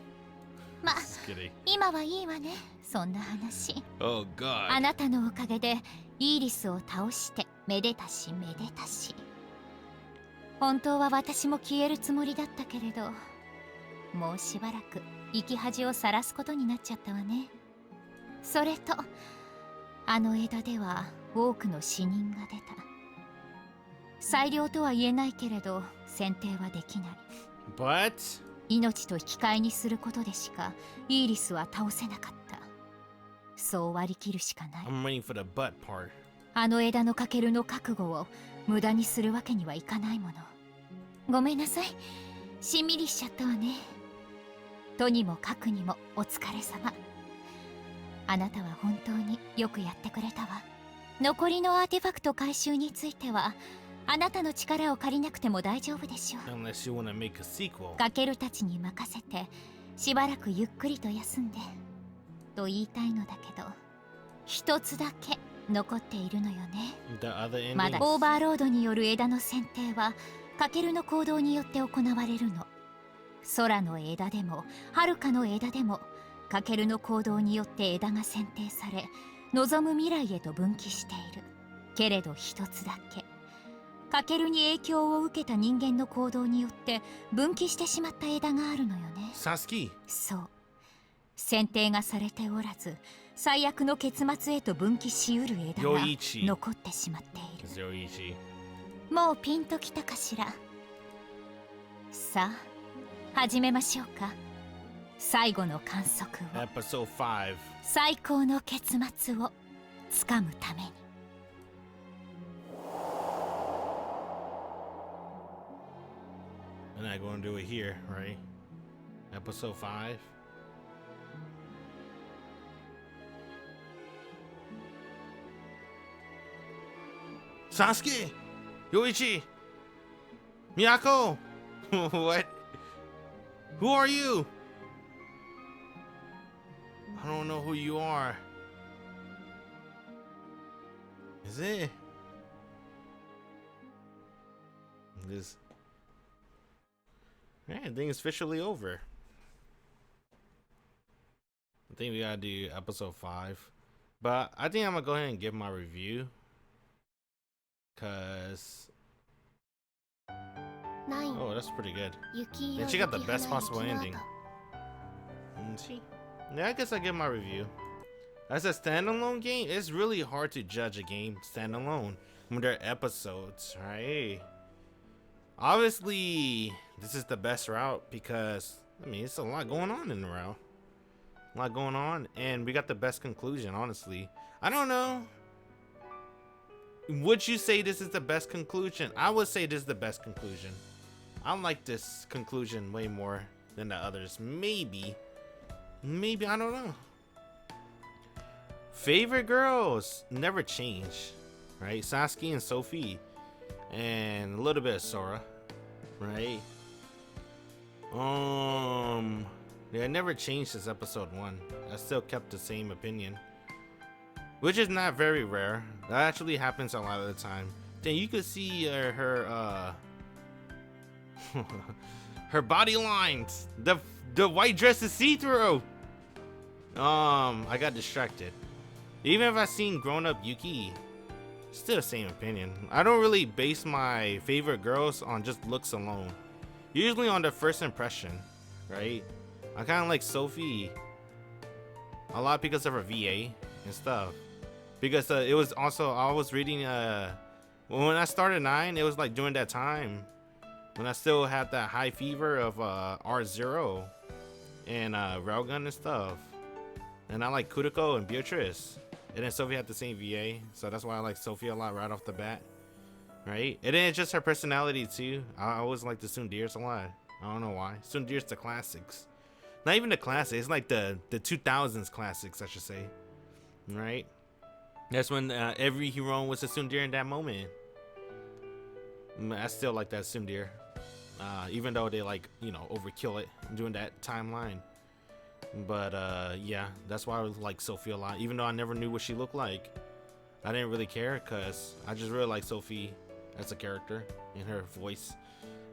ま、 Just kidding. 今はいいわね、そんな話。 Oh God. あなたのおかげでイーリスを倒してめでたしめでたし。本当は私も消えるつもりだったけれど、もうしばらく生き恥をさらすことになっちゃったわね。それとあの枝では多くの死人が出た。最良とは言えないけれど選定はできない。 But 命と引き換えにすることでしかイーリスは倒せなかった。そう割り切るしかない。 I'm waiting for the butt part. あの枝のかけるの覚悟を無駄にするわけにはいかないもの。ごめんなさい、しんみりしちゃったわね。とにもかくにもお疲れ様。あなたは本当によくやってくれたわ。残りのアーティファクト回収についてはあなたの力を借りなくても大丈夫でしょう。 Unless you want to make a sequel. かけるたちに任せてしばらくゆっくりと休んでと言いたいのだけど、一つだけ残っているのよね。 The other まだ endings. オーバーロードによる枝の選定はカケルの行動によって行われるの。空の枝でも遥かの枝でもカケルの行動によって枝が選定され望む未来へと分岐している。けれど一つだけカケルに影響を受けた人間の行動によって分岐してしまった枝があるのよね。 Sasuke. そう、選定がされておらず最悪の結末へと分岐しうる枝が Yoichi. 残ってしまっている。 Yoichi. もうピンときたかしら。さあ始めましょうか。最後の観測を Episode 5. 最高の結末をつかむために。 I'm not going to do it here, right? Episode 5. Sasuke! Yoichi! Miyako! What? Who are you? I don't know who you are. Is it? This. Yeah, I think it's officially over. I think we gotta do episode 5. But I think I'm gonna go ahead and give my review. Cause 9 oh, that's pretty good. 雪 And she got the best possible ending. See? Yeah, I guess I give my review. As a standalone game, it's really hard to judge a game standalone when there are episodes, right? Obviously, this is the best route because, I mean, it's a lot going on in the route. A lot going on, and we got the best conclusion, honestly. I don't know. Would you say this is the best conclusion? I would say this is the best conclusion. I like this conclusion way more than the others. Maybe, I don't know. Favorite girls never change, right? Sasuke and Sophie, and a little bit of Sora, right? Yeah, I never changed since episode 1. I still kept the same opinion, which is not very rare. That actually happens a lot of the time. Then you could see her her body lines. The white dress is see-through. I got distracted. Even if I seen grown-up Yuki, still the same opinion. I don't really base my favorite girls on just looks alone. Usually on the first impression, right? I kind of like Sophie a lot because of her VA and stuff. Because it was also, I was reading, when I started 9, it was like during that time when I still had that high fever of R0 and Railgun and stuff. And I like Kuriko and Beatrice. And then Sophie had the same VA, so that's why I like Sophie a lot right off the bat, right? And then it's just her personality too. I always like the Tsunderes a lot. I don't know why. Tsunderes the classics. Not even the classics, it's like the 2000s classics, I should say, right? That's when every hero was a Tsundere in that moment. I still like that Tsundere, even though they like, you know, overkill it during that timeline. But yeah, that's why I like Sophie a lot. Even though I never knew what she looked like, I didn't really care because I just really like Sophie as a character and her voice.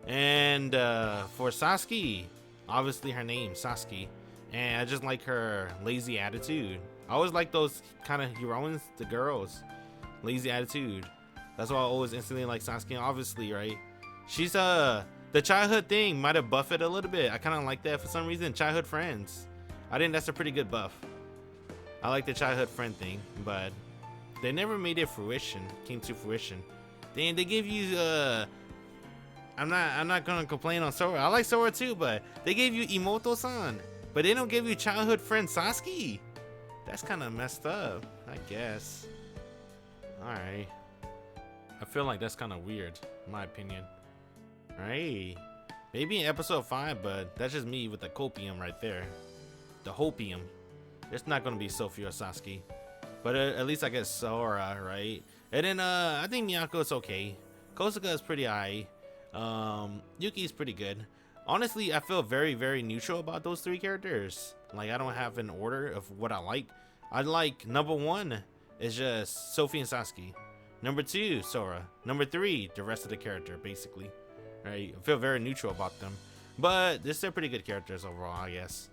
And for Sasuke, obviously her name, Sasuke. And I just like her lazy attitude. I always like those kind of heroines, the girls. Lazy attitude. That's why I always instantly like Sasuke, obviously, right? She's the childhood thing might have buffed it a little bit. I kind of like that for some reason. Childhood friends. I think that's a pretty good buff. I like the childhood friend thing, but they never made it came to fruition. Then they give you I'm not gonna complain on Sora. I like Sora too, but they gave you Imoto-san, but they don't give you childhood friend Sasuke. That's kind of messed up, I guess. Alright. I feel like that's kind of weird, in my opinion. Alright. Maybe in episode 5, but that's just me with the copium right there. The hopium. It's not gonna be Sophie or Sasuke, but at least I get Sora, right? And then I think Miyako's okay. Kosuka is pretty high. Yuki's pretty good. Honestly, I feel very, very neutral about those 3 characters. Like, I don't have an order of what I like. I like number 1, It's just Sophie and Sasuke. Number 2, Sora. Number 3, the rest of the character, basically. Right? I feel very neutral about them. But they're still pretty good characters overall, I guess.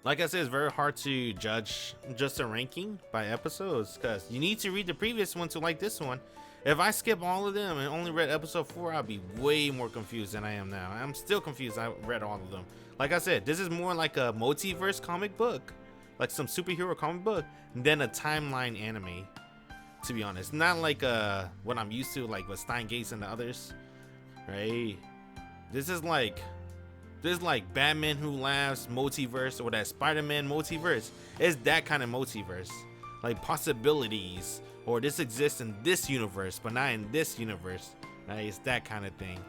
Like I said, it's very hard to judge just a ranking by episodes because you need to read the previous one to like this one. If I skip all of them and only read episode 4, I'll be way more confused than I am now. I'm still confused. I read all of them. Like I said, this is more like a multiverse comic book, like some superhero comic book, than a timeline anime. To be honest, not like what I'm used to, like with Stein Gates and the others, right? This is like Batman Who Laughs multiverse, or that Spider-Man multiverse. It's that kind of multiverse, like possibilities, or this exists in this universe but not in this universe, right? It's that kind of thing.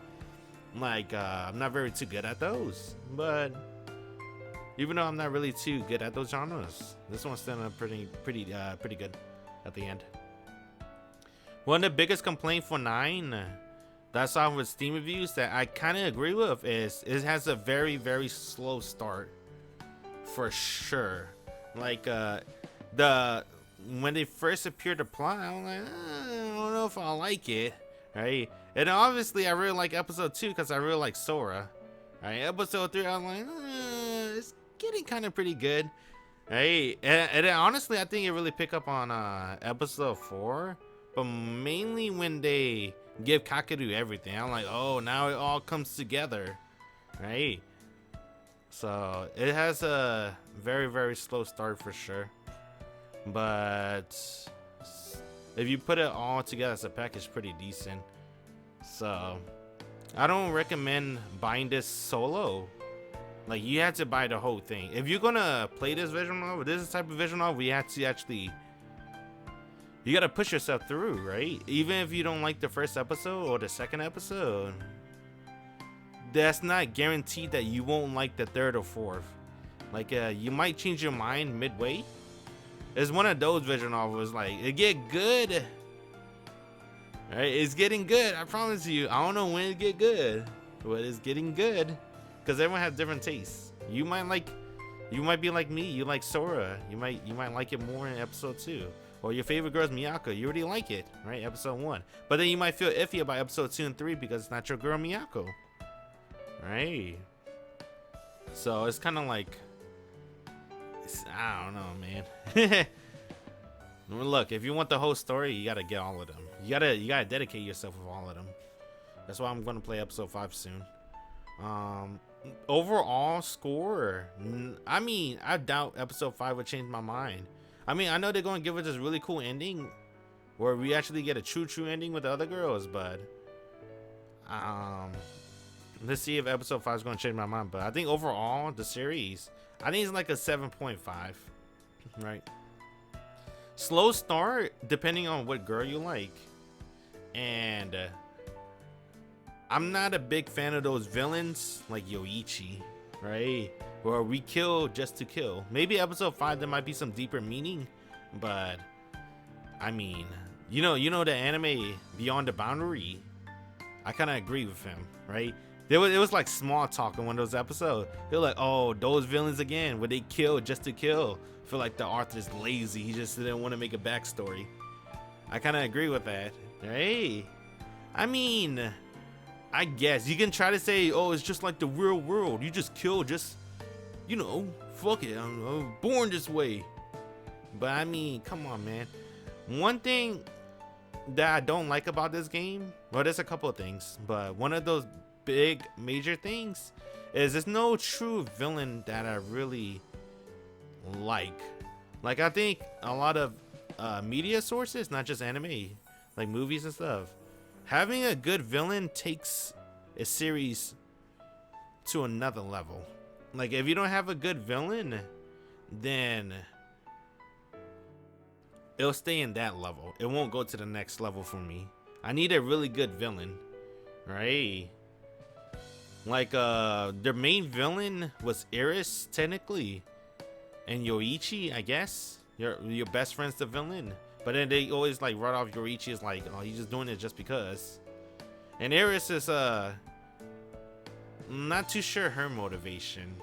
Like I'm not very too good at those, but even though I'm not really too good at those genres, this one's still pretty good at the end. One of the biggest complaints for 9 that I saw with Steam reviews that I kind of agree with is it has a very, very slow start, for sure. Like when they first appeared to plot, I'm like, I don't know if I like it, right? And obviously I really like episode 2 because I really like Sora, right? Episode 3, I'm like, it's getting kind of pretty good, right? And honestly, I think it really pick up on episode 4, but mainly when they give Kakeru everything. I'm like, oh, now it all comes together, right? So it has a very, very slow start for sure, but if you put it all together as a package, pretty decent. So I don't recommend buying this solo. Like, you have to buy the whole thing if you're gonna play this visual novel. This is the type of visual novel you have to actually, you gotta push yourself through, right? Even if you don't like the first episode or the second episode, that's not guaranteed that you won't like the third or fourth. Like you might change your mind midway. It's one of those visual novels, like it get good, right? It's getting good, I promise you. I don't know when it get good, but it's getting good because everyone has different tastes. You might be like me. You like Sora. You might like it more in episode 2. Or your favorite girl is Miyako. You already like it, right? Episode 1. But then you might feel iffy about episode 2 and 3 because it's not your girl Miyako, right? So it's kind of like, I don't know, man. Look, if you want the whole story, you gotta get all of them. You gotta dedicate yourself with all of them. That's why I'm gonna play episode 5 soon. Overall score, I mean, I doubt episode 5 would change my mind. I mean, I know they're going to give us this really cool ending where we actually get a true ending with the other girls, but let's see if episode 5 is going to change my mind. But I think overall, the series, I think it's like a 7.5, right? Slow start, depending on what girl you like. And I'm not a big fan of those villains like Yoichi, right? Where we kill just to kill. Maybe episode 5 there might be some deeper meaning, but I mean, you know the anime Beyond the Boundary. I kind of agree with him, right? It was like small talk in one of those episodes. They're like, oh, those villains again, where they kill just to kill. I feel like the author is lazy. He just didn't want to make a backstory. I kind of agree with that, right? I mean, I guess you can try to say, oh, it's just like the real world. You just kill, just, fuck it. I'm born this way. But I mean, come on, man. One thing that I don't like about this game, well, there's a couple of things, but one of those big major things is there's no true villain that I really like. Like, I think a lot of media sources, not just anime, like movies and stuff, having a good villain takes a series to another level. Like, if you don't have a good villain, then it'll stay in that level. It won't go to the next level for me. I need a really good villain, right? Like, their main villain was Iris, technically, and Yoichi, I guess. Your best friend's the villain. But then they always like write off Yoichi as like, oh, he's just doing it just because. And Iris is not too sure her motivation,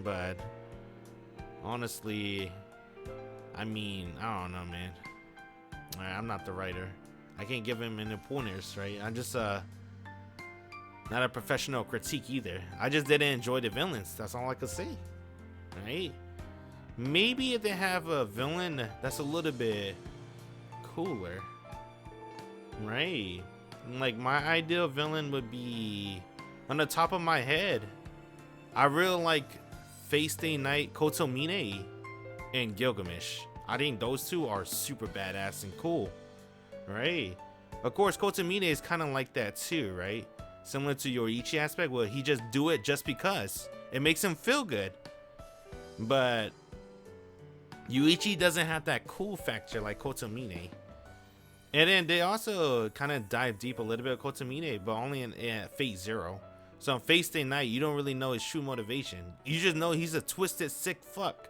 but honestly, I mean, I don't know, man. I'm not the writer. I can't give him any pointers, right? I'm just not a professional critique either. I just didn't enjoy the villains. That's all I could say, right? Maybe if they have a villain that's a little bit cooler, right? Like my ideal villain would be, on the top of my head, I really like Fate Stay Night, Kotomine, and Gilgamesh. I think those two are super badass and cool, right? Of course, Kotomine is kind of like that too, right? Similar to Yoichi aspect, where he just do it just because it makes him feel good. But Yoichi doesn't have that cool factor like Kotomine. And then they also kind of dive deep a little bit of Kotomine, but only in Fate Zero. So on Fate Stay Night, you don't really know his true motivation. You just know he's a twisted, sick fuck.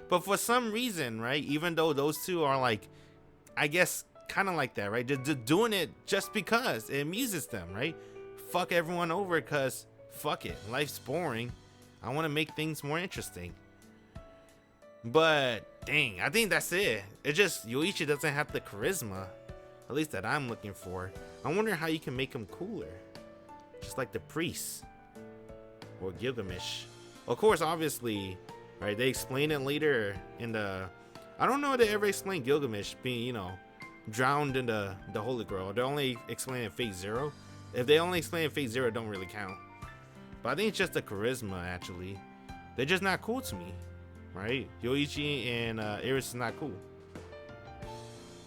But for some reason, right, even though those two are like, I guess, kind of like that, right? They're doing it just because it amuses them, right? Fuck everyone over because fuck it. Life's boring. I want to make things more interesting. But dang, I think that's it. It just, Yoichi doesn't have the charisma, at least that I'm looking for. I wonder how you can make him cooler. Just like the priest or Gilgamesh. Of course, obviously, right, they explain it later in the, I don't know if they ever explain Gilgamesh being, you know, drowned in the Holy Grail. They only explain it Fate Zero. If they only explain Fate Zero, it don't really count. But I think it's just the charisma, actually. They're just not cool to me, right? Yoichi and Iris is not cool.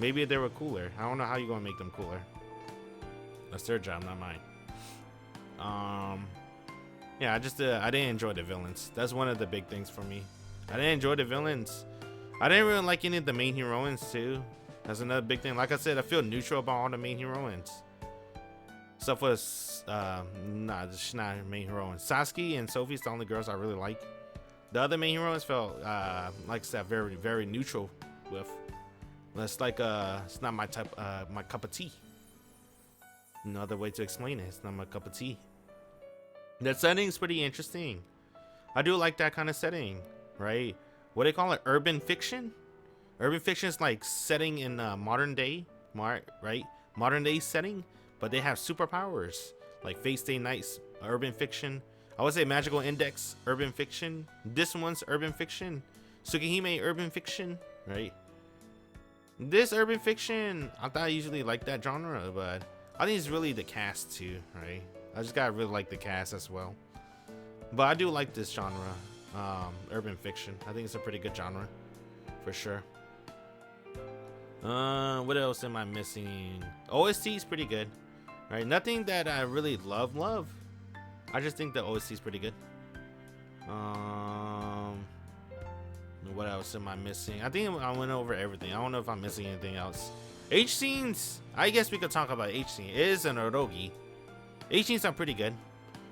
Maybe if they were cooler. I don't know how you're gonna make them cooler. That's their job, not mine. Yeah, I didn't enjoy the villains. That's one of the big things for me. I didn't enjoy the villains. I didn't really like any of the main heroines too. That's another big thing. Like I said, I feel neutral about all the main heroines. Except for nah, she's not a main heroine. Sasuke and Sophie's the only girls I really like. The other main heroines felt like I said, very, very neutral with. It's like it's not my type, my cup of tea. Another way to explain it, it's not my cup of tea. That setting's pretty interesting. I do like that kind of setting, right? What do they call it? Urban fiction? Urban fiction is like setting in modern day, right? Modern day setting, but they have superpowers. Like Fate Stay Night's urban fiction. I would say Magical Index, urban fiction. This one's urban fiction. Tsukihime, urban fiction, right? This urban fiction, I thought I usually like that genre, but I think it's really the cast too, right? I just gotta really like the cast as well. But I do like this genre, urban fiction. I think it's a pretty good genre, for sure. What else am I missing? OST is pretty good, right? Nothing that I really love. I just think the OST is pretty good. What else am I missing? I think I went over everything. I don't know if I'm missing anything else. H scenes, I guess we could talk about H scene. It is an erogi. H scenes are pretty good,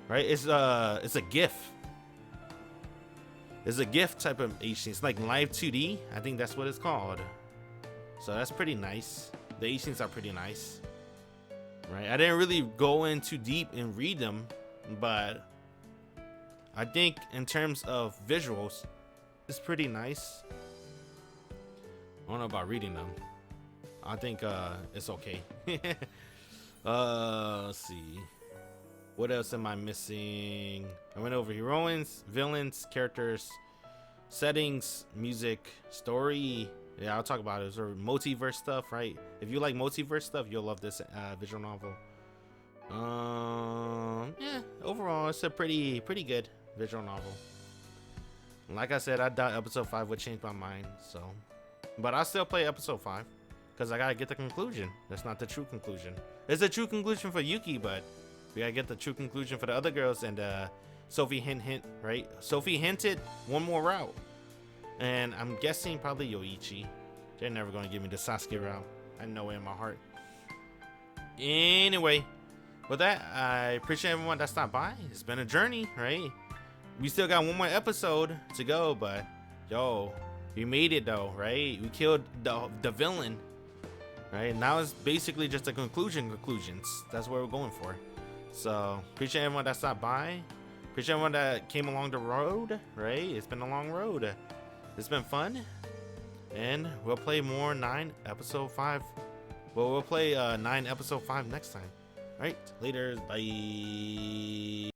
right? It's a GIF. It's a GIF type of H scene. It's like live 2D. I think that's what it's called. So that's pretty nice. The H scenes are pretty nice, right? I didn't really go in too deep and read them, but I think in terms of visuals, it's pretty nice. I don't know about reading them. I think it's okay. Let's see. What else am I missing? I went over heroines, villains, characters, settings, music, story. Yeah, I'll talk about it. Or multiverse stuff, right? If you like multiverse stuff, you'll love this visual novel. Yeah, overall, it's a pretty good visual novel. Like I said, I doubt episode 5 would change my mind, so. But I'll still play episode 5, because I gotta get the conclusion. That's not the true conclusion. It's a true conclusion for Yuki, but we gotta get the true conclusion for the other girls, and Sophie hint, right? Sophie hinted one more route. And I'm guessing probably Yoichi. They're never gonna give me the Sasuke route. I know it in my heart. Anyway, with that, I appreciate everyone that stopped by. It's been a journey, right? We still got one more episode to go, but yo, we made it though, right? We killed the villain, right? Now it's basically just a conclusions. That's what we're going for. So appreciate everyone that stopped by. Appreciate everyone that came along the road, right? It's been a long road. It's been fun. And we'll play more 9 episode 5. Well, we'll play 9 episode 5 next time. Alright, later. Bye.